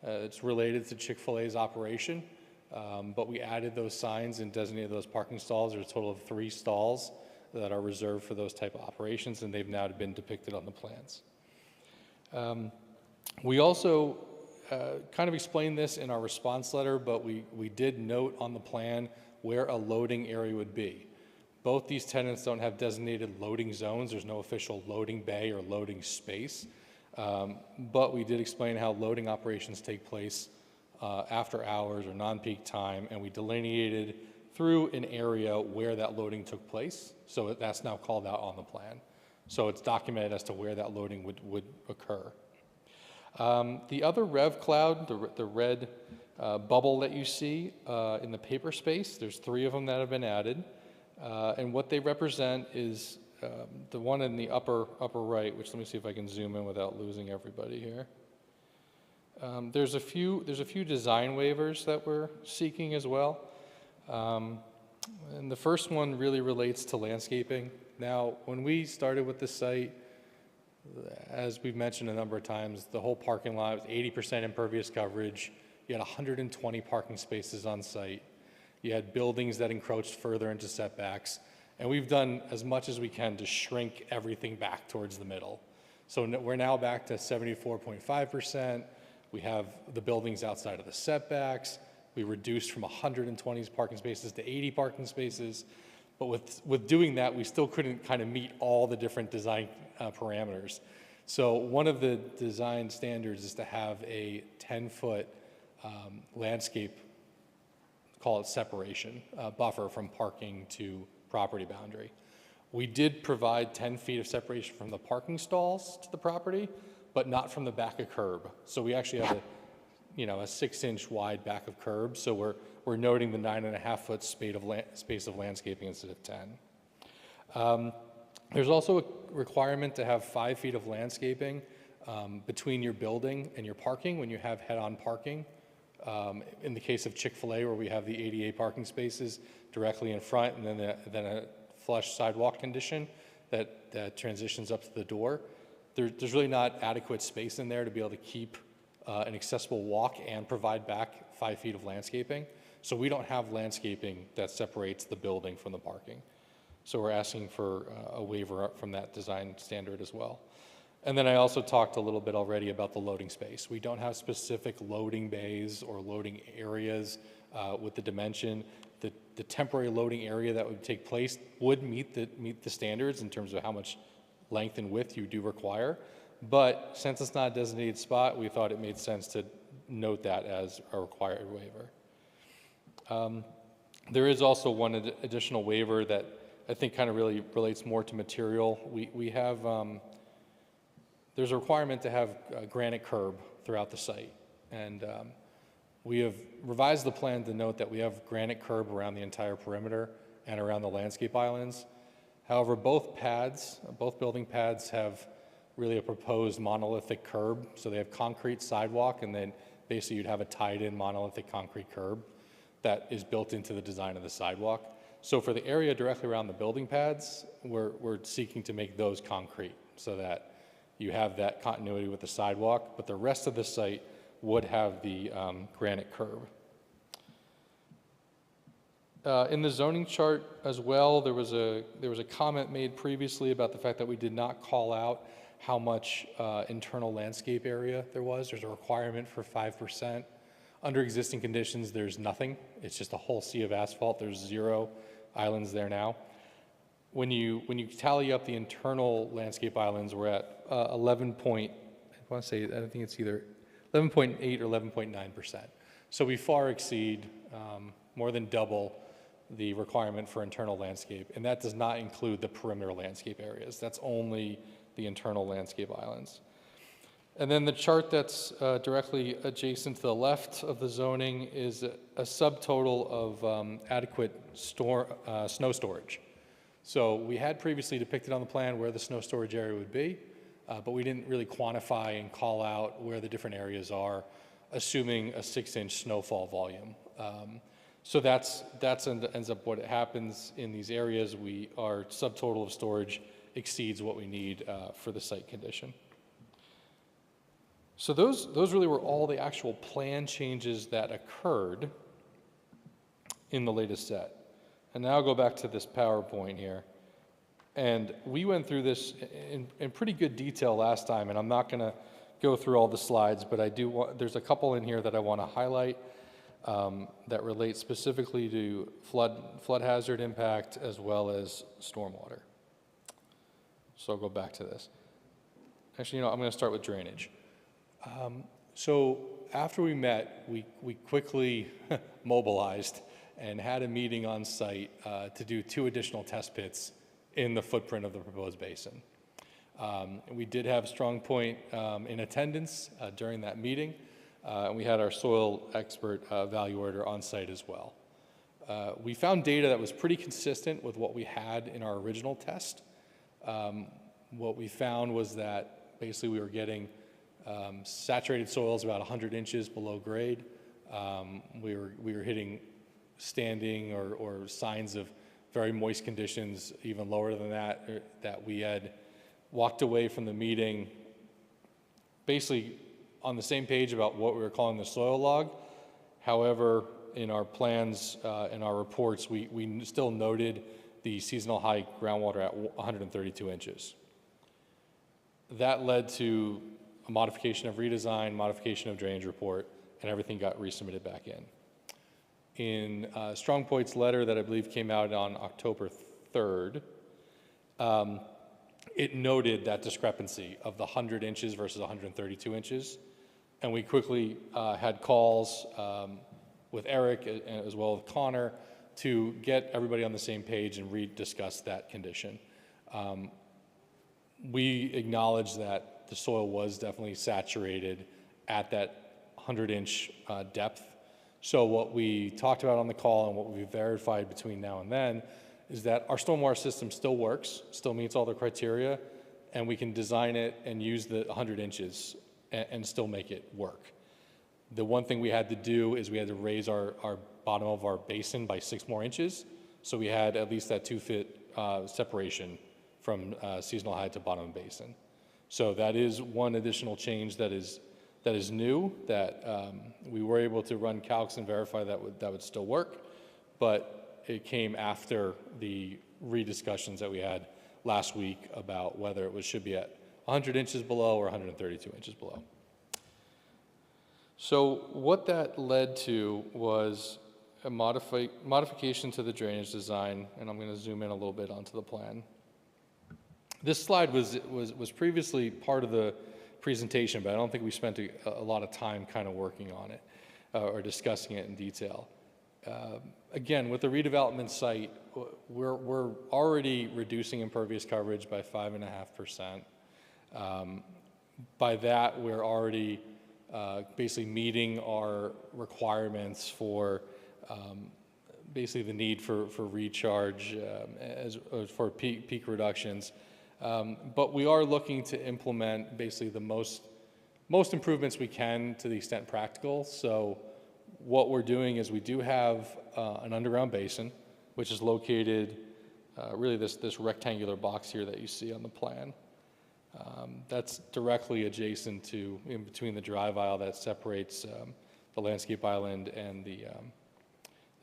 It's related to Chick-fil-A's operation. But we added those signs and designated those parking stalls. There's a total of 3 stalls that are reserved for those type of operations, and they've now been depicted on the plans. We also kind of explained this in our response letter, but we did note on the plan where a loading area would be. Both these tenants don't have designated loading zones. There's no official loading bay or loading space. But we did explain how loading operations take place after hours or non-peak time, and we delineated through an area where that loading took place. So that's now called out on the plan. So it's documented as to where that loading would occur. The other rev cloud, the red bubble that you see in the paper space, there's 3 of them that have been added. And what they represent is the one in the upper right, which let me see if I can zoom in without losing everybody here. There's a few design waivers that we're seeking as well. And the first one really relates to landscaping. Now, when we started with this site, as we've mentioned a number of times, the whole parking lot was 80% impervious coverage. You had 120 parking spaces on site. You had buildings that encroached further into setbacks. And we've done as much as we can to shrink everything back towards the middle. So we're now back to 74.5%. We have the buildings outside of the setbacks. We reduced from 120 parking spaces to 80 parking spaces. But with doing that, we still couldn't kind of meet all the different design parameters. So one of the design standards is to have a 10-foot landscape, call it separation, buffer from parking to property boundary. We did provide 10 feet of separation from the parking stalls to the property, but not from the back of curb. So we actually have a 6-inch wide back of curb. So we're noting the 9.5-foot space of landscaping instead of 10. There's also a requirement to have 5 feet of landscaping between your building and your parking when you have head-on parking. In the case of Chick-fil-A, where we have the ADA parking spaces directly in front, and then a flush sidewalk condition that transitions up to the door, there's really not adequate space in there to be able to keep an accessible walk and provide back 5 feet of landscaping. So we don't have landscaping that separates the building from the parking. So we're asking for a waiver from that design standard as well. And then I also talked a little bit already about the loading space. We don't have specific loading bays or loading areas with the dimension. The temporary loading area that would take place would meet the standards in terms of how much length and width you do require. But since it's not a designated spot, we thought it made sense to note that as a required waiver. There is also one additional waiver that I think kind of really relates more to material. We have, there's a requirement to have granite curb throughout the site. And we have revised the plan to note that we have granite curb around the entire perimeter and around the landscape islands. However, both building pads have really a proposed monolithic curb. So they have concrete sidewalk, and then basically you'd have a tied-in monolithic concrete curb that is built into the design of the sidewalk. So for the area directly around the building pads, we're seeking to make those concrete so that you have that continuity with the sidewalk, but the rest of the site would have the granite curb. In the zoning chart as well, there was a comment made previously about the fact that we did not call out how much internal landscape area there was. There's a requirement for 5%. Under existing conditions, there's nothing. It's just a whole sea of asphalt. There's 0 islands there now. When you tally up the internal landscape islands, we're at 11 point, I want to say, I think it's either 11.8 or 11.9%. So we far exceed, more than double the requirement for internal landscape, and that does not include the perimeter landscape areas. That's only the internal landscape islands. And then the chart that's directly adjacent to the left of the zoning is a subtotal of adequate snow storage. So we had previously depicted on the plan where the snow storage area would be, but we didn't really quantify and call out where the different areas are, assuming a 6-inch snowfall volume. So that's ends up what happens in these areas. Our subtotal of storage exceeds what we need for the site condition. So those really were all the actual plan changes that occurred in the latest set. And now I'll go back to this PowerPoint here. And we went through this in pretty good detail last time, and I'm not going to go through all the slides, but there's a couple in here that I want to highlight that relate specifically to flood hazard impact as well as stormwater. So I'll go back to this. Actually, I'm going to start with drainage. So after we met, we quickly mobilized and had a meeting on site to do 2 additional test pits in the footprint of the proposed basin. We did have Strong Point in attendance during that meeting, and we had our soil expert evaluator on site as well. We found data that was pretty consistent with what we had in our original test. What we found was that basically we were getting saturated soils about 100 inches below grade. We were hitting standing or signs of very moist conditions even lower than that we had walked away from the meeting basically on the same page about what we were calling the soil log. However, in our plans, in our reports, we still noted the seasonal high groundwater at 132 inches. That led to a modification of redesign, modification of drainage report, and everything got resubmitted back in. In Strong Point's letter that I believe came out on October 3rd, it noted that discrepancy of the 100 inches versus 132 inches. And we quickly had calls with Eric as well as Connor to get everybody on the same page and rediscuss that condition. We acknowledge that the soil was definitely saturated at that 100-inch depth. So what we talked about on the call and what we verified between now and then is that our stormwater system still works, still meets all the criteria, and we can design it and use the 100 inches and still make it work. The one thing we had to do is we had to raise our bottom of our basin by 6 more inches, so we had at least that 2-foot separation from seasonal high to bottom of basin. So that is one additional change that is new, that we were able to run calcs and verify that would still work, but it came after the rediscussions that we had last week about whether it should be at 100 inches below or 132 inches below. So what that led to was a modification to the drainage design, and I'm going to zoom in a little bit onto the plan. This slide was previously part of the presentation, but I don't think we spent a lot of time kind of working on it or discussing it in detail. Again, with the redevelopment site, we're already reducing impervious coverage by 5.5%. By that, we're already basically meeting our requirements for basically the need for recharge for peak reductions. But we are looking to implement basically the most improvements we can to the extent practical. So what we're doing is we do have an underground basin, which is located really this rectangular box here that you see on the plan. That's directly adjacent to, in between the drive aisle that separates the landscape island and the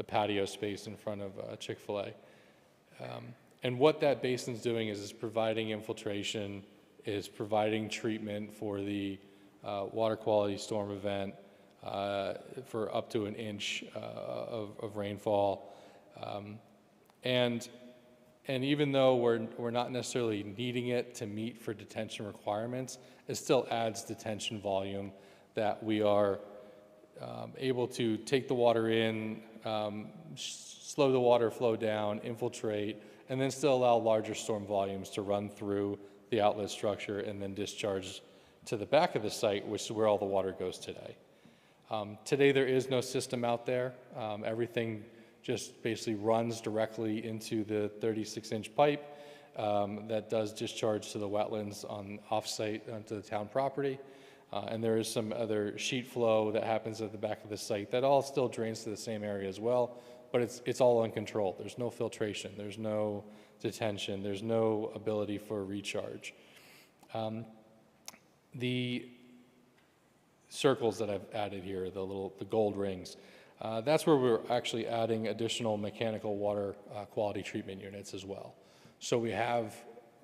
patio space in front of Chick-fil-A. And what that basin's doing is providing infiltration, is providing treatment for the water quality storm event for up to an inch of rainfall. And even though we're not necessarily needing it to meet for detention requirements, it still adds detention volume that we are able to take the water in, slow the water flow down, infiltrate, and then still allow larger storm volumes to run through the outlet structure and then discharge to the back of the site, which is where all the water goes today. Today there is no system out there. Everything just basically runs directly into the 36-inch pipe that does discharge to the wetlands on off-site onto the town property. And there is some other sheet flow that happens at the back of the site that all still drains to the same area as well, but it's all uncontrolled. There's no filtration, there's no detention, there's no ability for recharge. The circles that I've added here, the gold rings, that's where we're actually adding additional mechanical water quality treatment units as well. So we have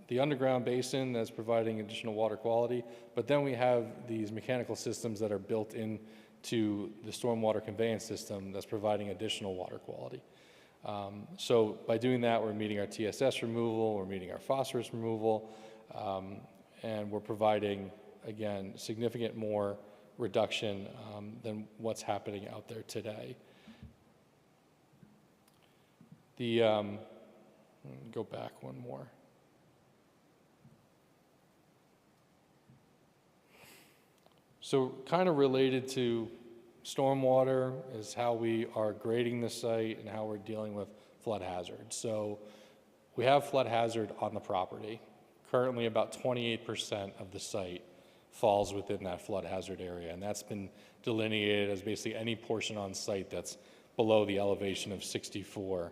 the underground basin that's providing additional water quality, but then we have these mechanical systems that are built into the stormwater conveyance system that's providing additional water quality. So by doing that, we're meeting our TSS removal, we're meeting our phosphorus removal, and we're providing, again, significant more reduction than what's happening out there today. Go back one more. So kind of related to stormwater is how we are grading the site and how we're dealing with flood hazard. So we have flood hazard on the property. Currently about 28% of the site falls within that flood hazard area, and that's been delineated as basically any portion on site that's below the elevation of 64.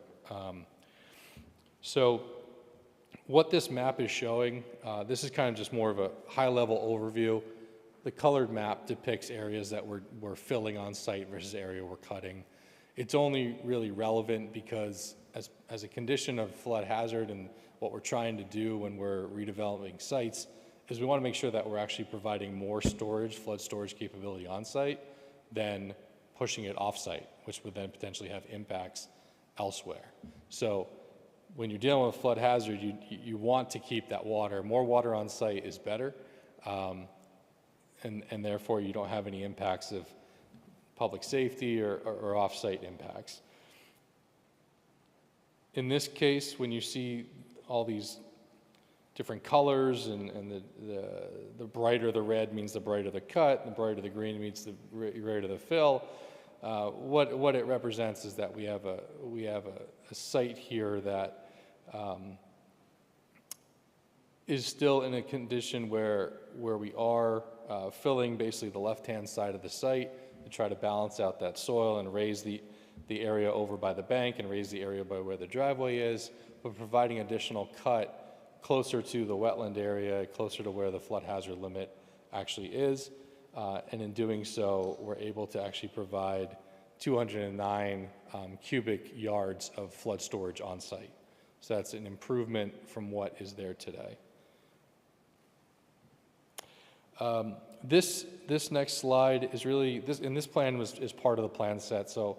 So what this map is showing, this is kind of just more of a high-level overview. The colored map depicts areas that we're filling on site versus area we're cutting. It's only really relevant because as a condition of flood hazard and what we're trying to do when we're redeveloping sites is we want to make sure that we're actually providing more storage, flood storage capability on site than pushing it off site, which would then potentially have impacts elsewhere. So when you're dealing with flood hazard, you want to keep that water. More water on site is better. And therefore you don't have any impacts of public safety or off-site impacts. In this case, when you see all these different colors and the brighter the red means the brighter the cut, the brighter the green means the greater the fill, what it represents is that we have a site here that is still in a condition where we are filling basically the left-hand side of the site to try to balance out that soil and raise the area over by the bank and raise the area by where the driveway is, but providing additional cut closer to the wetland area, closer to where the flood hazard limit actually is. And in doing so, we're able to actually provide 209 cubic yards of flood storage on site. So that's an improvement from what is there today. This next slide is really, this plan is part of the plan set. So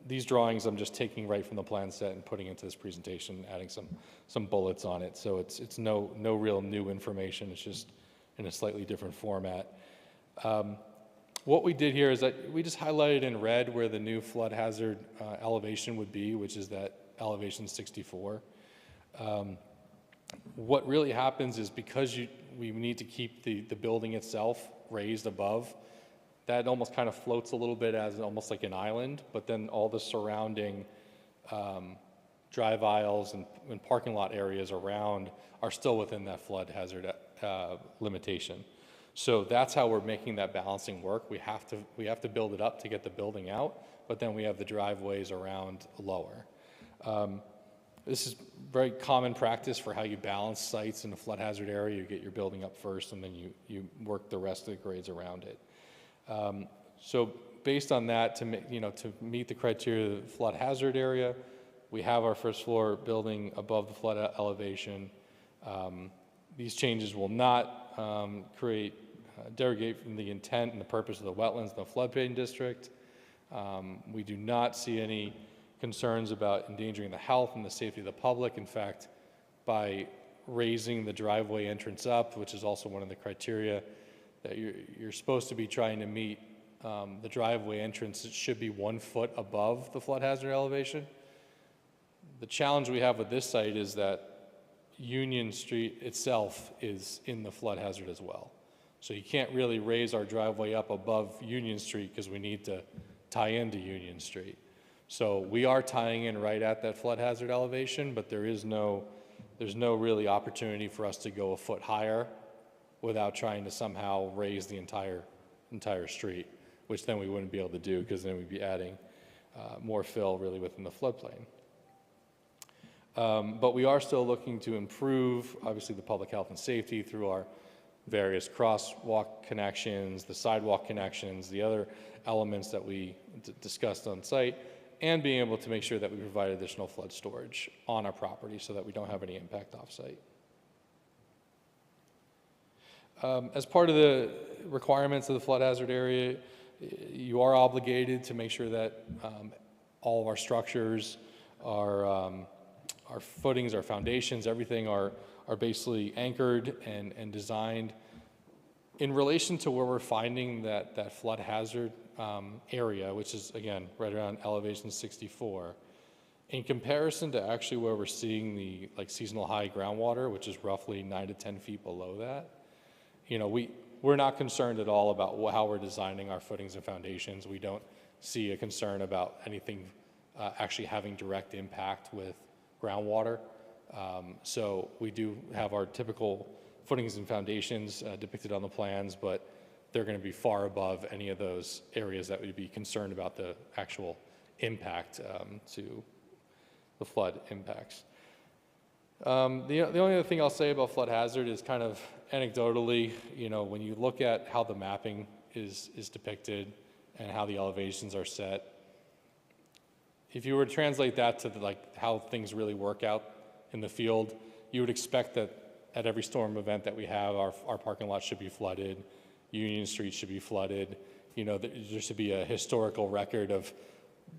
these drawings I'm just taking right from the plan set and putting into this presentation, adding some bullets on it. So it's no real new information. It's just in a slightly different format. What we did here is that we just highlighted in red where the new flood hazard elevation would be, which is that elevation 64. What really happens is because we need to keep the building itself raised above, that almost kind of floats a little bit as almost like an island, but then all the surrounding drive aisles and parking lot areas around are still within that flood hazard limitation. So that's how we're making that balancing work. We have to build it up to get the building out, but then we have the driveways around lower. This is very common practice for how you balance sites in a flood hazard area. You get your building up first, and then you work the rest of the grades around it. So based on that, to meet the criteria of the flood hazard area, we have our first floor building above the flood elevation. These changes will not derogate from the intent and the purpose of the wetlands in the floodplain district. We do not see any concerns about endangering the health and the safety of the public. In fact, by raising the driveway entrance up, which is also one of the criteria that you're supposed to be trying to meet, the driveway entrance should be 1 foot above the flood hazard elevation. The challenge we have with this site is that Union Street itself is in the flood hazard as well. So you can't really raise our driveway up above Union Street because we need to tie into Union Street. So we are tying in right at that flood hazard elevation, but there's no really opportunity for us to go a foot higher without trying to somehow raise the entire street, which then we wouldn't be able to do because then we'd be adding more fill really within the floodplain. But we are still looking to improve, obviously, the public health and safety through our various crosswalk connections, the sidewalk connections, the other elements that we discussed on site, and being able to make sure that we provide additional flood storage on our property so that we don't have any impact off-site. As part of the requirements of the flood hazard area, you are obligated to make sure that all of our structures, our footings, our foundations, everything are basically anchored and designed in relation to where we're finding that flood hazard area, which is, again, right around elevation 64. In comparison to actually where we're seeing the seasonal high groundwater, which is roughly 9 to 10 feet below that, we're not concerned at all about how we're designing our footings and foundations. We don't see a concern about anything actually having direct impact with groundwater. So we do have our typical footings and foundations depicted on the plans, but they're going to be far above any of those areas that we'd be concerned about the actual impact to the flood impacts. The only other thing I'll say about flood hazard is kind of anecdotally, when you look at how the mapping is depicted and how the elevations are set, if you were to translate that to how things really work out in the field, you would expect that at every storm event that we have, our parking lot should be flooded, Union Street should be flooded, there should be a historical record of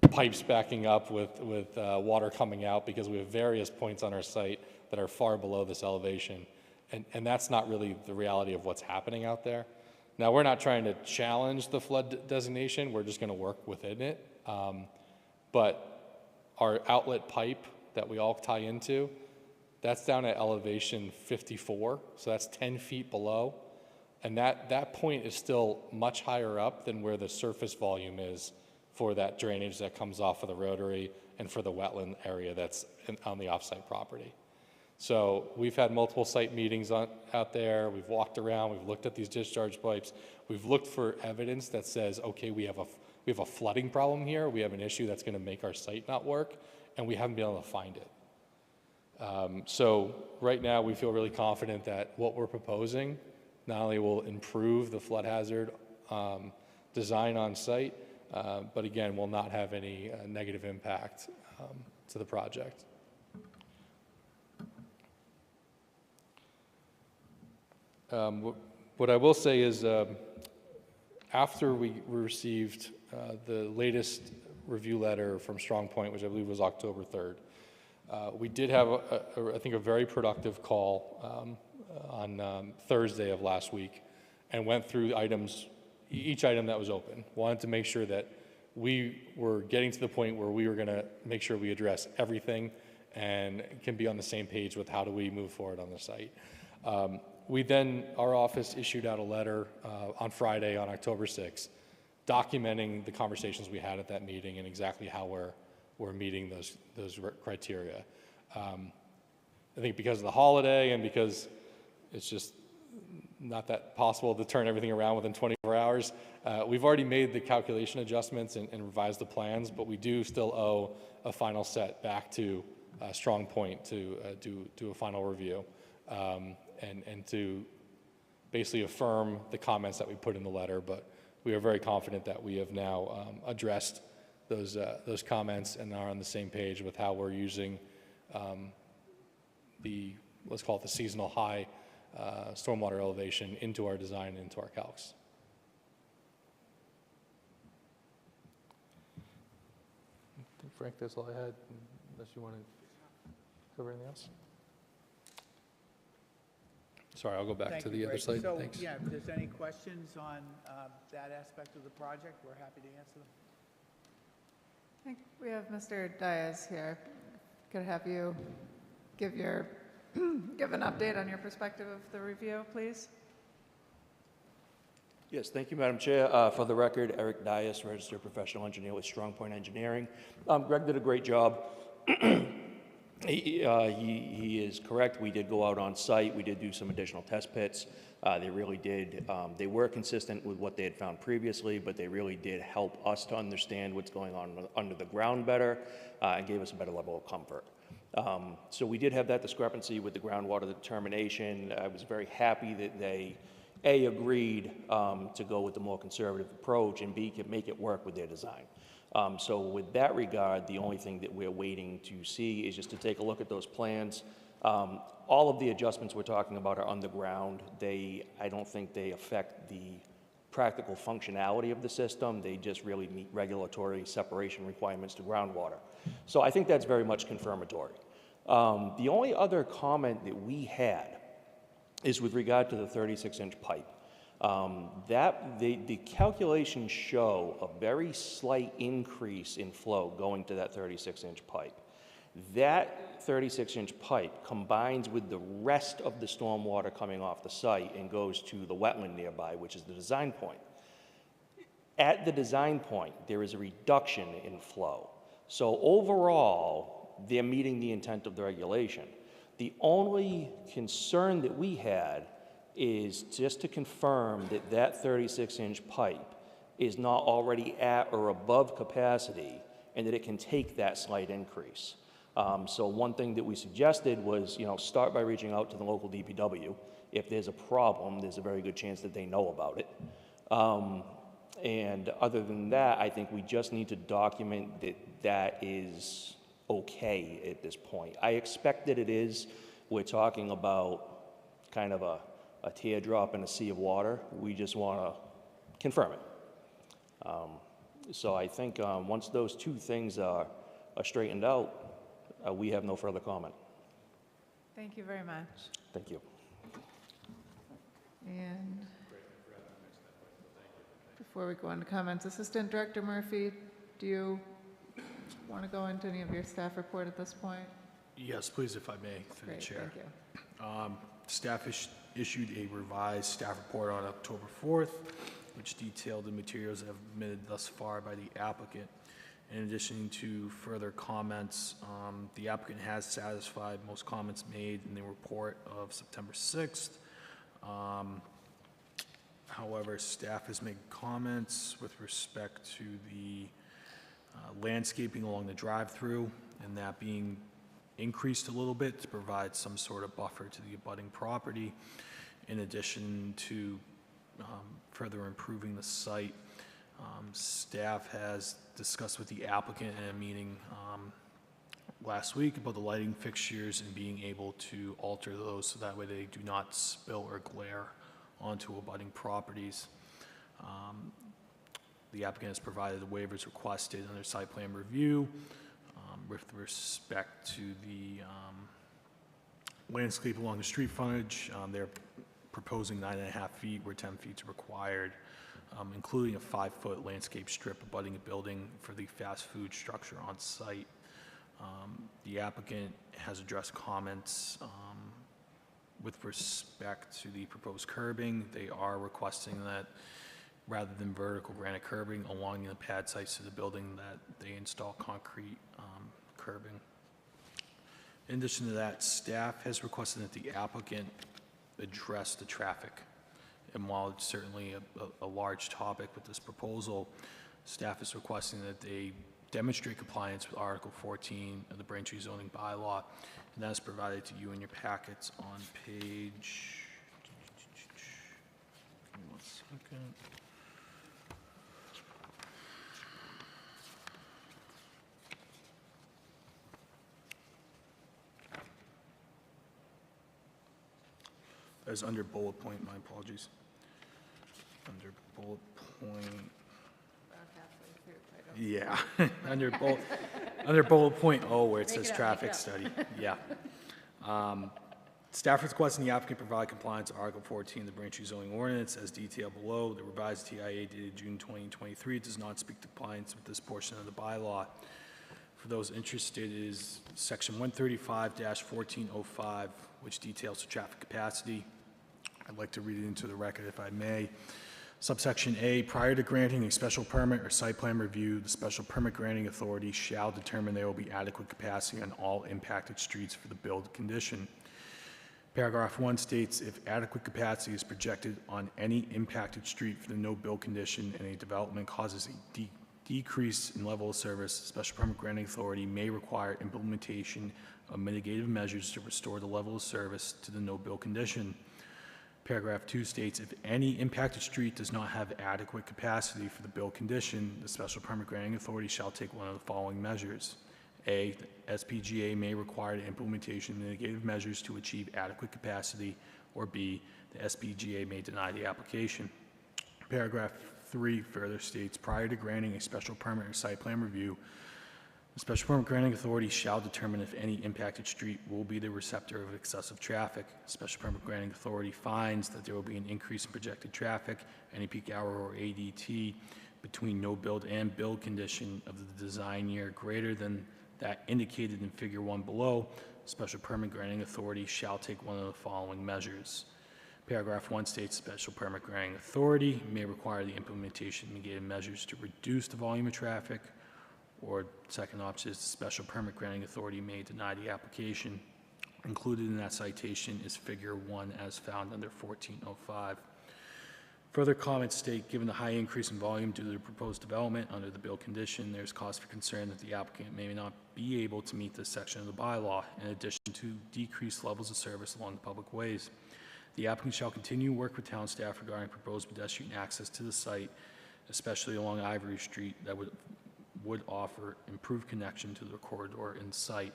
pipes backing up with water coming out because we have various points on our site that are far below this elevation. And that's not really the reality of what's happening out there. Now, we're not trying to challenge the flood designation, we're just gonna work within it. But our outlet pipe that we all tie into, that's down at elevation 54, so that's 10 feet below. And that point is still much higher up than where the surface volume is for that drainage that comes off of the rotary and for the wetland area that's on the offsite property. So we've had multiple site meetings out there, we've walked around, we've looked at these discharge pipes, we've looked for evidence that says, okay, we have a flooding problem here, we have an issue that's gonna make our site not work, and we haven't been able to find it. So right now we feel really confident that what we're proposing not only will improve the flood hazard design on site, but again, will not have any negative impact to the project. What I will say is after we received the latest review letter from Strong Point, which I believe was October 3rd, we did have, I think, a very productive call on Thursday of last week and went through each item that was open. Wanted to make sure that we were getting to the point where we were going to make sure we address everything and can be on the same page with how do we move forward on the site. Our office issued out a letter on Friday, on October 6th, documenting the conversations we had at that meeting and exactly how we're meeting those criteria. I think because of the holiday and because it's just not that possible to turn everything around within 24 hours, we've already made the calculation adjustments and revised the plans, but we do still owe a final set back to Strong Point to do a final review and to basically affirm the comments that we put in the letter. But we are very confident that we have now addressed those comments and are on the same page with how we're using let's call it the seasonal high stormwater elevation into our design and into our calcs. I think, Frank, that's all I had, unless you want to cover anything else. Sorry, I'll go back Thank to you, the other Greg. slide. So, Thanks. yeah, if there's any questions on that aspect of the project, we're happy to answer them. I think we have Mr. Diaz here. Could have you give an update on your perspective of the review, please? Yes, thank you, Madam Chair. For the record, Eric Dias, registered professional engineer with Strong Point Engineering. Greg did a great job. He is correct. We did go out on site. We did do some additional test pits. They really did. They were consistent with what they had found previously, but they really did help us to understand what's going on under the ground better and gave us a better level of comfort. So we did have that discrepancy with the groundwater determination. I was very happy that they, A, agreed to go with the more conservative approach, and B, could make it work with their design. So with that regard, the only thing that we're waiting to see is just to take a look at those plans. All of the adjustments we're talking about are underground. I don't think they affect the practical functionality of the system. They just really meet regulatory separation requirements to groundwater. So I think that's very much confirmatory. The only other comment that we had is with regard to the 36-inch pipe. The calculations show a very slight increase in flow going to that 36-inch pipe. That 36-inch pipe combines with the rest of the stormwater coming off the site and goes to the wetland nearby, which is the design point. At the design point, there is a reduction in flow. So overall, they're meeting the intent of the regulation. The only concern that we had is just to confirm that that 36-inch pipe is not already at or above capacity and that it can take that slight increase. So one thing that we suggested was, start by reaching out to the local DPW. If there's a problem, there's a very good chance that they know about it. And other than that, I think we just need to document that that is okay at this point. I expect that it is. We're talking about kind of a teardrop in a sea of water. We just want to confirm it. So I think once those two things are straightened out, we have no further comment. Thank you very much. Thank you. And before we go into comments, Assistant Director Murphy, do you want to go into any of your staff report at this point? Yes, please, if I may, through the Great, chair. thank you. Staff issued a revised staff report on October 4th, which detailed the materials that have been submitted thus far by the applicant. In addition to further comments, the applicant has satisfied most comments made in the report of September 6th. However, staff has made comments with respect to the landscaping along the drive-through and that being increased a little bit to provide some sort of buffer to the abutting property, in addition to further improving the site. Staff has discussed with the applicant in a meeting last week about the lighting fixtures and being able to alter those so that way they do not spill or glare onto abutting properties. The applicant has provided the waivers requested under site plan review with respect to the landscape along the street frontage. They're proposing 9.5 feet where 10 feet is required, including a 5-foot landscape strip abutting a building for the fast food structure on site. The applicant has addressed comments with respect to the proposed curbing. They are requesting that rather than vertical granite curbing along the pad sites to the building, that they install concrete curbing. In addition to that, staff has requested that the applicant address the traffic. And while it's certainly a large topic with this proposal, staff is requesting that they demonstrate compliance with Article 14 of the Braintree zoning bylaw, and that is provided to you in your packets on page, give me 1 second. As under bullet point, my apologies. Under bullet point. Yeah, under bullet point O, where it says traffic study, yeah. Staff requesting the applicant provide compliance to Article 14 of the Braintree zoning ordinance as detailed below. The revised TIA dated June 2023 does not speak to compliance with this portion of the bylaw. For those interested, it is section 135-1405, which details the traffic capacity. I'd like to read it into the record if I may. Subsection A, prior to granting a special permit or site plan review, the special permit granting authority shall determine there will be adequate capacity on all impacted streets for the build condition. Paragraph 1 states, if adequate capacity is projected on any impacted street for the no-build condition and a development causes a decrease in level of service, special permit granting authority may require implementation of mitigative measures to restore the level of service to the no-build condition. Paragraph 2 states, if any impacted street does not have adequate capacity for the build condition, the special permit granting authority shall take one of the following measures. A, the SPGA may require the implementation of mitigative measures to achieve adequate capacity, or B, the SPGA may deny the application. Paragraph 3 further states, prior to granting a special permit or site plan review, the special permit granting authority shall determine if any impacted street will be the receptor of excessive traffic. Special permit granting authority finds that there will be an increase in projected traffic, any peak hour or ADT, between no build and build condition of the design year greater than that indicated in Figure 1 below. Special permit granting authority shall take one of the following measures. Paragraph 1 states special permit granting authority may require the implementation of mitigative measures to reduce the volume of traffic, or second option is the special permit granting authority may deny the application. Included in that citation is Figure 1 as found under 1405. Further comments state, given the high increase in volume due to the proposed development under the build condition, there's cause for concern that the applicant may not be able to meet this section of the bylaw, in addition to decreased levels of service along the public ways. The applicant shall continue to work with town staff regarding proposed pedestrian access to the site, especially along Ivory Street, that would offer improved connection to the corridor in sight.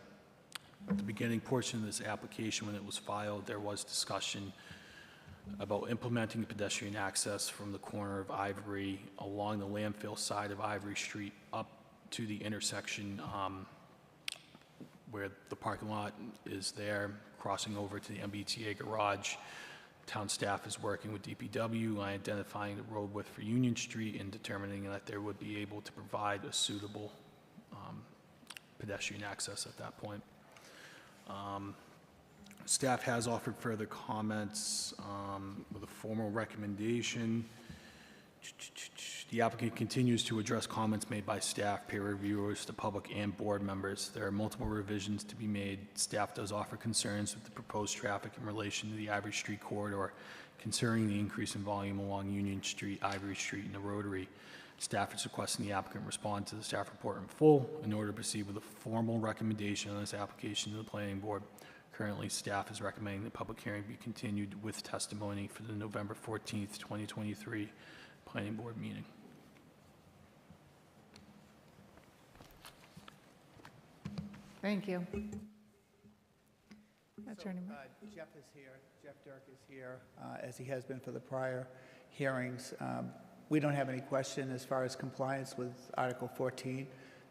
At the beginning portion of this application, when it was filed, there was discussion about implementing pedestrian access from the corner of Ivory along the landfill side of Ivory Street up to the intersection where the parking lot is there, crossing over to the MBTA garage. Town staff is working with DPW on identifying the road width for Union Street and determining that there would be able to provide a suitable pedestrian access at that point. Staff has offered further comments with a formal recommendation. The applicant continues to address comments made by staff, peer reviewers, the public, and board members. There are multiple revisions to be made. Staff does offer concerns with the proposed traffic in relation to the Ivory Street corridor, concerning the increase in volume along Union Street, Ivory Street, and the Rotary. Staff is requesting the applicant respond to the staff report in full in order to proceed with a formal recommendation on this application to the planning board. Currently, staff is recommending the public hearing be continued with testimony for the November 14th, 2023 planning board meeting. Thank you. Attorney. Jeff is here. Jeff Dirk is here, as he has been for the prior hearings. We don't have any question as far as compliance with Article 14,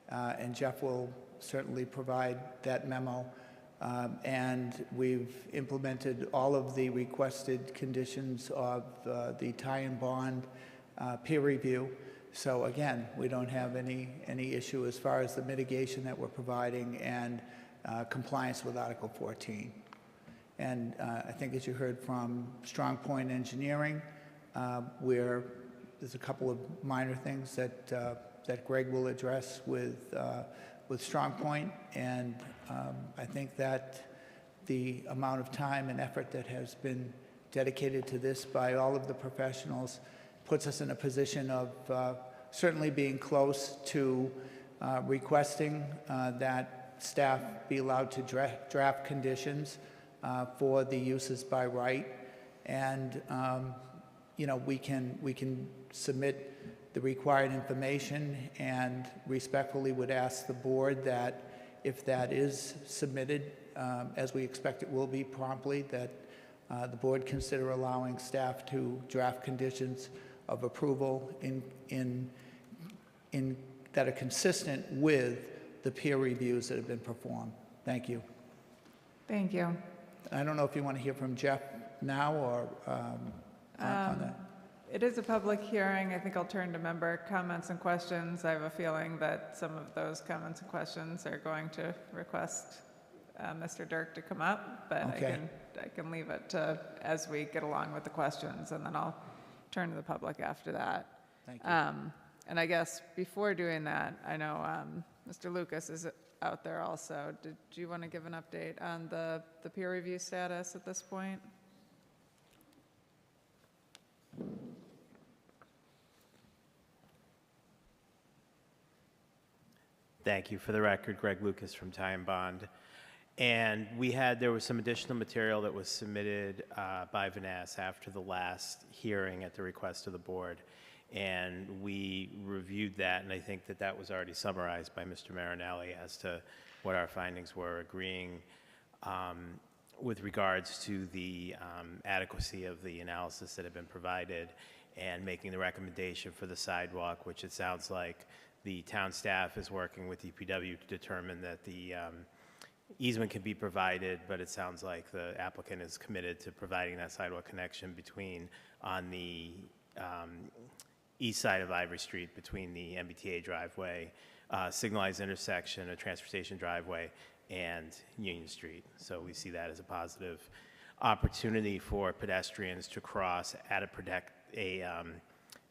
and Jeff will certainly provide that memo. And we've implemented all of the requested conditions of the tie-in bond peer review. So again, we don't have any issue as far as the mitigation that we're providing and compliance with Article 14. And I think as you heard from Strong Point Engineering, where there's a couple of minor things that Greg will address with Strong Point, and I think that the amount of time and effort that has been dedicated to this by all of the professionals puts us in a position of certainly being close to requesting that staff be allowed to draft conditions for the uses by right. And, we can submit the required information, and respectfully would ask the board that if that is submitted, as we expect it will be promptly, that the board consider allowing staff to draft conditions of approval that are consistent with the peer reviews that have been performed. Thank you. Thank you. I don't know if you want to hear from Jeff now or on that. It is a public hearing. I think I'll turn to member comments and questions. I have a feeling that some of those comments and questions are going to request Mr. Dirk to come up, but Okay. I can leave it to as we get along with the questions, and then I'll turn to the public after that. Thank you. And I guess before doing that, I know Mr. Lucas is out there also. Did you want to give an update on the peer review status at this point? Thank you. For the record, Greg Lucas from Time Bond. And there was some additional material that was submitted by Vanessa after the last hearing at the request of the board. And we reviewed that, and I think that was already summarized by Mr. Marinelli as to what our findings were, agreeing with regards to the adequacy of the analysis that had been provided, and making the recommendation for the sidewalk, which it sounds like the town staff is working with DPW to determine that the easement can be provided, but it sounds like the applicant is committed to providing that sidewalk connection on the east side of Ivory Street between the MBTA driveway, signalized intersection, a transportation driveway, and Union Street. So we see that as a positive opportunity for pedestrians to cross at a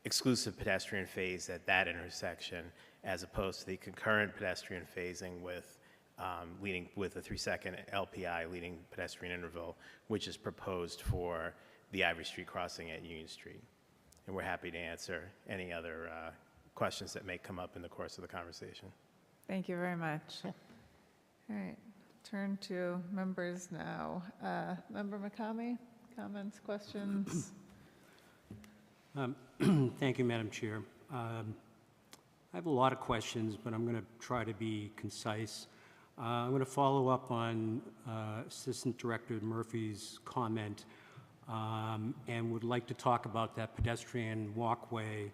exclusive pedestrian phase at that intersection, as opposed to the concurrent pedestrian phasing with leading with a 3-second LPI leading pedestrian interval, which is proposed for the Ivory Street crossing at Union Street. And we're happy to answer any other questions that may come up in the course of the conversation. Thank you very much. All right, turn to members now. Member McCamey, comments, questions? Thank you, Madam Chair. I have a lot of questions, but I'm going to try to be concise. I'm going to follow up on Assistant Director Murphy's comment and would like to talk about that pedestrian walkway,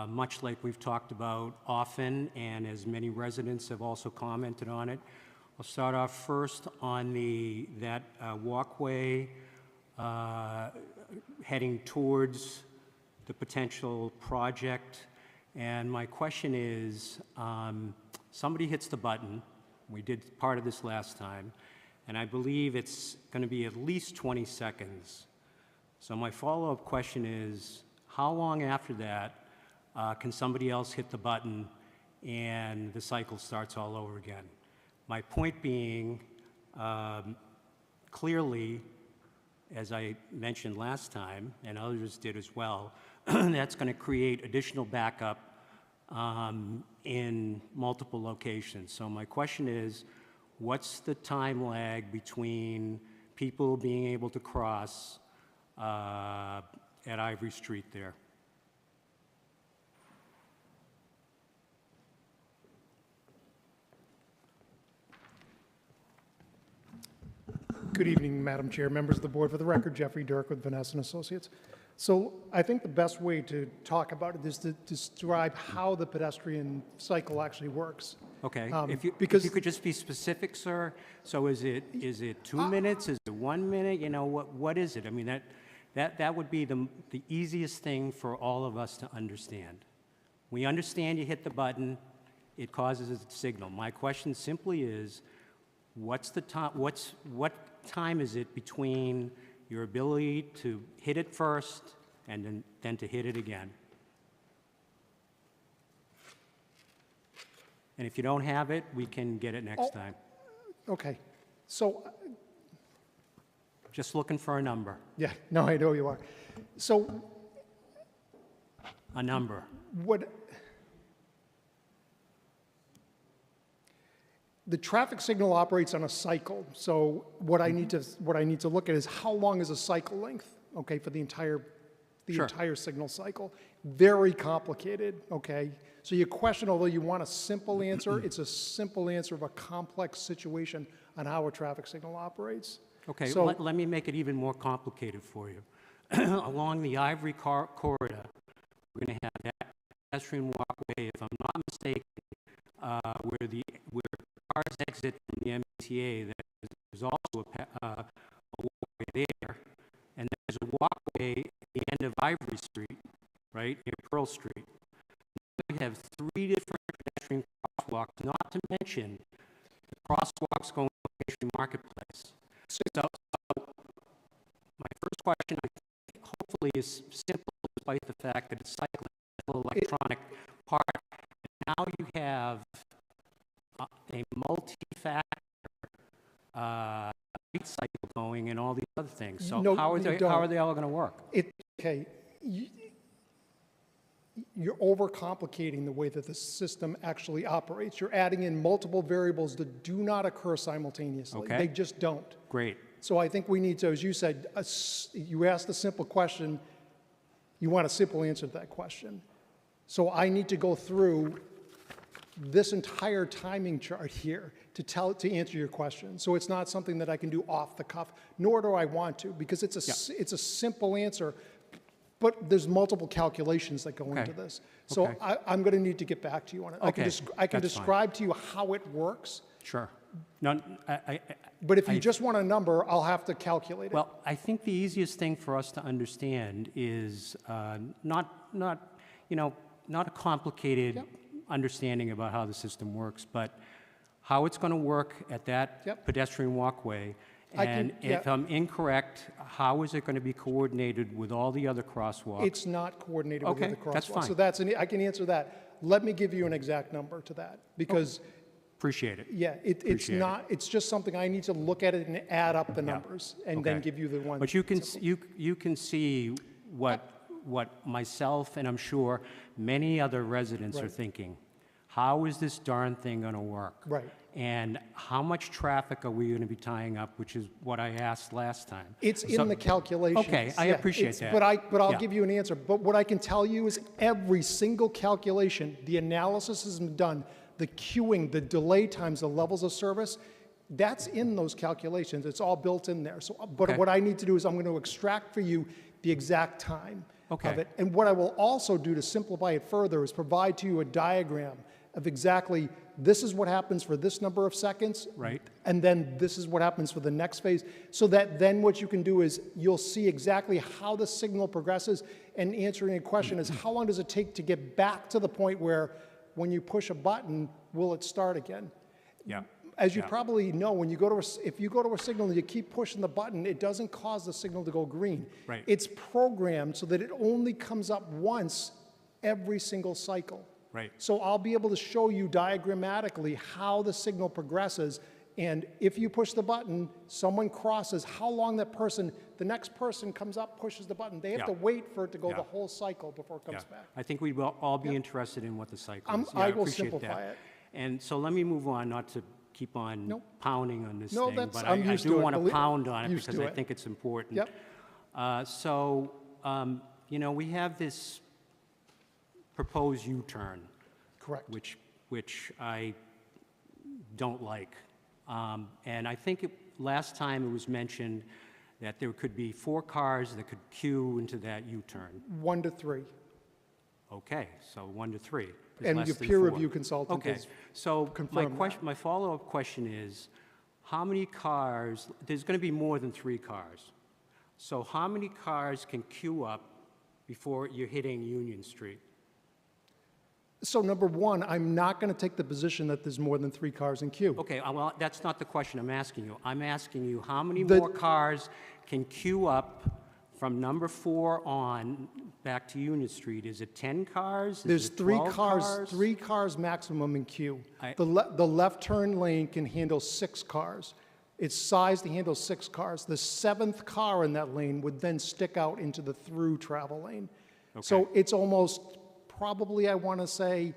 much like we've talked about often, and as many residents have also commented on it. I'll start off first on that walkway heading towards the potential project. And my question is, somebody hits the button. We did part of this last time, and I believe it's going to be at least 20 seconds. So my follow-up question is, how long after that can somebody else hit the button and the cycle starts all over again? My point being, clearly, as I mentioned last time, and others did as well, that's going to create additional backup in multiple locations. So my question is, what's the time lag between people being able to cross at Ivory Street there? Good evening, Madam Chair, members of the board. For the record, Jeffrey Dirk with Vanessa & Associates. So I think the best way to talk about it is to describe how the pedestrian cycle actually works. Okay, if you because could just be specific, sir. So is it 2 minutes? Is it 1 minute? You know, what is it? I mean, that would be the easiest thing for all of us to understand. We understand you hit the button, it causes a signal. My question simply is, what's the time? What time is it between your ability to hit it first and then to hit it again? And if you don't have it, we can get it next time. Okay, so Just looking for a number. yeah, no, I know you are. So A number. what? the traffic signal operates on a cycle. So what I need to look at is how long is a cycle length, okay, for the entire signal cycle. Very complicated, okay? So your question, although you want a simple answer, it's a simple answer of a complex situation on how a traffic signal operates. Okay, So, let me make it even more complicated for you. Along the Ivory corridor, we're going to have that pedestrian walkway, if I'm not mistaken, where cars exit from the MTA, there's also a walkway there, and there's a walkway at the end of Ivory Street, right, near Pearl Street. We have 3 different pedestrian crosswalks, not to mention the crosswalks going to Braintree Marketplace. So my first question, I think, hopefully, is simple, despite the fact that it's cycling, electronic part. Now you have a multi-factor light cycle going and all these other things. So No, how are they all going to work? Okay, you're overcomplicating the way that the system actually operates. You're adding in multiple variables that do not occur simultaneously. Okay. They just don't. Great. So I think we need to, as you said, you asked a simple question, you want a simple answer to that question. So I need to go through this entire timing chart here to answer your question. So it's not something that I can do off the cuff, nor do I want to, because it's a simple answer, but there's multiple calculations that go into this. So I'm going to need to get back to you on it. I can describe to you how it works. Sure. But if you just want a number, I'll have to calculate it. Well, I think the easiest thing for us to understand is not a complicated understanding about how the system works, but how it's going to work at that pedestrian walkway. And if I'm incorrect, how is it going to be coordinated with all the other crosswalks? It's not coordinated with the other crosswalks. That's fine. So I can answer that. Let me give you an exact number to that, because appreciate it. Yeah, it's not. It's just something I need to look at it and add up the numbers and then give you the one. But you can see what myself and I'm sure many other residents are thinking. How is this darn thing going to work? Right. And how much traffic are we going to be tying up, which is what I asked last time. It's in the calculations. Okay, I appreciate that. But I'll give you an answer. But what I can tell you is every single calculation, the analysis has been done, the queuing, the delay times, the levels of service, that's in those calculations. It's all built in there. So, but what I need to do is I'm going to extract for you the exact time of it. And what I will also do to simplify it further is provide to you a diagram of exactly this is what happens for this number of seconds. Right. And then this is what happens for the next phase. So that then what you can do is you'll see exactly how the signal progresses. And answering a question is how long does it take to get back to the point where when you push a button, will it start again? Yeah. As you probably know, when you go to if you go to a signal and you keep pushing the button, it doesn't cause the signal to go green. Right. It's programmed so that it only comes up once every single cycle. Right. So I'll be able to show you diagrammatically how the signal progresses, and if you push the button, someone crosses, how long that person, the next person comes up, pushes the button. They have to wait for it to go the whole cycle before it comes back. I think we will all be interested in what the cycle is. I will appreciate simplify that. it. And so let me move on, not to keep on pounding on this No, thing, that's- but I'm I used do to it. want to pound on it Used because to I it. think it's important. Yep. We have this proposed U-turn. Correct. Which I don't like. And I think last time it was mentioned that there could be 4 cars that could queue into that U-turn. 1 to 3. Okay, so 1 to 3. And less your than peer 4. review consultant Okay, has so confirmed that. my follow-up question is, how many cars, there's going to be more than 3 cars. So how many cars can queue up before you're hitting Union Street? So number one, I'm not going to take the position that there's more than 3 cars in queue. Okay, well, that's not the question I'm asking you. I'm asking you how many more cars can queue up from number 4 on back to Union Street? Is it 10 cars? There's Is it 3 12 cars, 3 cars maximum in queue. The left turn lane can handle 6 cars. It's sized to handle 6 cars. The 7th car in that lane would then stick out into the through travel lane. So it's almost probably, I want to say,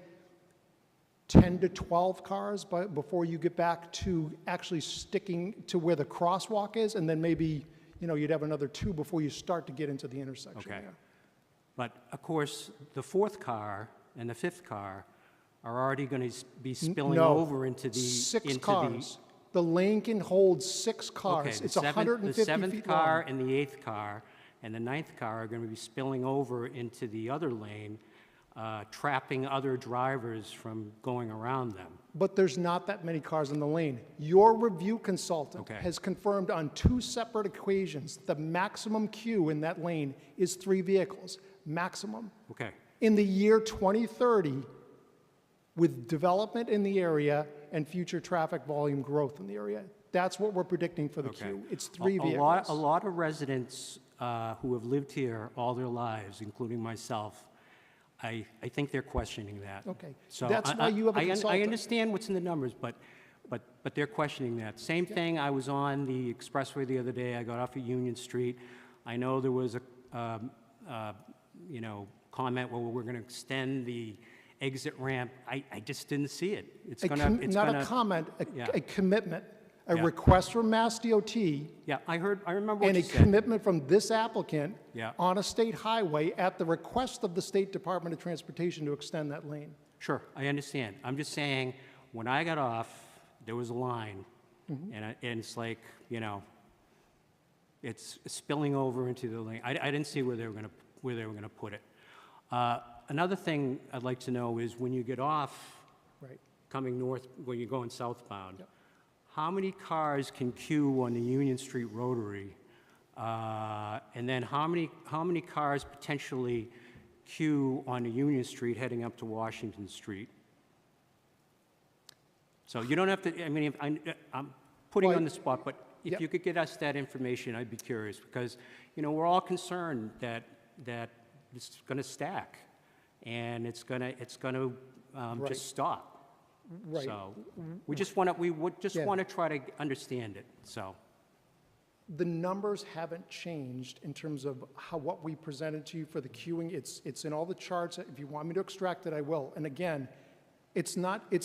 10 to 12 cars before you get back to actually sticking to where the crosswalk is, and then maybe, you'd have another 2 before you start to get into the intersection Okay. there. But of course, the 4th car and the 5th car are already going to be spilling No, over into the... 6 cars. The lane can hold 6 cars. Okay, It's the 150 7th feet car long. and the 8th car and the 9th car are going to be spilling over into the other lane, trapping other drivers from going around them. But there's not that many cars in the lane. Your review consultant Okay. has confirmed on 2 separate occasions the maximum queue in that lane is 3 vehicles, maximum. Okay. In the year 2030, with development in the area and future traffic volume growth in the area, that's what we're predicting for the Okay. queue. It's 3 A vehicles. lot of residents who have lived here all their lives, including myself, I think they're questioning that. Okay. So That's why you have a I consultant. understand what's in the numbers, but they're questioning that. Same thing, I was on the expressway the other day, I got off at Union Street. I know there was a, comment, well, we're going to extend the exit ramp. I just didn't see it. It's A going com- to... Not a comment, Yeah. a commitment, a Yeah. request from Mass DOT. Yeah, I remember what And you a said. commitment from this applicant Yeah. on a state highway at the request of the State Department of Transportation to extend that lane. Sure, I understand. I'm just saying, when I got off, there was a line, Mm-hmm. and it's like, it's spilling over into the lane. I didn't see where they were going to put it. Another thing I'd like to know is when you get off, Right. coming north, when you're going southbound, how many cars can queue on the Union Street Rotary? And then how many cars potentially queue on the Union Street heading up to Washington Street? So you don't have to, I mean, if I'm putting you on the spot, but if Yep. you could get us that information, I'd be curious, because, we're all concerned that it's going to stack, and it's going to Right. just stop. Right. So we would just Yeah. want to try to understand it, so. The numbers haven't changed in terms of what we presented to you for the queuing. It's in all the charts. If you want me to extract it, I will. And again, it's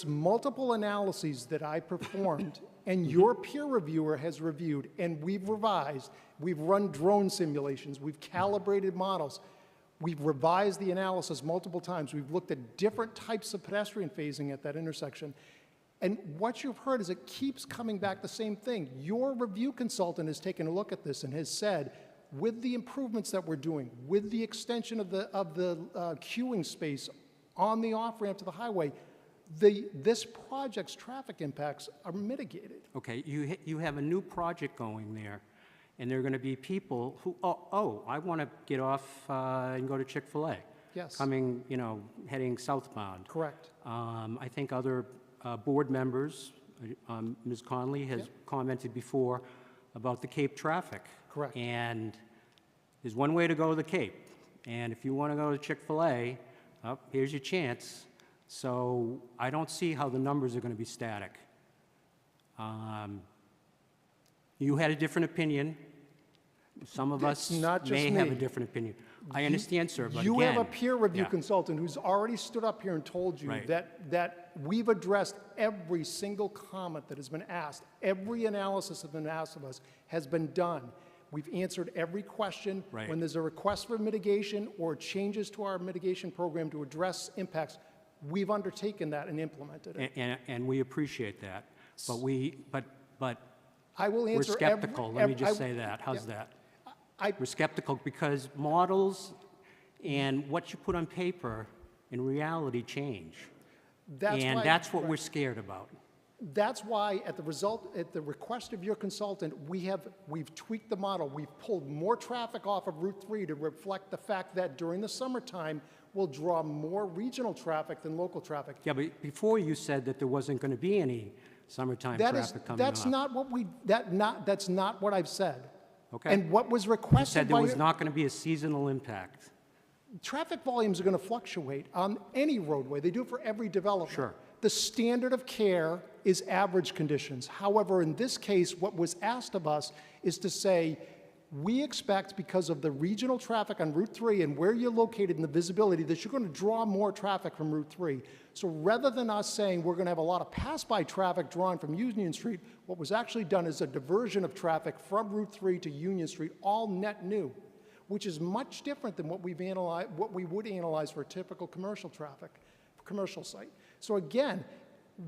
multiple analyses that I performed and your peer reviewer has reviewed and we've revised. We've run drone simulations. We've calibrated models. We've revised the analysis multiple times. We've looked at different types of pedestrian phasing at that intersection. And what you've heard is it keeps coming back the same thing. Your review consultant has taken a look at this and has said, with the improvements that we're doing, with the extension of the queuing space on the off-ramp to the highway, this project's traffic impacts are mitigated. Okay, you have a new project going there, and there are going to be people who, I want to get off and go to Chick-fil-A. Yes. Coming, heading southbound. Correct. I think other board members, Ms. Conley has commented before about the Cape traffic. Correct. And there's one way to go to the Cape. And if you want to go to Chick-fil-A, here's your chance. So I don't see how the numbers are going to be static. You had a different opinion. Some of us It's not just may have a me. different opinion. I understand, sir, but You again... have a peer review yeah. consultant who's already stood up here and told you Right. that we've addressed every single comment that has been asked. Every analysis that's been asked of us has been done. We've answered every question. Right. When there's a request for mitigation or changes to our mitigation program to address impacts, we've undertaken that and implemented it. And we appreciate that. But I will we're answer skeptical, let me just say that. How's that? We're skeptical because models and what you put on paper in reality change. And that's what we're scared about. That's why at the request of your consultant, we've tweaked the model. We've pulled more traffic off of Route 3 to reflect the fact that during the summertime, we'll draw more regional traffic than local traffic. Yeah, but before you said that there wasn't going to be any summertime traffic coming that's off. that's not what I've said. Okay. And what was You requested said there by was not going to be a seasonal impact. traffic volumes are going to fluctuate on any roadway. They do for every development. Sure. The standard of care is average conditions. However, in this case, what was asked of us is to say, We expect, because of the regional traffic on Route 3 and where you're located and the visibility, that you're going to draw more traffic from Route 3. So rather than us saying we're going to have a lot of pass-by traffic drawn from Union Street, what was actually done is a diversion of traffic from Route 3 to Union Street, all net new, which is much different than what we would analyze for a typical commercial traffic, commercial site. So again,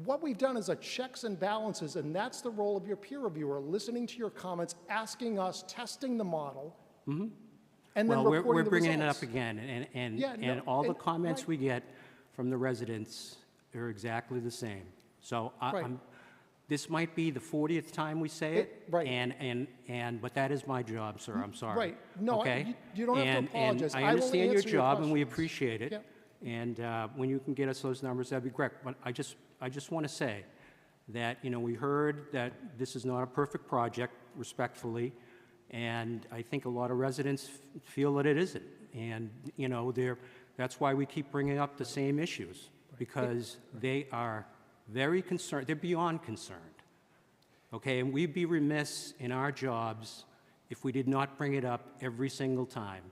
what we've done is a checks and balances, and that's the role of your peer reviewer, listening to your comments, asking us, testing the model, and then Well, reporting we're the bringing it results. up again, and Yeah, no, all the and- comments right. we get from the residents are exactly the same. So Right. this might be the 40th time we say it. Right. But that is my job, sir, I'm sorry. Right. No, Okay? you don't have to And apologize. I I will understand your answer your job, and we questions. appreciate it. Yeah. And when you can get us those numbers, that'd be great. But I just want to say that, we heard that this is not a perfect project, respectfully, and I think a lot of residents feel that it isn't. And, that's why we keep bringing up the same issues, because they are very concerned, they're beyond concerned. Okay, and we'd be remiss in our jobs if we did not bring it up every single time.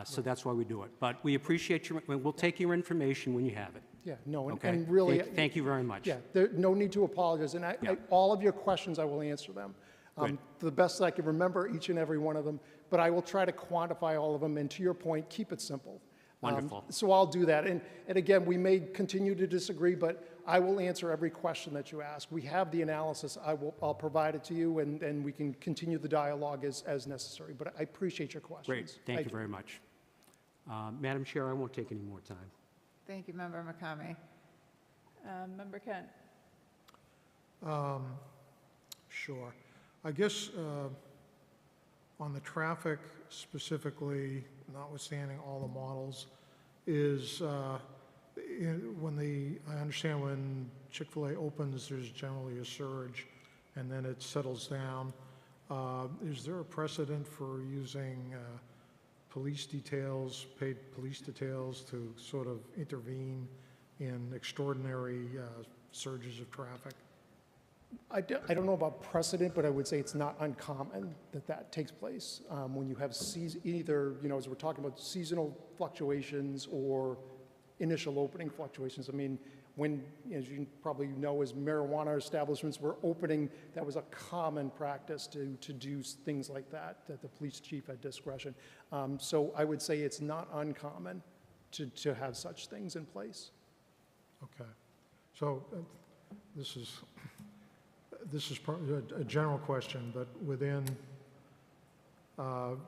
So that's why we do it. But we appreciate we'll take your information when you have it. Yeah, no, Okay? and really. Thank you very much. Yeah, no need to apologize, and all of your questions, I will answer them. Good. To the best that I can remember each and every one of them, but I will try to quantify all of them, and to your point, keep it simple. Wonderful. So I'll do that, and again, we may continue to disagree, but I will answer every question that you ask. We have the analysis, I'll provide it to you, and we can continue the dialogue as necessary, but I appreciate your questions. Great, thank you very much. Madam Chair, I won't take any more time. Thank you, Member McCamey. Member Kent. Sure. I guess on the traffic specifically, notwithstanding all the models, is I understand when Chick-fil-A opens, there's generally a surge, and then it settles down. Is there a precedent for using police details, paid police details, to sort of intervene in extraordinary surges of traffic? I don't know about precedent, but I would say it's not uncommon that takes place when you have either, as we're talking about, seasonal fluctuations or initial opening fluctuations. I mean, when, as you probably know, as marijuana establishments were opening, that was a common practice to do things like that the police chief had discretion. So I would say it's not uncommon to have such things in place. Okay. So this is a general question, but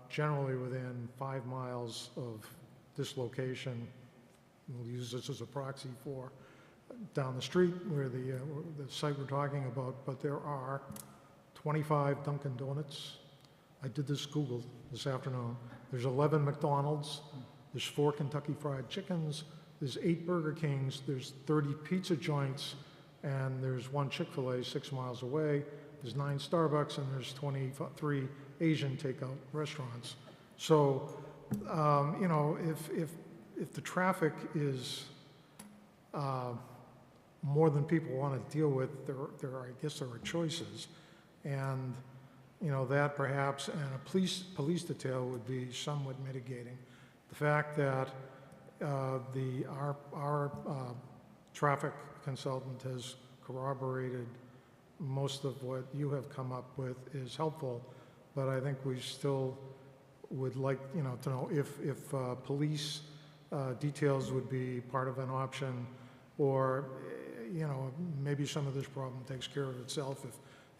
generally within 5 miles of this location, we'll use this as a proxy for down the street where the site we're talking about, but there are 25 Dunkin' Donuts. I did this Google this afternoon. There's 11 McDonald's, there's 4 Kentucky Fried Chickens, there's 8 Burger Kings, there's 30 pizza joints, and there's 1 Chick-fil-A 6 miles away, there's 9 Starbucks, and there's 23 Asian takeout restaurants. So, if the traffic is more than people want to deal with, I guess there are choices, and that perhaps, and a police detail would be somewhat mitigating. The fact that our traffic consultant has corroborated most of what you have come up with is helpful, but I think we still would like, to know if police details would be part of an option, or, maybe some of this problem takes care of itself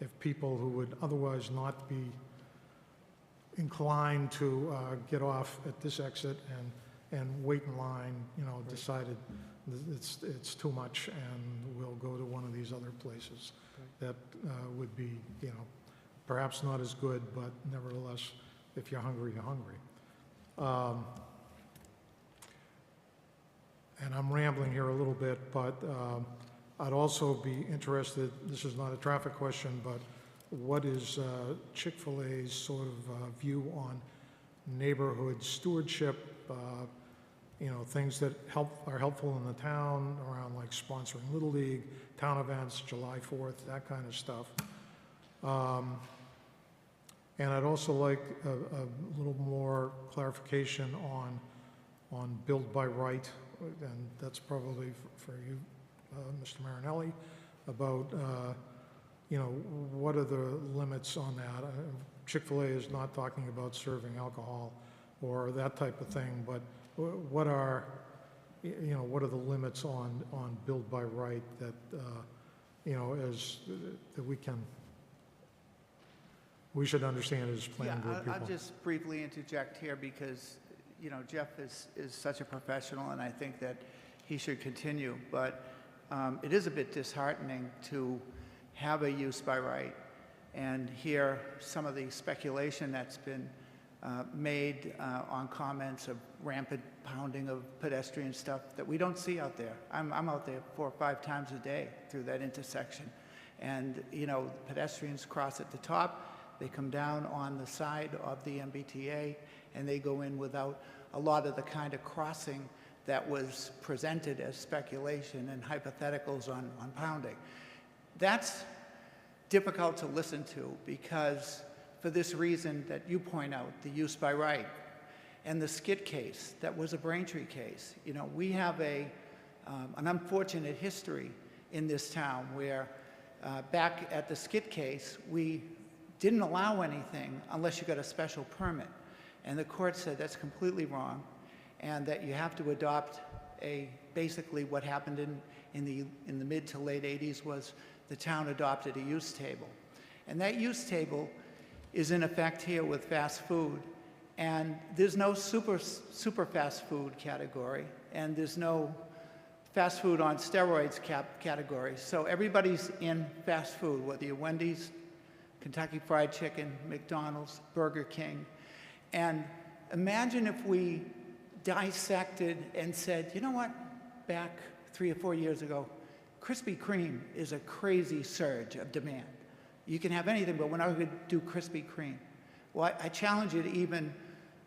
if people who would otherwise not be inclined to get off at this exit and wait in line, decided it's too much and we'll go to one of these other places. That would be, perhaps not as good, but nevertheless, if you're hungry, you're hungry. And I'm rambling here a little bit, but I'd also be interested, this is not a traffic question, but what is Chick-fil-A's sort of view on neighborhood stewardship, things that are helpful in the town around like sponsoring Little League, town events, July 4th, that kind of stuff. And I'd also like a little more clarification on build by right, and that's probably for you, Mr. Marinelli, about, you know, what are the limits on that? Chick-fil-A is not talking about serving alcohol or that type of thing, but what are, you know, what are the limits on build by right that, you know, that we should understand as planning board people? I'll just briefly interject here because, you know, Jeff is such a professional, and I think that he should continue. But it is a bit disheartening to have a use by right and hear some of the speculation that's been made on comments of rampant pounding of pedestrian stuff that we don't see out there. I'm out there 4 or 5 times a day through that intersection. And, you know, pedestrians cross at the top, they come down on the side of the MBTA, and they go in without a lot of the kind of crossing that was presented as speculation and hypotheticals on pounding. That's difficult to listen to because for this reason that you point out, the use by right, and the skid case, that was a Braintree case. You know, we have an unfortunate history in this town where back at the skid case, we didn't allow anything unless you got a special permit. And the court said that's completely wrong and that you have to adopt basically what happened in the mid to late 80s was the town adopted a use table. And that use table is in effect here with fast food. And there's no super fast food category, and there's no fast food on steroids category. So everybody's in fast food, whether you're Wendy's, Kentucky Fried Chicken, McDonald's, Burger King. And imagine if we dissected and said, you know what, back 3 or 4 years ago, Krispy Kreme is a crazy surge of demand. You can have anything, but we're not going to do Krispy Kreme. Well, I challenge you to even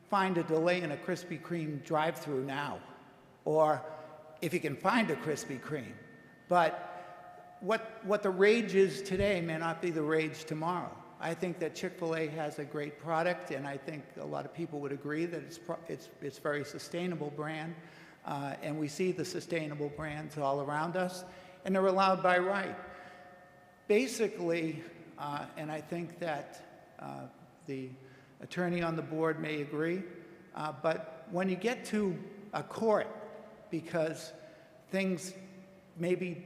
find a delay in a Krispy Kreme drive-through now, or if you can find a Krispy Kreme. But what the rage is today may not be the rage tomorrow. I think that Chick-fil-A has a great product, and I think a lot of people would agree that it's very sustainable brand, and we see the sustainable brands all around us, and they're allowed by right. Basically, and I think that the attorney on the board may agree, but when you get to a court, because things maybe,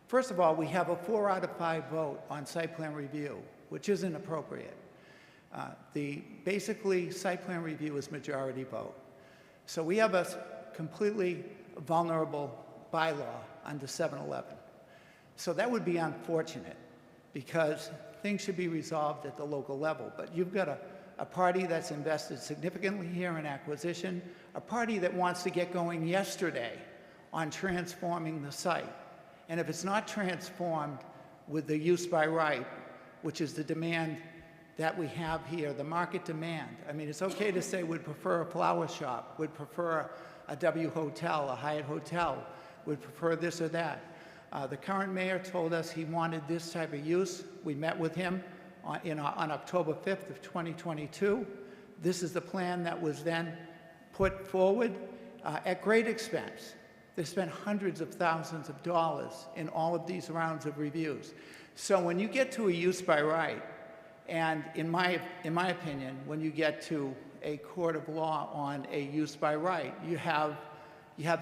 first of all, we have a 4 out of 5 vote on site plan review, which isn't appropriate. Basically, site plan review is majority vote. So we have a completely vulnerable bylaw under 711. So that would be unfortunate because things should be resolved at the local level. But you've got a party that's invested significantly here in acquisition, a party that wants to get going yesterday on transforming the site. And if it's not transformed with the use by right, which is the demand that we have here, the market demand. I mean, it's okay to say we'd prefer a flower shop, we'd prefer a W Hotel, a Hyatt Hotel, we'd prefer this or that. The current mayor told us he wanted this type of use. We met with him on October 5th of 2022. This is the plan that was then put forward at great expense. They spent hundreds of thousands of dollars in all of these rounds of reviews. So when you get to a use by right, and in my opinion, when you get to a court of law on a use by right, you have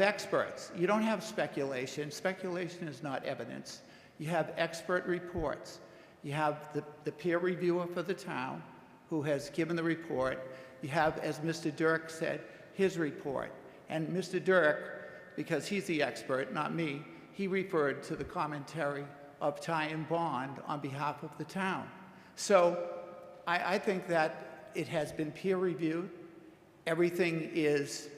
experts. You don't have speculation. Speculation is not evidence. You have expert reports. You have the peer reviewer for the town who has given the report. You have, as Mr. Dirk said, his report. And Mr. Dirk, because he's the expert, not me, he referred to the commentary of Ty and Bond on behalf of the town. So I think that it has been peer reviewed. Everything is,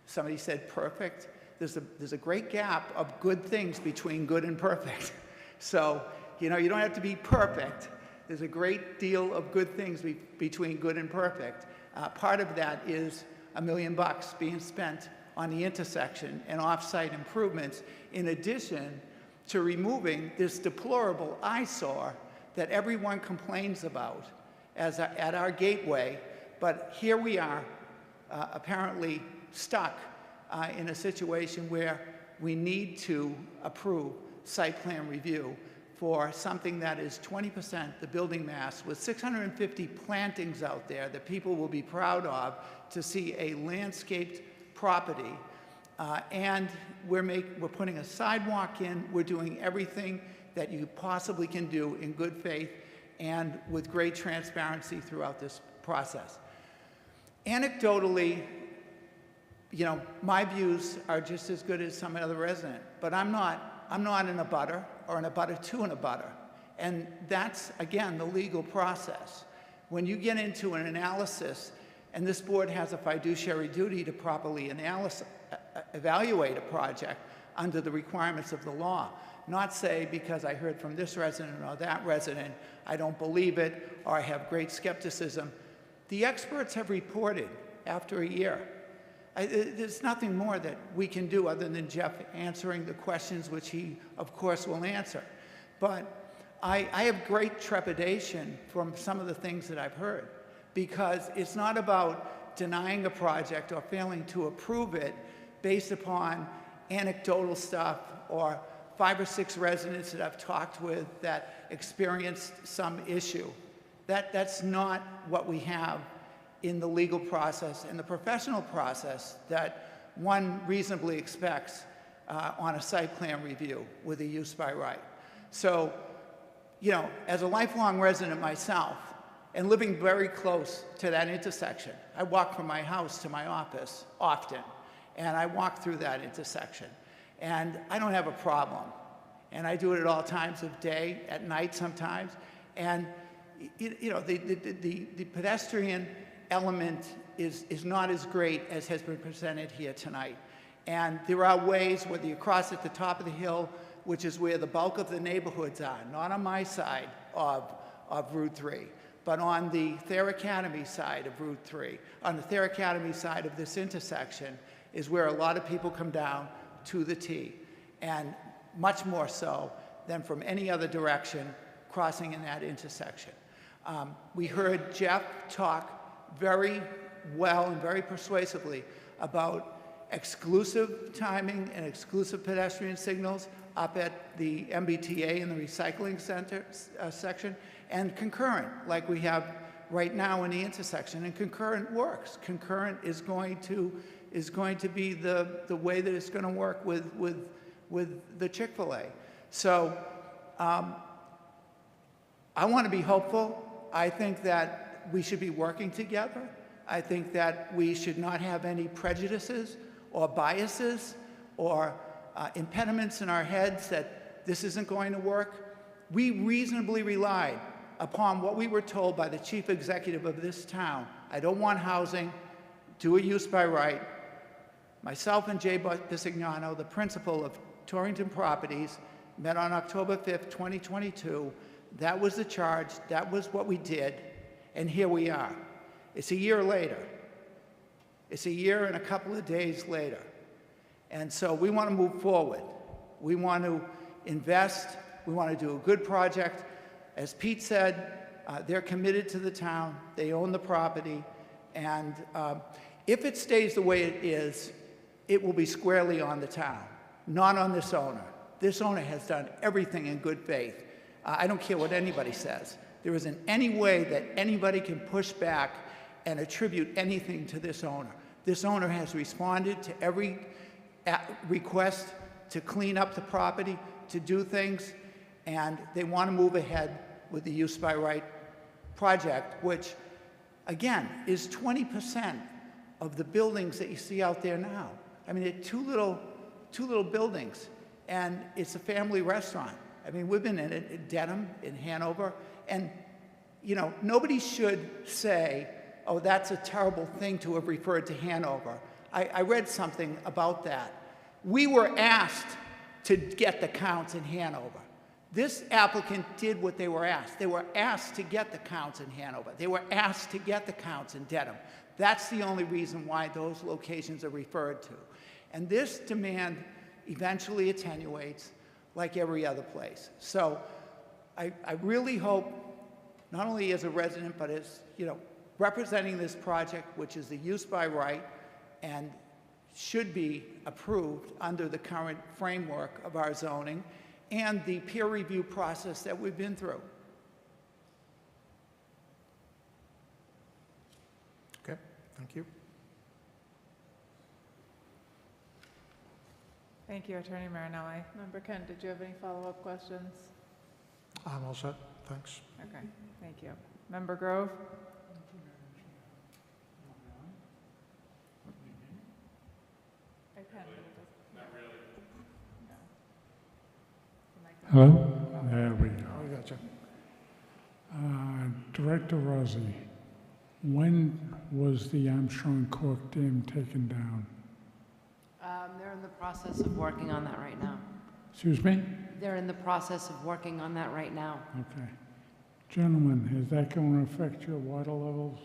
somebody said perfect. There's a great gap of good things between good and perfect. So, you know, you don't have to be perfect. There's a great deal of good things between good and perfect. Part of that is $1 million being spent on the intersection and off-site improvements, in addition to removing this deplorable eyesore that everyone complains about. at our gateway, but here we are, apparently stuck in a situation where we need to approve site plan review for something that is 20% the building mass with 650 plantings out there that people will be proud of to see a landscaped property. And we're putting a sidewalk in. We're doing everything that you possibly can do in good faith and with great transparency throughout this process. Anecdotally, you know, my views are just as good as some other resident, but I'm not an abutter or an abutter to an abutter. And that's, again, the legal process. When you get into an analysis, and this board has a fiduciary duty to properly evaluate a project under the requirements of the law, not say because I heard from this resident or that resident, I don't believe it, or I have great skepticism. The experts have reported after a year. There's nothing more that we can do other than Jeff answering the questions, which he, of course, will answer. But I have great trepidation from some of the things that I've heard, because it's not about denying a project or failing to approve it based upon anecdotal stuff or 5 or 6 residents that I've talked with that experienced some issue. That's not what we have in the legal process and the professional process that one reasonably expects on a site plan review with a use by right. So, you know, as a lifelong resident myself and living very close to that intersection, I walk from my house to my office often, and I walk through that intersection. And I don't have a problem. And I do it at all times of day, at night sometimes. And, you know, the pedestrian element is not as great as has been presented here tonight. And there are ways, whether you cross at the top of the hill, which is where the bulk of the neighborhoods are, not on my side of Route 3, but on the Thayer Academy side of Route 3, on the Thayer Academy side of this intersection, is where a lot of people come down to the T, and much more so than from any other direction crossing in that intersection. We heard Jeff talk very well and very persuasively about exclusive timing and exclusive pedestrian signals up at the MBTA and the recycling center section, and concurrent, like we have right now in the intersection. And concurrent works. Concurrent is going to be the way that it's going to work with the Chick-fil-A. So I want to be hopeful. I think that we should be working together. I think that we should not have any prejudices or biases or impediments in our heads that this isn't going to work. We reasonably relied upon what we were told by the chief executive of this town. I don't want housing, do a use by right. Myself and Jay Bisignano, the principal of Torrington Properties, met on October 5th, 2022. That was the charge. That was what we did. And here we are. It's a year later. It's a year and a couple of days later. And so we want to move forward. We want to invest. We want to do a good project. As Pete said, they're committed to the town. They own the property. And if it stays the way it is, it will be squarely on the town, not on this owner. This owner has done everything in good faith. I don't care what anybody says. There isn't any way that anybody can push back and attribute anything to this owner. This owner has responded to every request to clean up the property, to do things, and they want to move ahead with the use by right project, which, again, is 20% of the buildings that you see out there now. I mean, they're two little buildings, and it's a family restaurant. I mean, we've been in it in Dedham, in Hanover, and, you know, nobody should say, oh, that's a terrible thing to have referred to Hanover. I read something about that. We were asked to get the counts in Hanover. This applicant did what they were asked. They were asked to get the counts in Hanover. They were asked to get the counts in Dedham. That's the only reason why those locations are referred to. And this demand eventually attenuates like every other place. So I really hope not only as a resident, but as, you know, representing this project, which is the use by right and should be approved under the current framework of our zoning and the peer review process that we've been through. Okay, thank you. Thank you, Attorney Marinelli. Member Kent, did you have any follow-up questions? I'm all set, thanks. Okay, thank you. Member Grove? I can, but it doesn't. Not really. Hello? There we go. I gotcha. Director Rossi, when was the Armstrong Cork Dam taken down? They're in the process of working on that right now. Excuse me? They're in the process of working on that right now. Okay. Gentlemen, is that going to affect your water levels?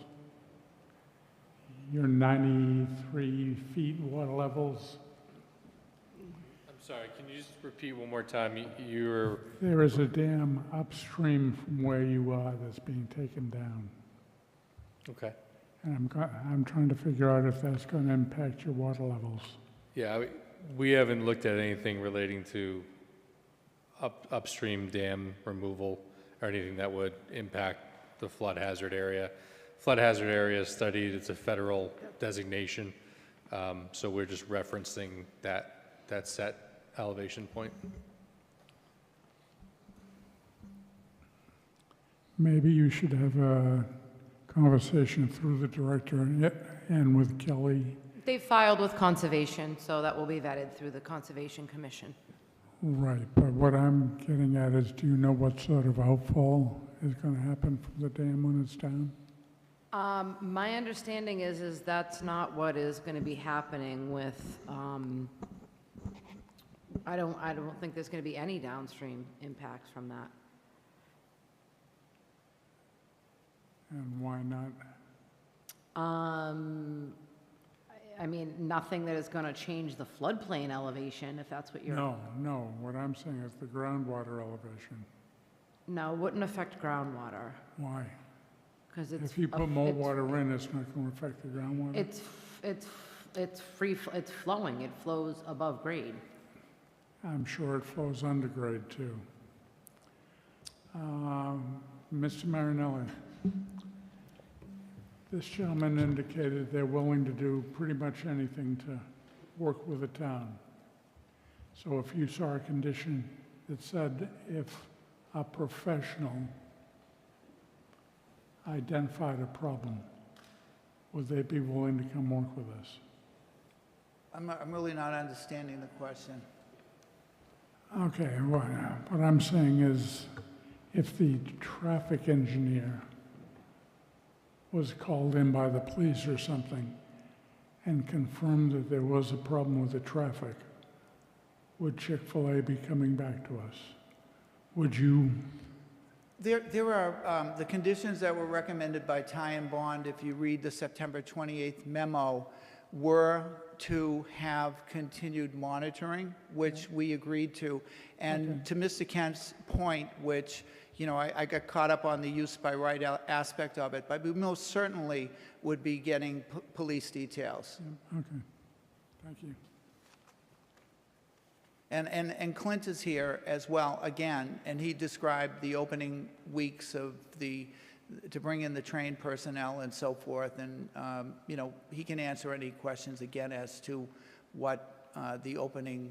Your 93 feet water levels? I'm sorry, can you just repeat one more time? You're, There is a dam upstream from where you are that's being taken down. okay. And I'm trying to figure out if that's going to impact your water levels. Yeah, we haven't looked at anything relating to upstream dam removal or anything that would impact the flood hazard area. Flood hazard area is studied, it's a federal designation, so we're just referencing that set elevation point. Maybe you should have a conversation through the director and with Kelly. They filed with Conservation, so that will be vetted through the Conservation Commission. Right, but what I'm getting at is, do you know what sort of outfall is going to happen from the dam when it's down? My understanding is that's not what is going to be happening with, I don't think there's going to be any downstream impacts from that. And why not? I mean, nothing that is going to change the floodplain elevation, if that's what you're... No, what I'm saying is the groundwater elevation. No, it wouldn't affect groundwater, Why? because it's... If you put more water in, it's not going to affect the groundwater? It's flowing, it flows above grade. I'm sure it flows undergrade too. Mr. Marinelli, this gentleman indicated they're willing to do pretty much anything to work with the town. So if you saw a condition that said if a professional identified a problem, would they be willing to come work with us? I'm really not understanding the question. Okay, well, what I'm saying is, if the traffic engineer was called in by the police or something and confirmed that there was a problem with the traffic, would Chick-fil-A be coming back to us? Would you? There are the conditions that were recommended by Ty and Bond, if you read the September 28th memo, were to have continued monitoring, which we agreed to. And to Mr. Kent's point, which, you know, I got caught up on the use by right aspect of it, but we most certainly would be getting police details. Okay, thank you. And Clint is here as well, again, and he described the opening weeks of to bring in the trained personnel and so forth, and, you know, he can answer any questions again as to what the opening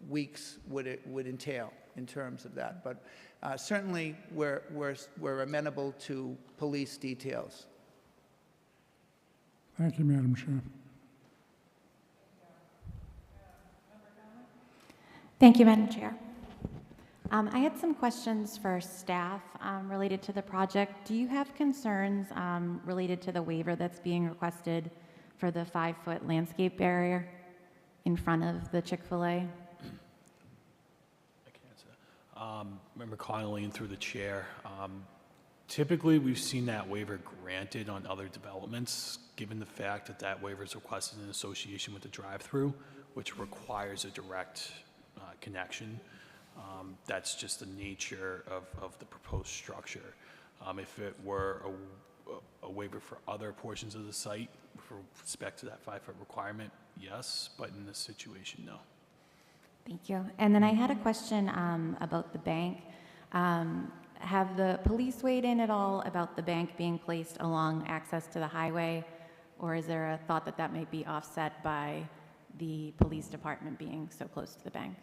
weeks would entail in terms of that. But certainly, we're amenable to police details. Thank you, Madam Chair. Thank you, Madam Chair. I had some questions for staff related to the project. Do you have concerns related to the waiver that's being requested for the 5-foot landscape barrier in front of the Chick-fil-A? I can answer. Member Connolly and through the chair. Typically, we've seen that waiver granted on other developments, given the fact that that waiver is requested in association with the drive-through, which requires a direct connection. That's just the nature of the proposed structure. If it were a waiver for other portions of the site, for respect to that 5-foot requirement, yes, but in this situation, no. Thank you. And then I had a question about the bank. Have the police weighed in at all about the bank being placed along access to the highway? Or is there a thought that that might be offset by the police department being so close to the bank?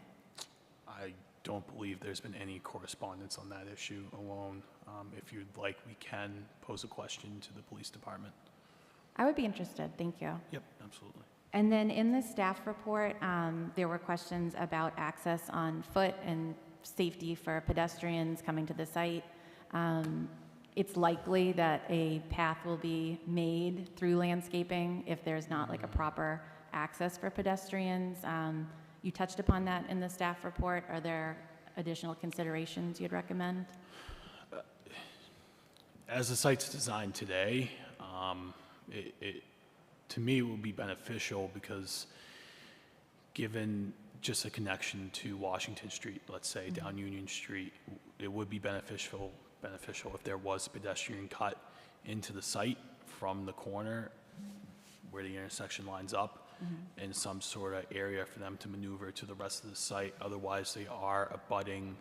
I don't believe there's been any correspondence on that issue alone. If you'd like, we can pose a question to the police department. I would be interested. Thank you. Yep, absolutely. And then in the staff report, there were questions about access on foot and safety for pedestrians coming to the site. It's likely that a path will be made through landscaping if there's not like a proper access for pedestrians. You touched upon that in the staff report. Are there additional considerations you'd recommend? As the site's designed today, to me, it would be beneficial because given just a connection to Washington Street, let's say, down Union Street, it would be beneficial if there was a pedestrian cut into the site from the corner where the intersection lines up and some sort of area for them to maneuver to the rest of the site. Otherwise, they are abutting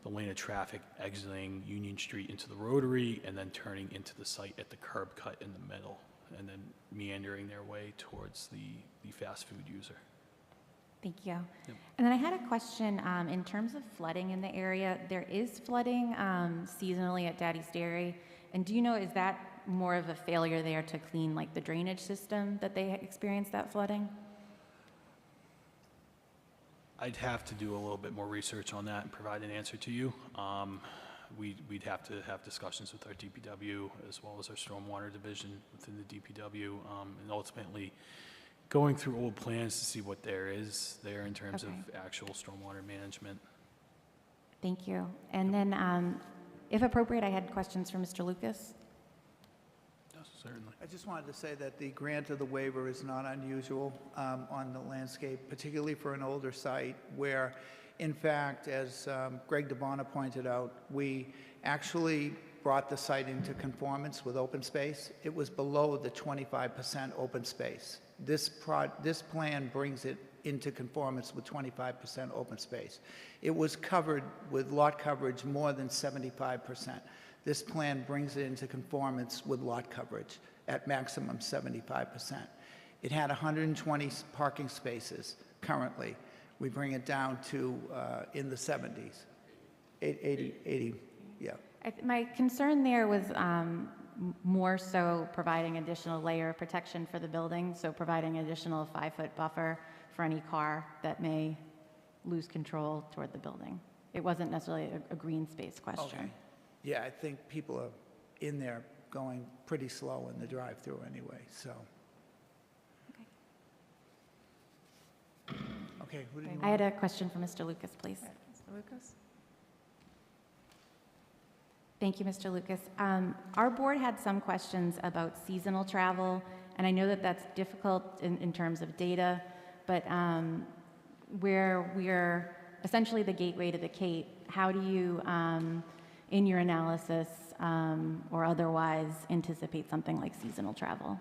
the lane of traffic exiting Union Street into the rotary and then turning into the site at the curb cut in the middle and then meandering their way towards the fast food user. Thank you. And then I had a question in terms of flooding in the area. There is flooding seasonally at Daddy's Dairy. And do you know, is that more of a failure there to clean like the drainage system that they experience that flooding? I'd have to do a little bit more research on that and provide an answer to you. We'd have to have discussions with our DPW as well as our stormwater division within the DPW, and ultimately going through old plans to see what there is there in terms of actual stormwater management. Thank you. And then, if appropriate, I had questions for Mr. Lucas. Yes, certainly. I just wanted to say that the grant of the waiver is not unusual on the landscape, particularly for an older site where, in fact, as Greg DeBona pointed out, we actually brought the site into conformance with open space. It was below the 25% open space. This plan brings it into conformance with 25% open space. It was covered with lot coverage more than 75%. This plan brings it into conformance with lot coverage at maximum 75%. It had 120 parking spaces currently. We bring it down to in the 70s, 80, yeah. My concern there was more so providing additional layer of protection for the building, so providing additional 5-foot buffer for any car that may lose control toward the building. It wasn't necessarily a green space question. Okay. Yeah, I think people are in there going pretty slow in the drive-through anyway, so. Okay, who did you want? I had a question for Mr. Lucas, please. Mr. Lucas? Thank you, Mr. Lucas. Our board had some questions about seasonal travel, and I know that that's difficult in terms of data, but where we're essentially the gateway to the Cape, how do you, in your analysis or otherwise, anticipate something like seasonal travel?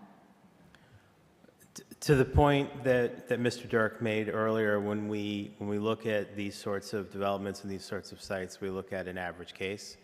To the point that Mr. Dirk made earlier, when we look at these sorts of developments and these sorts of sites, we look at an average case.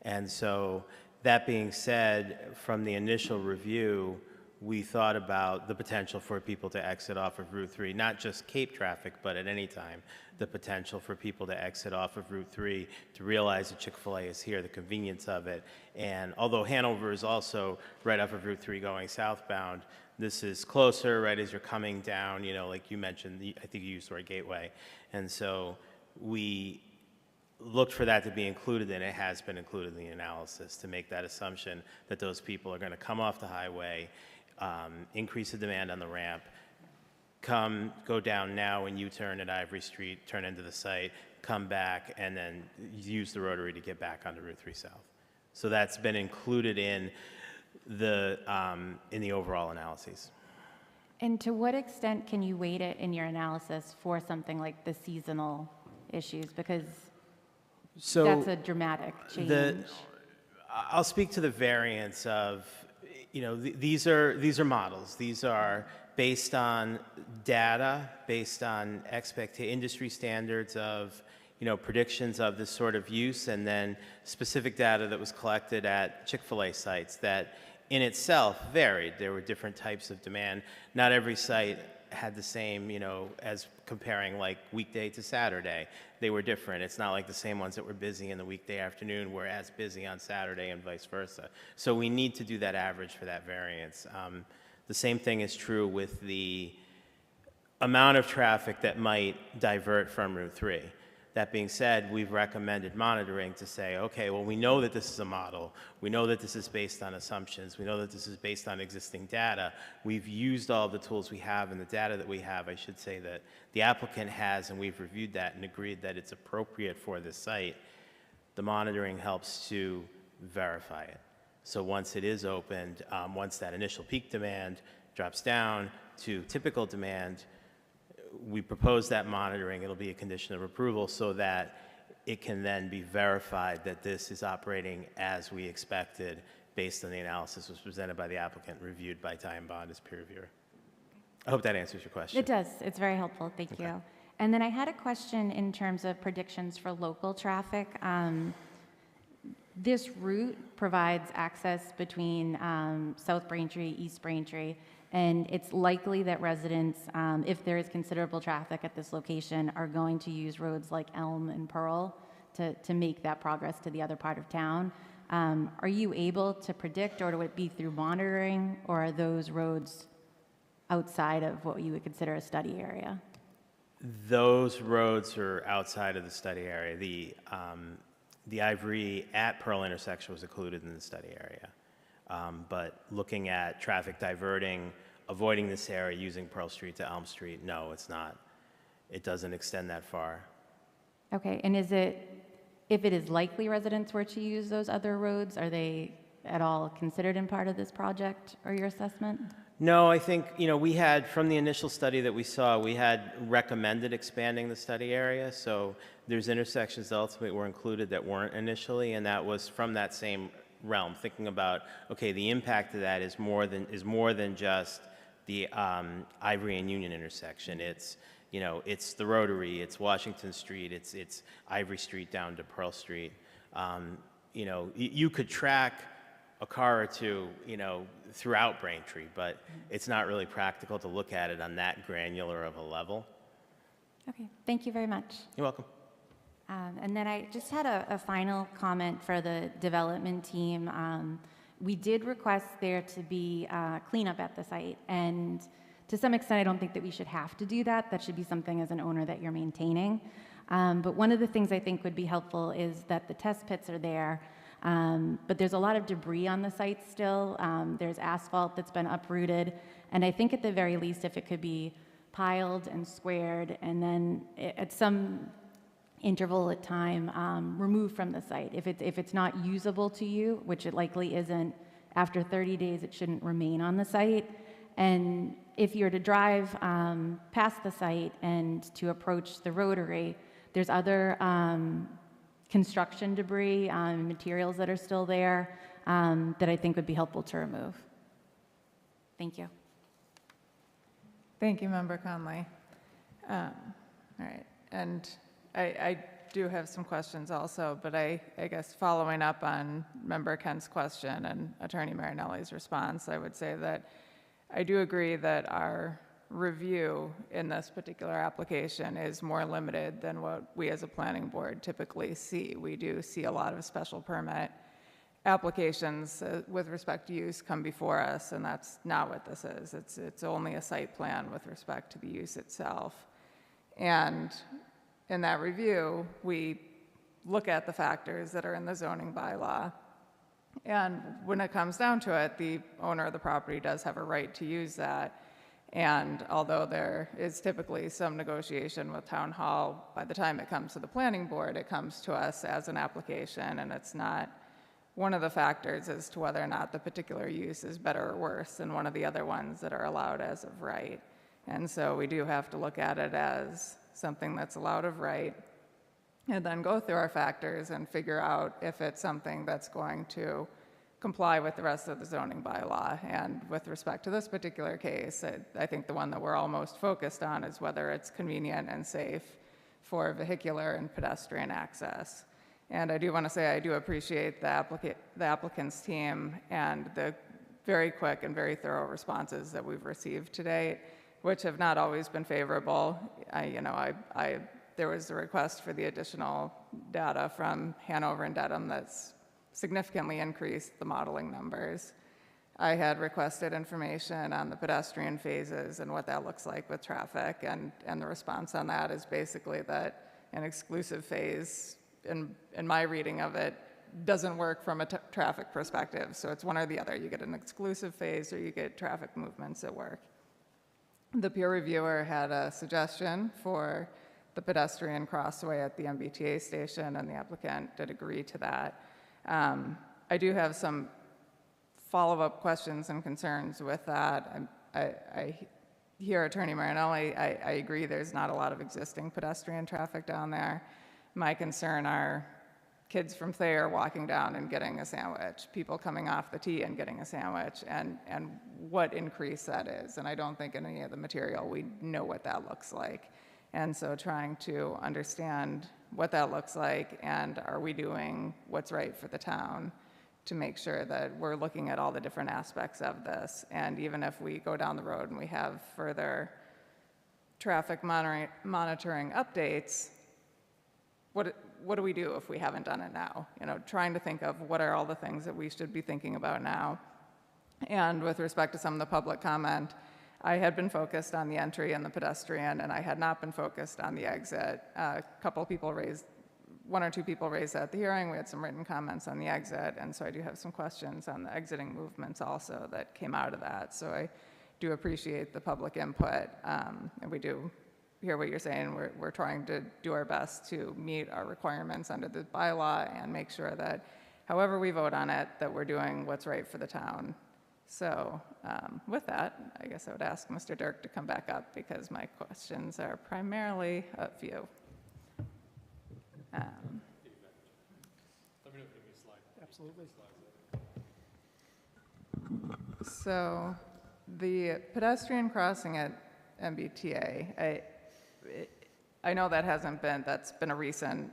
And so that being said, from the initial review, we thought about the potential for people to exit off of Route 3, not just Cape traffic, but at any time, the potential for people to exit off of Route 3 to realize that Chick-fil-A is here, the convenience of it. And although Hanover is also right off of Route 3 going southbound, this is closer, right, as you're coming down, you know, like you mentioned, I think you used the word gateway. And so we looked for that to be included, and it has been included in the analysis to make that assumption that those people are going to come off the highway, increase the demand on the ramp, go down now and U-turn at Ivory Street, turn into the site, come back, and then use the rotary to get back onto Route 3 South. So that's been included in the overall analyses. And to what extent can you weight it in your analysis for something like the seasonal issues? Because that's a dramatic change. I'll speak to the variance of, these are models. These are based on data, based on industry standards of, predictions of this sort of use, and then specific data that was collected at Chick-fil-A sites that in itself varied. There were different types of demand. Not every site had the same, as comparing like weekday to Saturday. They were different. It's not like the same ones that were busy in the weekday afternoon were as busy on Saturday and vice versa. So we need to do that average for that variance. The same thing is true with the amount of traffic that might divert from Route 3. That being said, we've recommended monitoring to say, okay, well, we know that this is a model. We know that this is based on assumptions. We know that this is based on existing data. We've used all the tools we have and the data that we have, I should say, that the applicant has, and we've reviewed that and agreed that it's appropriate for this site. The monitoring helps to verify it. So once it is opened, once that initial peak demand drops down to typical demand, we propose that monitoring. It'll be a condition of approval so that it can then be verified that this is operating as we expected based on the analysis that was presented by the applicant, reviewed by Time Bond as peer reviewer. I hope that answers your question. It does. It's very helpful. Thank you. And then I had a question in terms of predictions for local traffic. This route provides access between South Braintree, East Braintree, and it's likely that residents, if there is considerable traffic at this location, are going to use roads like Elm and Pearl to make that progress to the other part of town. Are you able to predict, or would it be through monitoring, or are those roads outside of what you would consider a study area? Those roads are outside of the study area. The Ivory at Pearl intersection was included in the study area. But looking at traffic diverting, avoiding this area using Pearl Street to Elm Street, no, it's not. It doesn't extend that far. Okay, and if it is likely residents were to use those other roads, are they at all considered in part of this project or your assessment? No, I think, we had, from the initial study that we saw, we had recommended expanding the study area. So there's intersections that ultimately were included that weren't initially, and that was from that same realm, thinking about, okay, the impact of that is more than just the Ivory and Union intersection. It's, it's the Rotary, it's Washington Street, it's Ivory Street down to Pearl Street. You could track a car or two, throughout Braintree, but it's not really practical to look at it on that granular of a level. Okay, thank you very much. You're welcome. And then I just had a final comment for the development team. We did request there to be cleanup at the site, and to some extent, I don't think that we should have to do that. That should be something as an owner that you're maintaining. But one of the things I think would be helpful is that the test pits are there, but there's a lot of debris on the site still. There's asphalt that's been uprooted, and I think at the very least, if it could be piled and squared, and then at some interval at time, removed from the site. If it's not usable to you, which it likely isn't, after 30 days, it shouldn't remain on the site. And if you're to drive past the site and to approach the Rotary, there's other construction debris, materials that are still there that I think would be helpful to remove. Thank you. Thank you, Member Conley. All right, and I do have some questions also, but I guess following up on Member Kent's question and Attorney Marinelli's response, I would say that I do agree that our review in this particular application is more limited than what we as a planning board typically see. We do see a lot of special permit applications with respect to use come before us, and that's not what this is. It's only a site plan with respect to the use itself. And in that review, we look at the factors that are in the zoning bylaw. And when it comes down to it, the owner of the property does have a right to use that. And although there is typically some negotiation with Town Hall, by the time it comes to the planning board, it comes to us as an application, and it's not one of the factors as to whether or not the particular use is better or worse than one of the other ones that are allowed as of right. And so we do have to look at it as something that's allowed of right. and then go through our factors and figure out if it's something that's going to comply with the rest of the zoning bylaw. And with respect to this particular case, I think the one that we're all most focused on is whether it's convenient and safe for vehicular and pedestrian access. And I do want to say I do appreciate the applicant's team and the very quick and very thorough responses that we've received to date, which have not always been favorable. There was a request for the additional data from Hanover and Dedham that's significantly increased the modeling numbers. I had requested information on the pedestrian phases and what that looks like with traffic, and the response on that is basically that an exclusive phase, in my reading of it, doesn't work from a traffic perspective. So it's one or the other. You get an exclusive phase or you get traffic movements at work. The peer reviewer had a suggestion for the pedestrian crossway at the MBTA station, and the applicant did agree to that. I do have some follow-up questions and concerns with that. I hear Attorney Marinelli. I agree there's not a lot of existing pedestrian traffic down there. My concern are kids from Thayer walking down and getting a sandwich, people coming off the T and getting a sandwich, and what increase that is. And I don't think in any of the material we know what that looks like. And so trying to understand what that looks like, and are we doing what's right for the town to make sure that we're looking at all the different aspects of this. And even if we go down the road and we have further traffic monitoring updates, what do we do if we haven't done it now? Trying to think of what are all the things that we should be thinking about now. And with respect to some of the public comment, I had been focused on the entry and the pedestrian, and I had not been focused on the exit. One or two people raised that at the hearing. We had some written comments on the exit, and so I do have some questions on the exiting movements also that came out of that. So I do appreciate the public input, and we do hear what you're saying. We're trying to do our best to meet our requirements under the bylaw and make sure that however we vote on it, that we're doing what's right for the town. So with that, I guess I would ask Mr. Dirk to come back up because my questions are primarily of you. Absolutely. So the pedestrian crossing at MBTA, I know that's been a recent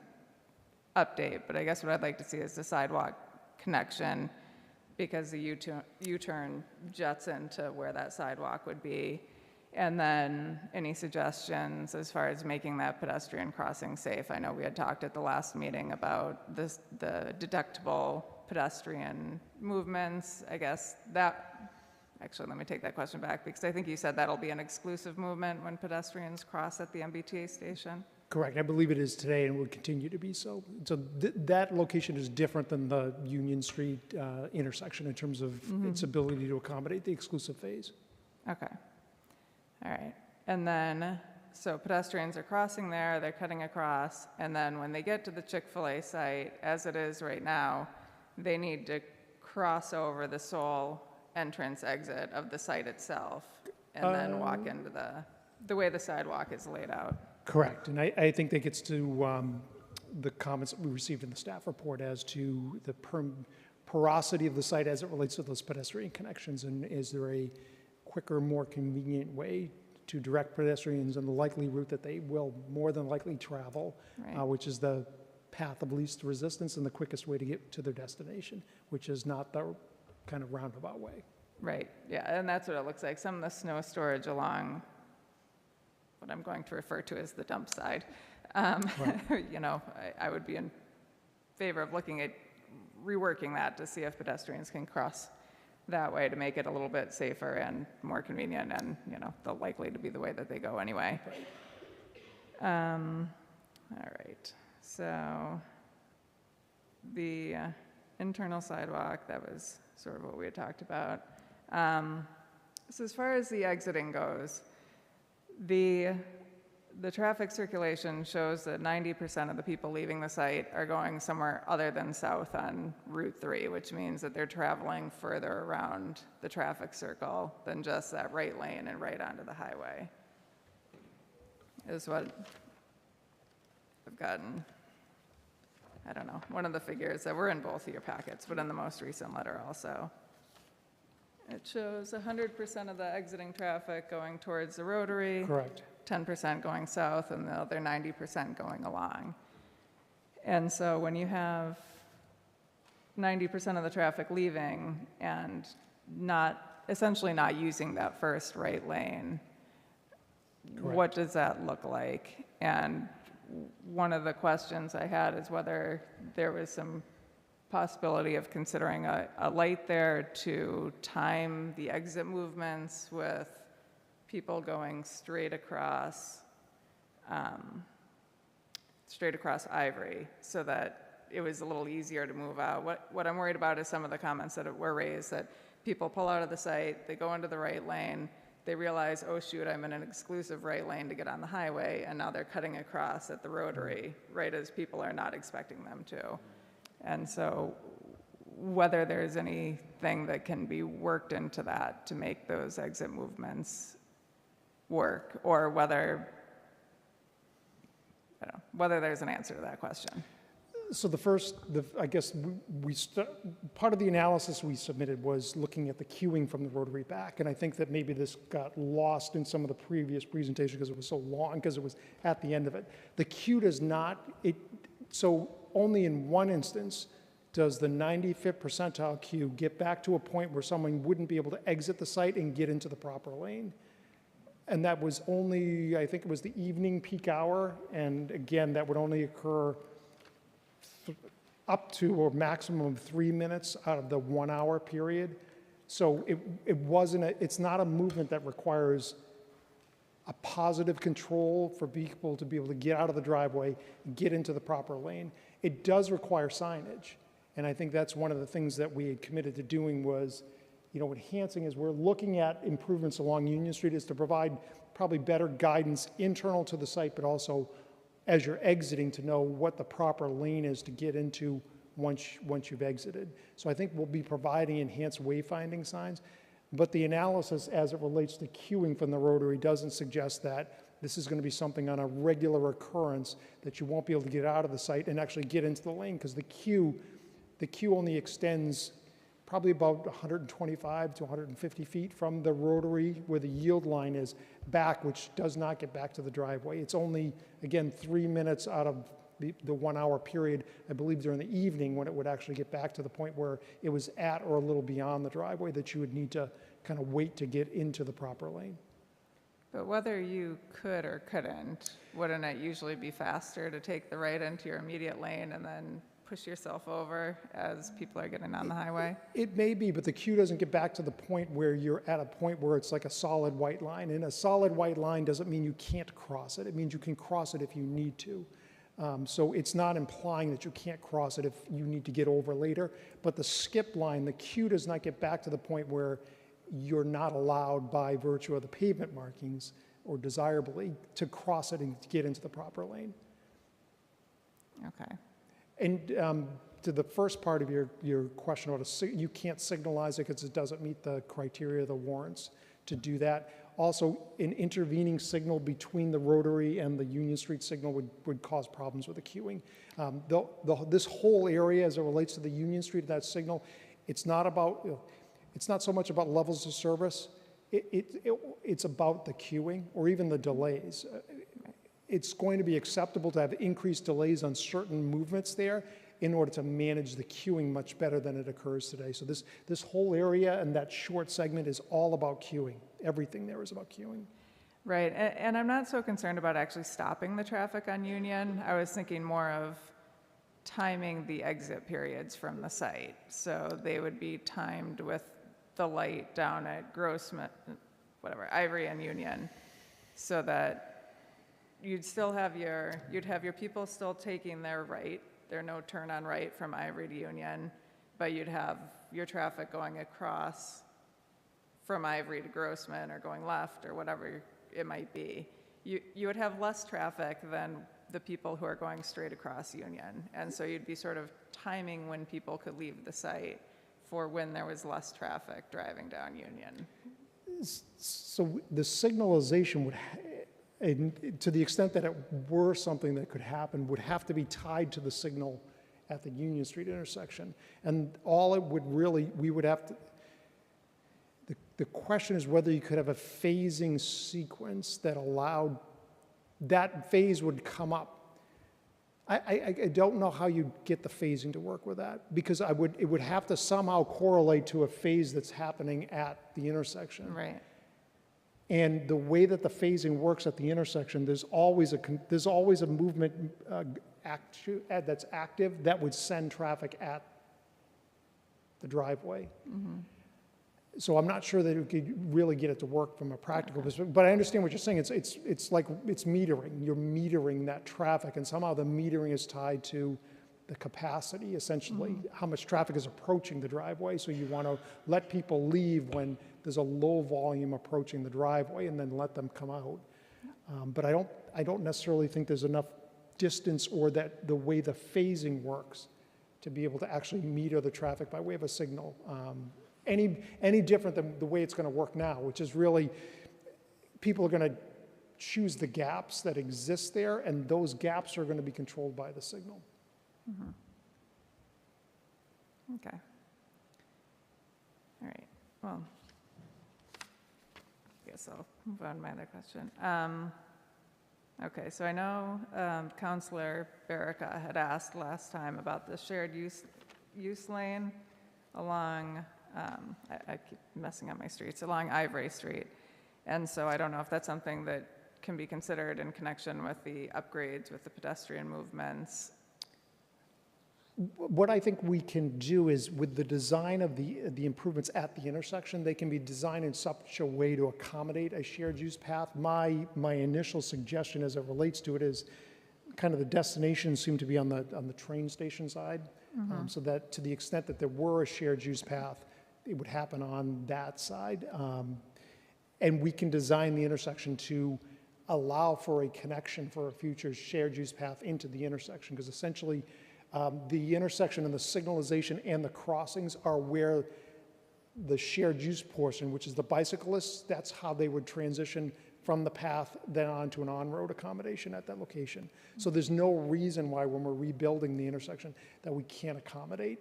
update, but I guess what I'd like to see is the sidewalk connection, because the U-turn juts into where that sidewalk would be. And then any suggestions as far as making that pedestrian crossing safe? I know we had talked at the last meeting about the deductible pedestrian movements. I guess that, actually, let me take that question back, because I think you said that'll be an exclusive movement when pedestrians cross at the MBTA station. Correct. I believe it is today and will continue to be so. So that location is different than the Union Street intersection in terms of its ability to accommodate the exclusive phase. Okay. All right. And then, so pedestrians are crossing there, they're cutting across, and then when they get to the Chick-fil-A site, as it is right now, they need to cross over the sole entrance exit of the site itself and then walk into the way the sidewalk is laid out. Correct. And I think that gets to the comments that we received in the staff report as to the porosity of the site as it relates to those pedestrian connections, and is there a quicker, more convenient way to direct pedestrians on the likely route that they will more than likely travel, Right. Which is the path of least resistance and the quickest way to get to their destination, which is not the kind of roundabout way. Right, yeah, and that's what it looks like. Some of the snow storage along what I'm going to refer to as the dump side. I would be in favor of looking at reworking that to see if pedestrians can cross that way to make it a little bit safer and more convenient, and they're likely to be the way that they go anyway. All right, so the internal sidewalk, that was sort of what we had talked about. So as far as the exiting goes, the traffic circulation shows that 90% of the people leaving the site are going somewhere other than south on Route 3, which means that they're traveling further around the traffic circle than just that right lane and right onto the highway, is what I've gotten I don't know, one of the figures that were in both of your packets, but in the most recent letter also. It shows 100% of the exiting traffic going towards the Rotary. Correct. 10% going south, and the other 90% going along. And so when you have 90% of the traffic leaving and essentially not using that first right lane, Correct. what does that look like? And one of the questions I had is whether there was some possibility of considering a light there to time the exit movements with people going straight across Ivory, so that it was a little easier to move out. What I'm worried about is some of the comments that were raised, that people pull out of the site, they go into the right lane, they realize, oh shoot, I'm in an exclusive right lane to get on the highway, and now they're cutting across at the Rotary, right as people are not expecting them to. And so whether there's anything that can be worked into that to make those exit movements work, or whether there's an answer to that question. So I guess part of the analysis we submitted was looking at the queuing from the Rotary back, and I think that maybe this got lost in some of the previous presentation because it was so long, because it was at the end of it. The queue does not, so only in one instance does the 95th percentile queue get back to a point where someone wouldn't be able to exit the site and get into the proper lane. And that was only, I think it was the evening peak hour, and again, that would only occur up to a maximum of 3 minutes out of the 1 hour period. So it's not a movement that requires a positive control for people to be able to get out of the driveway and get into the proper lane. It does require signage. And I think that's one of the things that we had committed to doing was, enhancing, as we're looking at improvements along Union Street, is to provide probably better guidance internal to the site, but also as you're exiting to know what the proper lane is to get into once you've exited. So I think we'll be providing enhanced wayfinding signs, but the analysis as it relates to queuing from the Rotary doesn't suggest that this is going to be something on a regular occurrence, that you won't be able to get out of the site and actually get into the lane, because the queue only extends probably about 125 to 150 feet from the Rotary where the yield line is back, which does not get back to the driveway. It's only, again, 3 minutes out of the 1 hour period, I believe during the evening, when it would actually get back to the point where it was at or a little beyond the driveway, that you would need to kind of wait to get into the proper lane. But whether you could or couldn't, wouldn't it usually be faster to take the right into your immediate lane and then push yourself over as people are getting on the highway? It may be, but the queue doesn't get back to the point where you're at a point where it's like a solid white line. And a solid white line doesn't mean you can't cross it. It means you can cross it if you need to. So it's not implying that you can't cross it if you need to get over later. But the skip line, the queue does not get back to the point where you're not allowed by virtue of the pavement markings or desirably to cross it and get into the proper lane. Okay. And to the first part of your question about you can't signalize it because it doesn't meet the criteria of the warrants to do that. Also, an intervening signal between the Rotary and the Union Street signal would cause problems with the queuing. This whole area, as it relates to the Union Street, that signal, it's not so much about levels of service. It's about the queuing or even the delays. It's going to be acceptable to have increased delays on certain movements there in order to manage the queuing much better than it occurs today. So this whole area and that short segment is all about queuing. Everything there is about queuing. Right, and I'm not so concerned about actually stopping the traffic on Union. I was thinking more of timing the exit periods from the site. So they would be timed with the light down at Grossman, Ivory and Union, so that you'd have your people still taking their right. There's no turn on right from Ivory to Union, but you'd have your traffic going across from Ivory to Grossman or going left or whatever it might be. You would have less traffic than the people who are going straight across Union. And so you'd be sort of timing when people could leave the site for when there was less traffic driving down Union. So the signalization would, and to the extent that it were something that could happen, would have to be tied to the signal at the Union Street intersection. And all it would really, we would have to, the question is whether you could have a phasing sequence that allowed, that phase would come up. I don't know how you'd get the phasing to work with that, because it would have to somehow correlate to a phase that's happening at the intersection. Right. And the way that the phasing works at the intersection, there's always a movement that's active that would send traffic at the driveway. So I'm not sure that it could really get it to work from a practical perspective, but I understand what you're saying. It's like, it's metering. You're metering that traffic, and somehow the metering is tied to the capacity, essentially, how much traffic is approaching the driveway. So you want to let people leave when there's a low volume approaching the driveway, and then let them come out. But I don't necessarily think there's enough distance, or that the way the phasing works, to be able to actually meter the traffic by way of a signal. Any different than the way it's going to work now, which is really, people are going to choose the gaps that exist there, and those gaps are going to be controlled by the signal. Okay. All right, well, I guess I'll move on to my other question. Okay, so I know Councilor Barica had asked last time about the shared use lane along, I keep messing up my streets, along Ivory Street. And so I don't know if that's something that can be considered in connection with the upgrades with the pedestrian movements. What I think we can do is, with the design of the improvements at the intersection, they can be designed in such a way to accommodate a shared use path. My initial suggestion as it relates to it is, kind of the destinations seem to be on the train station side, so that to the extent that there were a shared use path, it would happen on that side. And we can design the intersection to allow for a connection for a future shared use path into the intersection, because essentially, the intersection and the signalization and the crossings are where the shared use portion, which is the bicyclists, that's how they would transition from the path then onto an on-road accommodation at that location. So there's no reason why, when we're rebuilding the intersection, that we can't accommodate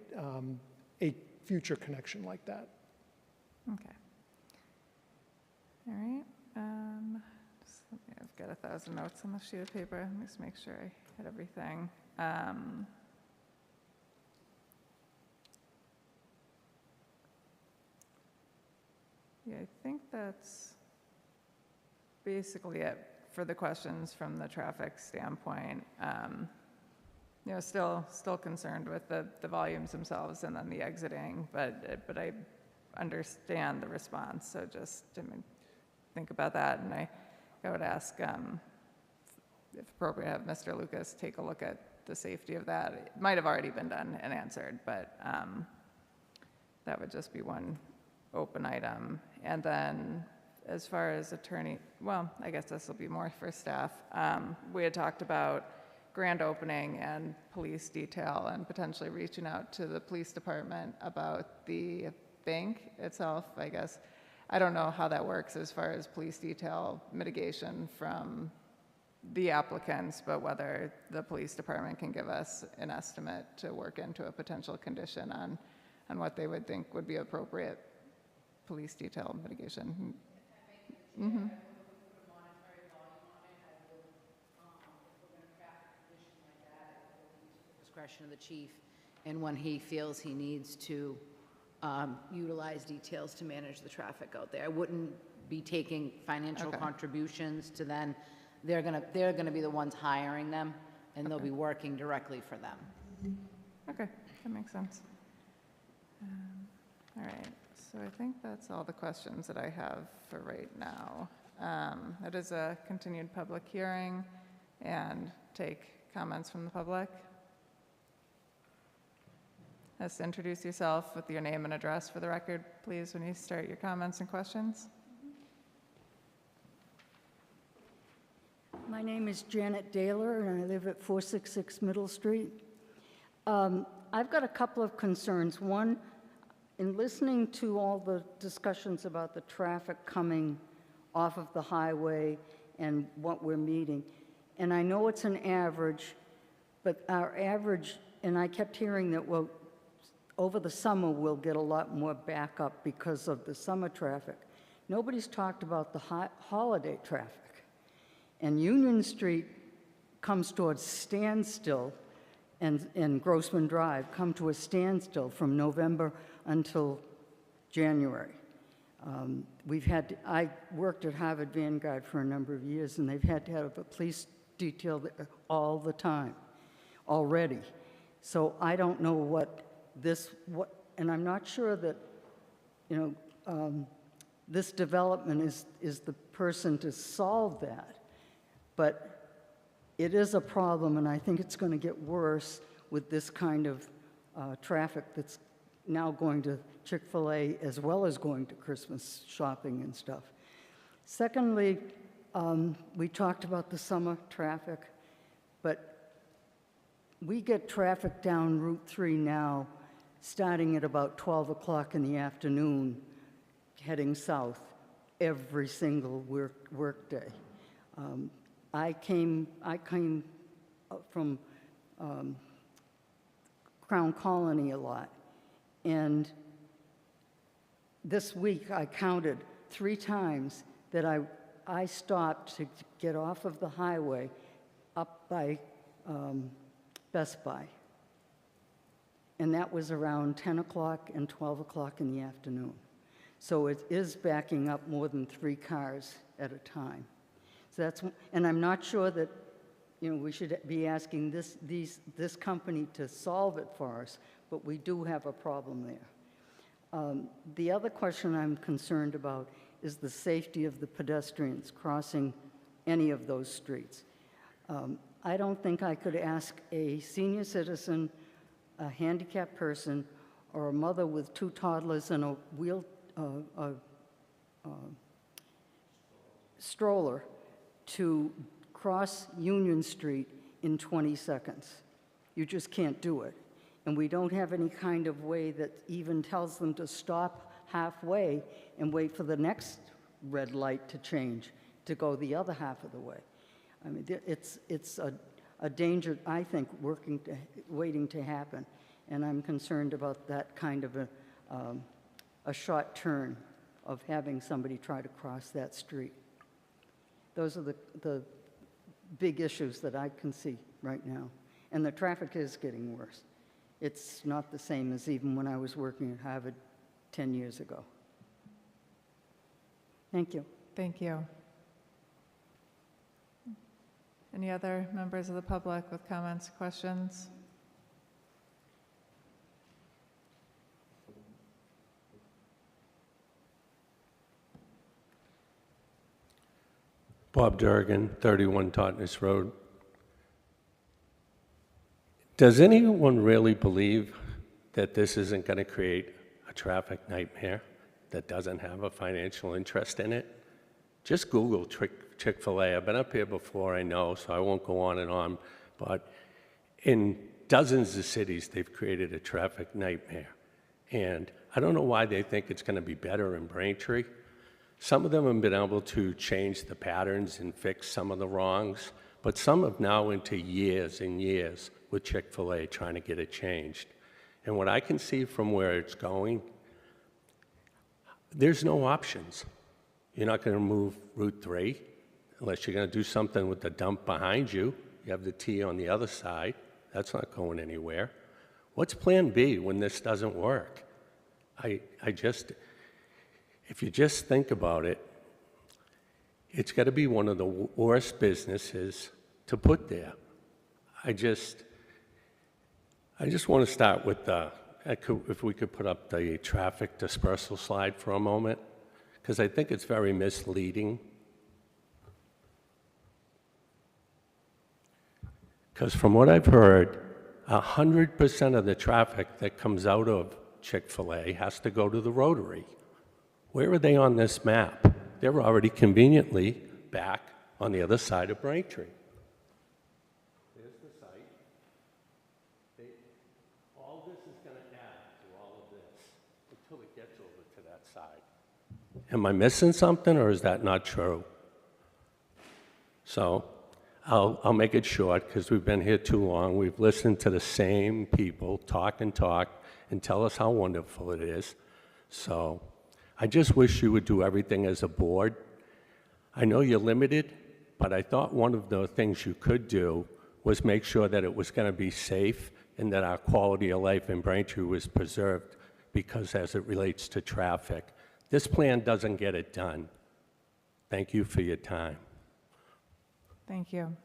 a future connection like that. Okay. All right. I've got 1,000 notes on the sheet of paper. Let me just make sure I hit everything. Yeah, I think that's basically it for the questions from the traffic standpoint. You know, still concerned with the volumes themselves and then the exiting, but I understand the response. So just think about that, and I would ask, if appropriate, have Mr. Lucas take a look at the safety of that. It might have already been done and answered, but that would just be one open item. And then as far as well, I guess this will be more for staff. We had talked about grand opening and police detail and potentially reaching out to the police department about the bank itself, I guess. I don't know how that works as far as police detail mitigation from the applicants, but whether the police department can give us an estimate to work into a potential condition on what they would think would be appropriate police detail mitigation. Discretion of the chief, and when he feels he needs to utilize details to manage the traffic out there. I wouldn't be taking financial contributions to then, they're gonna be the ones hiring them, and they'll be working directly for them. Okay, that makes sense. All right, so I think that's all the questions that I have for right now. It is a continued public hearing, and take comments from the public. Just introduce yourself with your name and address for the record, please, when you start your comments and questions. My name is Janet Daler, and I live at 466 Middle Street. I've got a couple of concerns. One, in listening to all the discussions about the traffic coming off of the highway and what we're meeting, and I know it's an average, but our average and I kept hearing that, well, over the summer, we'll get a lot more backup because of the summer traffic. Nobody's talked about the holiday traffic. And Union Street comes to a standstill, and Grossman Drive come to a standstill from November until January. I worked at Harvard Vanguard for a number of years, and they've had to have a police detail there all the time already. So I don't know and I'm not sure that, this development is the person to solve that. But it is a problem, and I think it's going to get worse with this kind of traffic that's now going to Chick-fil-A as well as going to Christmas shopping and stuff. Secondly, we talked about the summer traffic, but we get traffic down Route 3 now starting at about 12 o'clock in the afternoon, heading south every single work day. I came from Crown Colony a lot, and this week I counted 3 times that I stopped to get off of the highway up by Best Buy. And that was around 10 o'clock and 12 o'clock in the afternoon. So it is backing up more than 3 cars at a time. So and I'm not sure that we should be asking this company to solve it for us, but we do have a problem there. The other question I'm concerned about is the safety of the pedestrians crossing any of those streets. I don't think I could ask a senior citizen, a handicapped person, or a mother with 2 toddlers and a stroller to cross Union Street in 20 seconds. You just can't do it. And we don't have any kind of way that even tells them to stop halfway and wait for the next red light to change to go the other half of the way. I mean, it's a danger, I think, waiting to happen. And I'm concerned about that kind of a short turn of having somebody try to cross that street. Those are the big issues that I can see right now. And the traffic is getting worse. It's not the same as even when I was working at Harvard 10 years ago. Thank you. Thank you. Any other members of the public with comments, questions? Bob Durgan, 31 Totnes Road. Does anyone really believe that this isn't going to create a traffic nightmare that doesn't have a financial interest in it? Just Google Chick-fil-A. I've been up here before, I know, so I won't go on and on. But in dozens of cities, they've created a traffic nightmare. And I don't know why they think it's going to be better in Braintree. Some of them have been able to change the patterns and fix some of the wrongs, but some have now into years and years with Chick-fil-A trying to get it changed. And what I can see from where it's going, there's no options. You're not going to move Route 3 unless you're going to do something with the dump behind you. You have the T on the other side. That's not going anywhere. What's plan B when this doesn't work? If you just think about it, it's got to be one of the worst businesses to put there. I just want to start with if we could put up the traffic dispersal slide for a moment, because I think it's very misleading. Because from what I've heard, 100% of the traffic that comes out of Chick-fil-A has to go to the Rotary. Where are they on this map? They're already conveniently back on the other side of Braintree. There's the site. All this is going to add to all of this until it gets over to that side. Am I missing something, or is that not true? So I'll make it short because we've been here too long. We've listened to the same people talk and tell us how wonderful it is. So I just wish you would do everything as a board. I know you're limited, but I thought one of the things you could do was make sure that it was going to be safe and that our quality of life in Braintree was preserved because as it relates to traffic. This plan doesn't get it done. Thank you for your time. Thank you. Are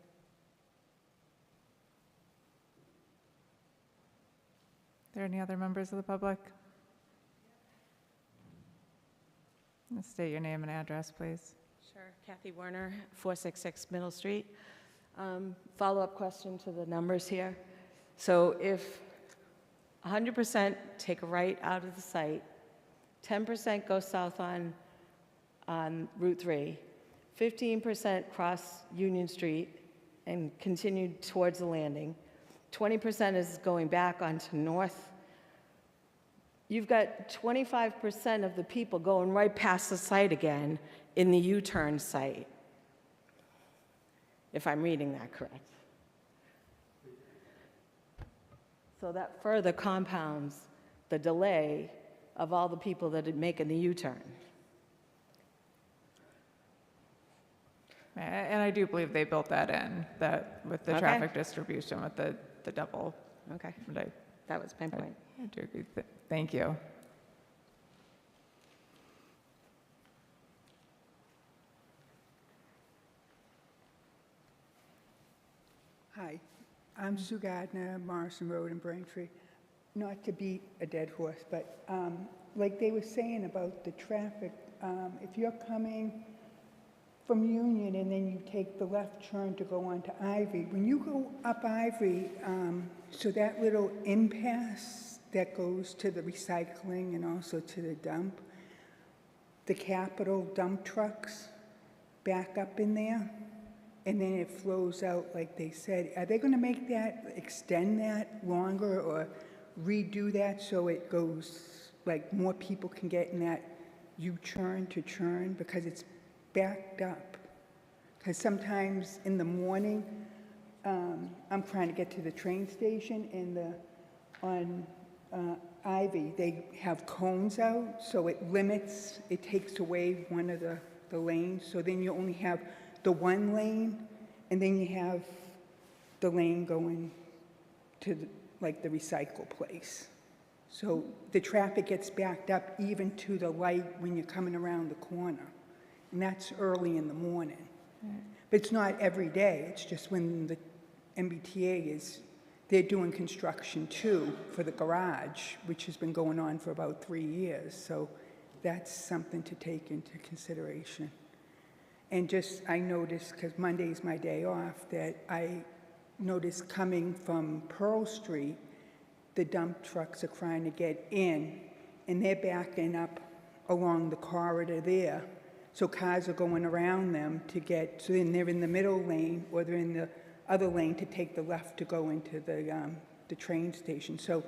there any other members of the public? State your name and address, please. Sure. Kathy Werner, 466 Middle Street. Follow-up question to the numbers here. So if 100% take a right out of the site, 10% go south on Route 3, 15% cross Union Street and continue towards the landing, 20% is going back onto North. You've got 25% of the people going right past the site again in the U-turn site, if I'm reading that correct. So that further compounds the delay of all the people that are making the U-turn. And I do believe they built that in, that with the Okay. traffic distribution, with the double. Okay. But That was my point. I do agree. Thank you. Hi, I'm Sue Gardner, Morrison Road in Braintree. Not to beat a dead horse, but like they were saying about the traffic, if you're coming from Union and then you take the left turn to go onto Ivy, when you go up Ivy, so that little impasse that goes to the recycling and also to the dump, the Capital dump trucks back up in there, and then it flows out like they said. Are they going to make that, extend that longer or redo that so it goes, like more people can get in that U-turn to turn because it's backed up? Because sometimes in the morning, I'm trying to get to the train station and on Ivy, they have cones out, so it limits, it takes away one of the lanes. So then you only have the one lane, and then you have the lane going to like the recycle place. So the traffic gets backed up even to the light when you're coming around the corner. And that's early in the morning. But it's not every day, it's just when the MBTA is, they're doing construction too for the garage, which has been going on for about 3 years. So that's something to take into consideration. And just, I noticed, because Monday's my day off, that I noticed coming from Pearl Street, the dump trucks are trying to get in, and they're backing up along the corridor there. So cars are going around them to get, so then they're in the middle lane, or they're in the other lane to take the left to go into the train station. So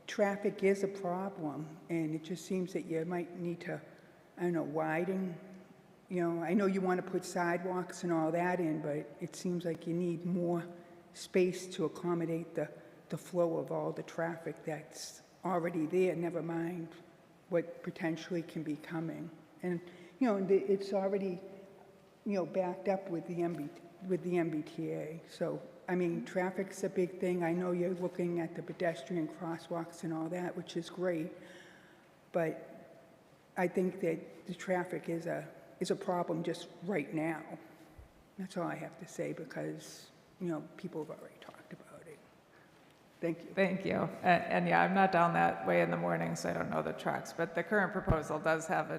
traffic is a problem, and it just seems that you might need to, I don't know, widen. You know, I know you want to put sidewalks and all that in, but it seems like you need more space to accommodate the flow of all the traffic that's already there, never mind what potentially can be coming. And, you know, it's already, you know, backed up with the MBTA. So, I mean, traffic's a big thing. I know you're looking at the pedestrian crosswalks and all that, which is great. But I think that the traffic is a problem just right now. That's all I have to say because, you know, people have already talked about it. Thank you. Thank you. And yeah, I'm not down that way in the morning, so I don't know the trucks. But the current proposal does have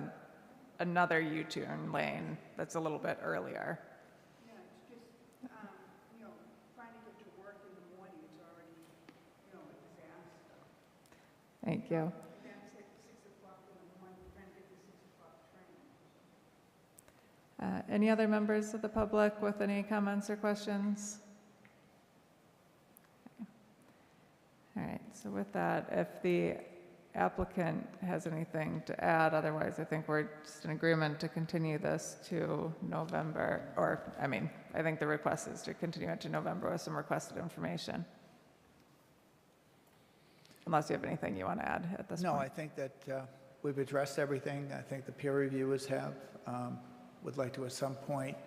another U-turn lane that's a little bit earlier. Yeah, it's just, you know, trying to get to work in the morning is already, you know, a disaster. Thank you. That's at 6 o'clock in the morning, trying to get the 6 o'clock train. Any other members of the public with any comments or questions? All right, so with that, if the applicant has anything to add. Otherwise, I think we're just in agreement to continue this to November, or, I mean, I think the request is to continue it to November with some requested information. Unless you have anything you want to add at this point. No, I think that we've addressed everything. I think the peer reviewers have, would like to at some point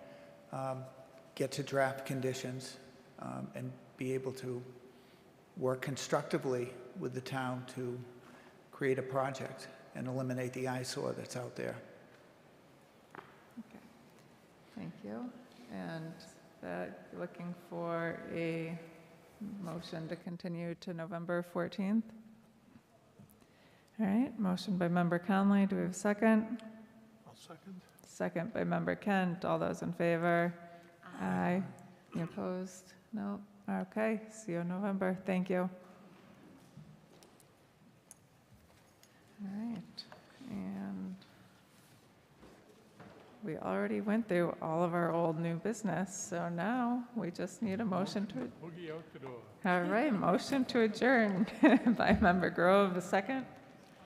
get to draft conditions and be able to work constructively with the town to create a project and eliminate the eyesore that's out there. Okay. Thank you. And looking for a motion to continue to November 14th. All right, motion by member Conley. Do we have a second? I'll second. Second by member Kent. All those in favor? Aye. Any opposed? No. Okay, see you in November. Thank you. All right, and we already went through all of our old new business, so now we just need a motion to. Boogie out the door. All right, motion to adjourn by member Grove, a second.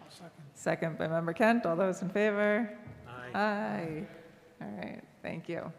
I'll second. Second by member Kent. All those in favor? Aye. Aye. All right, thank you.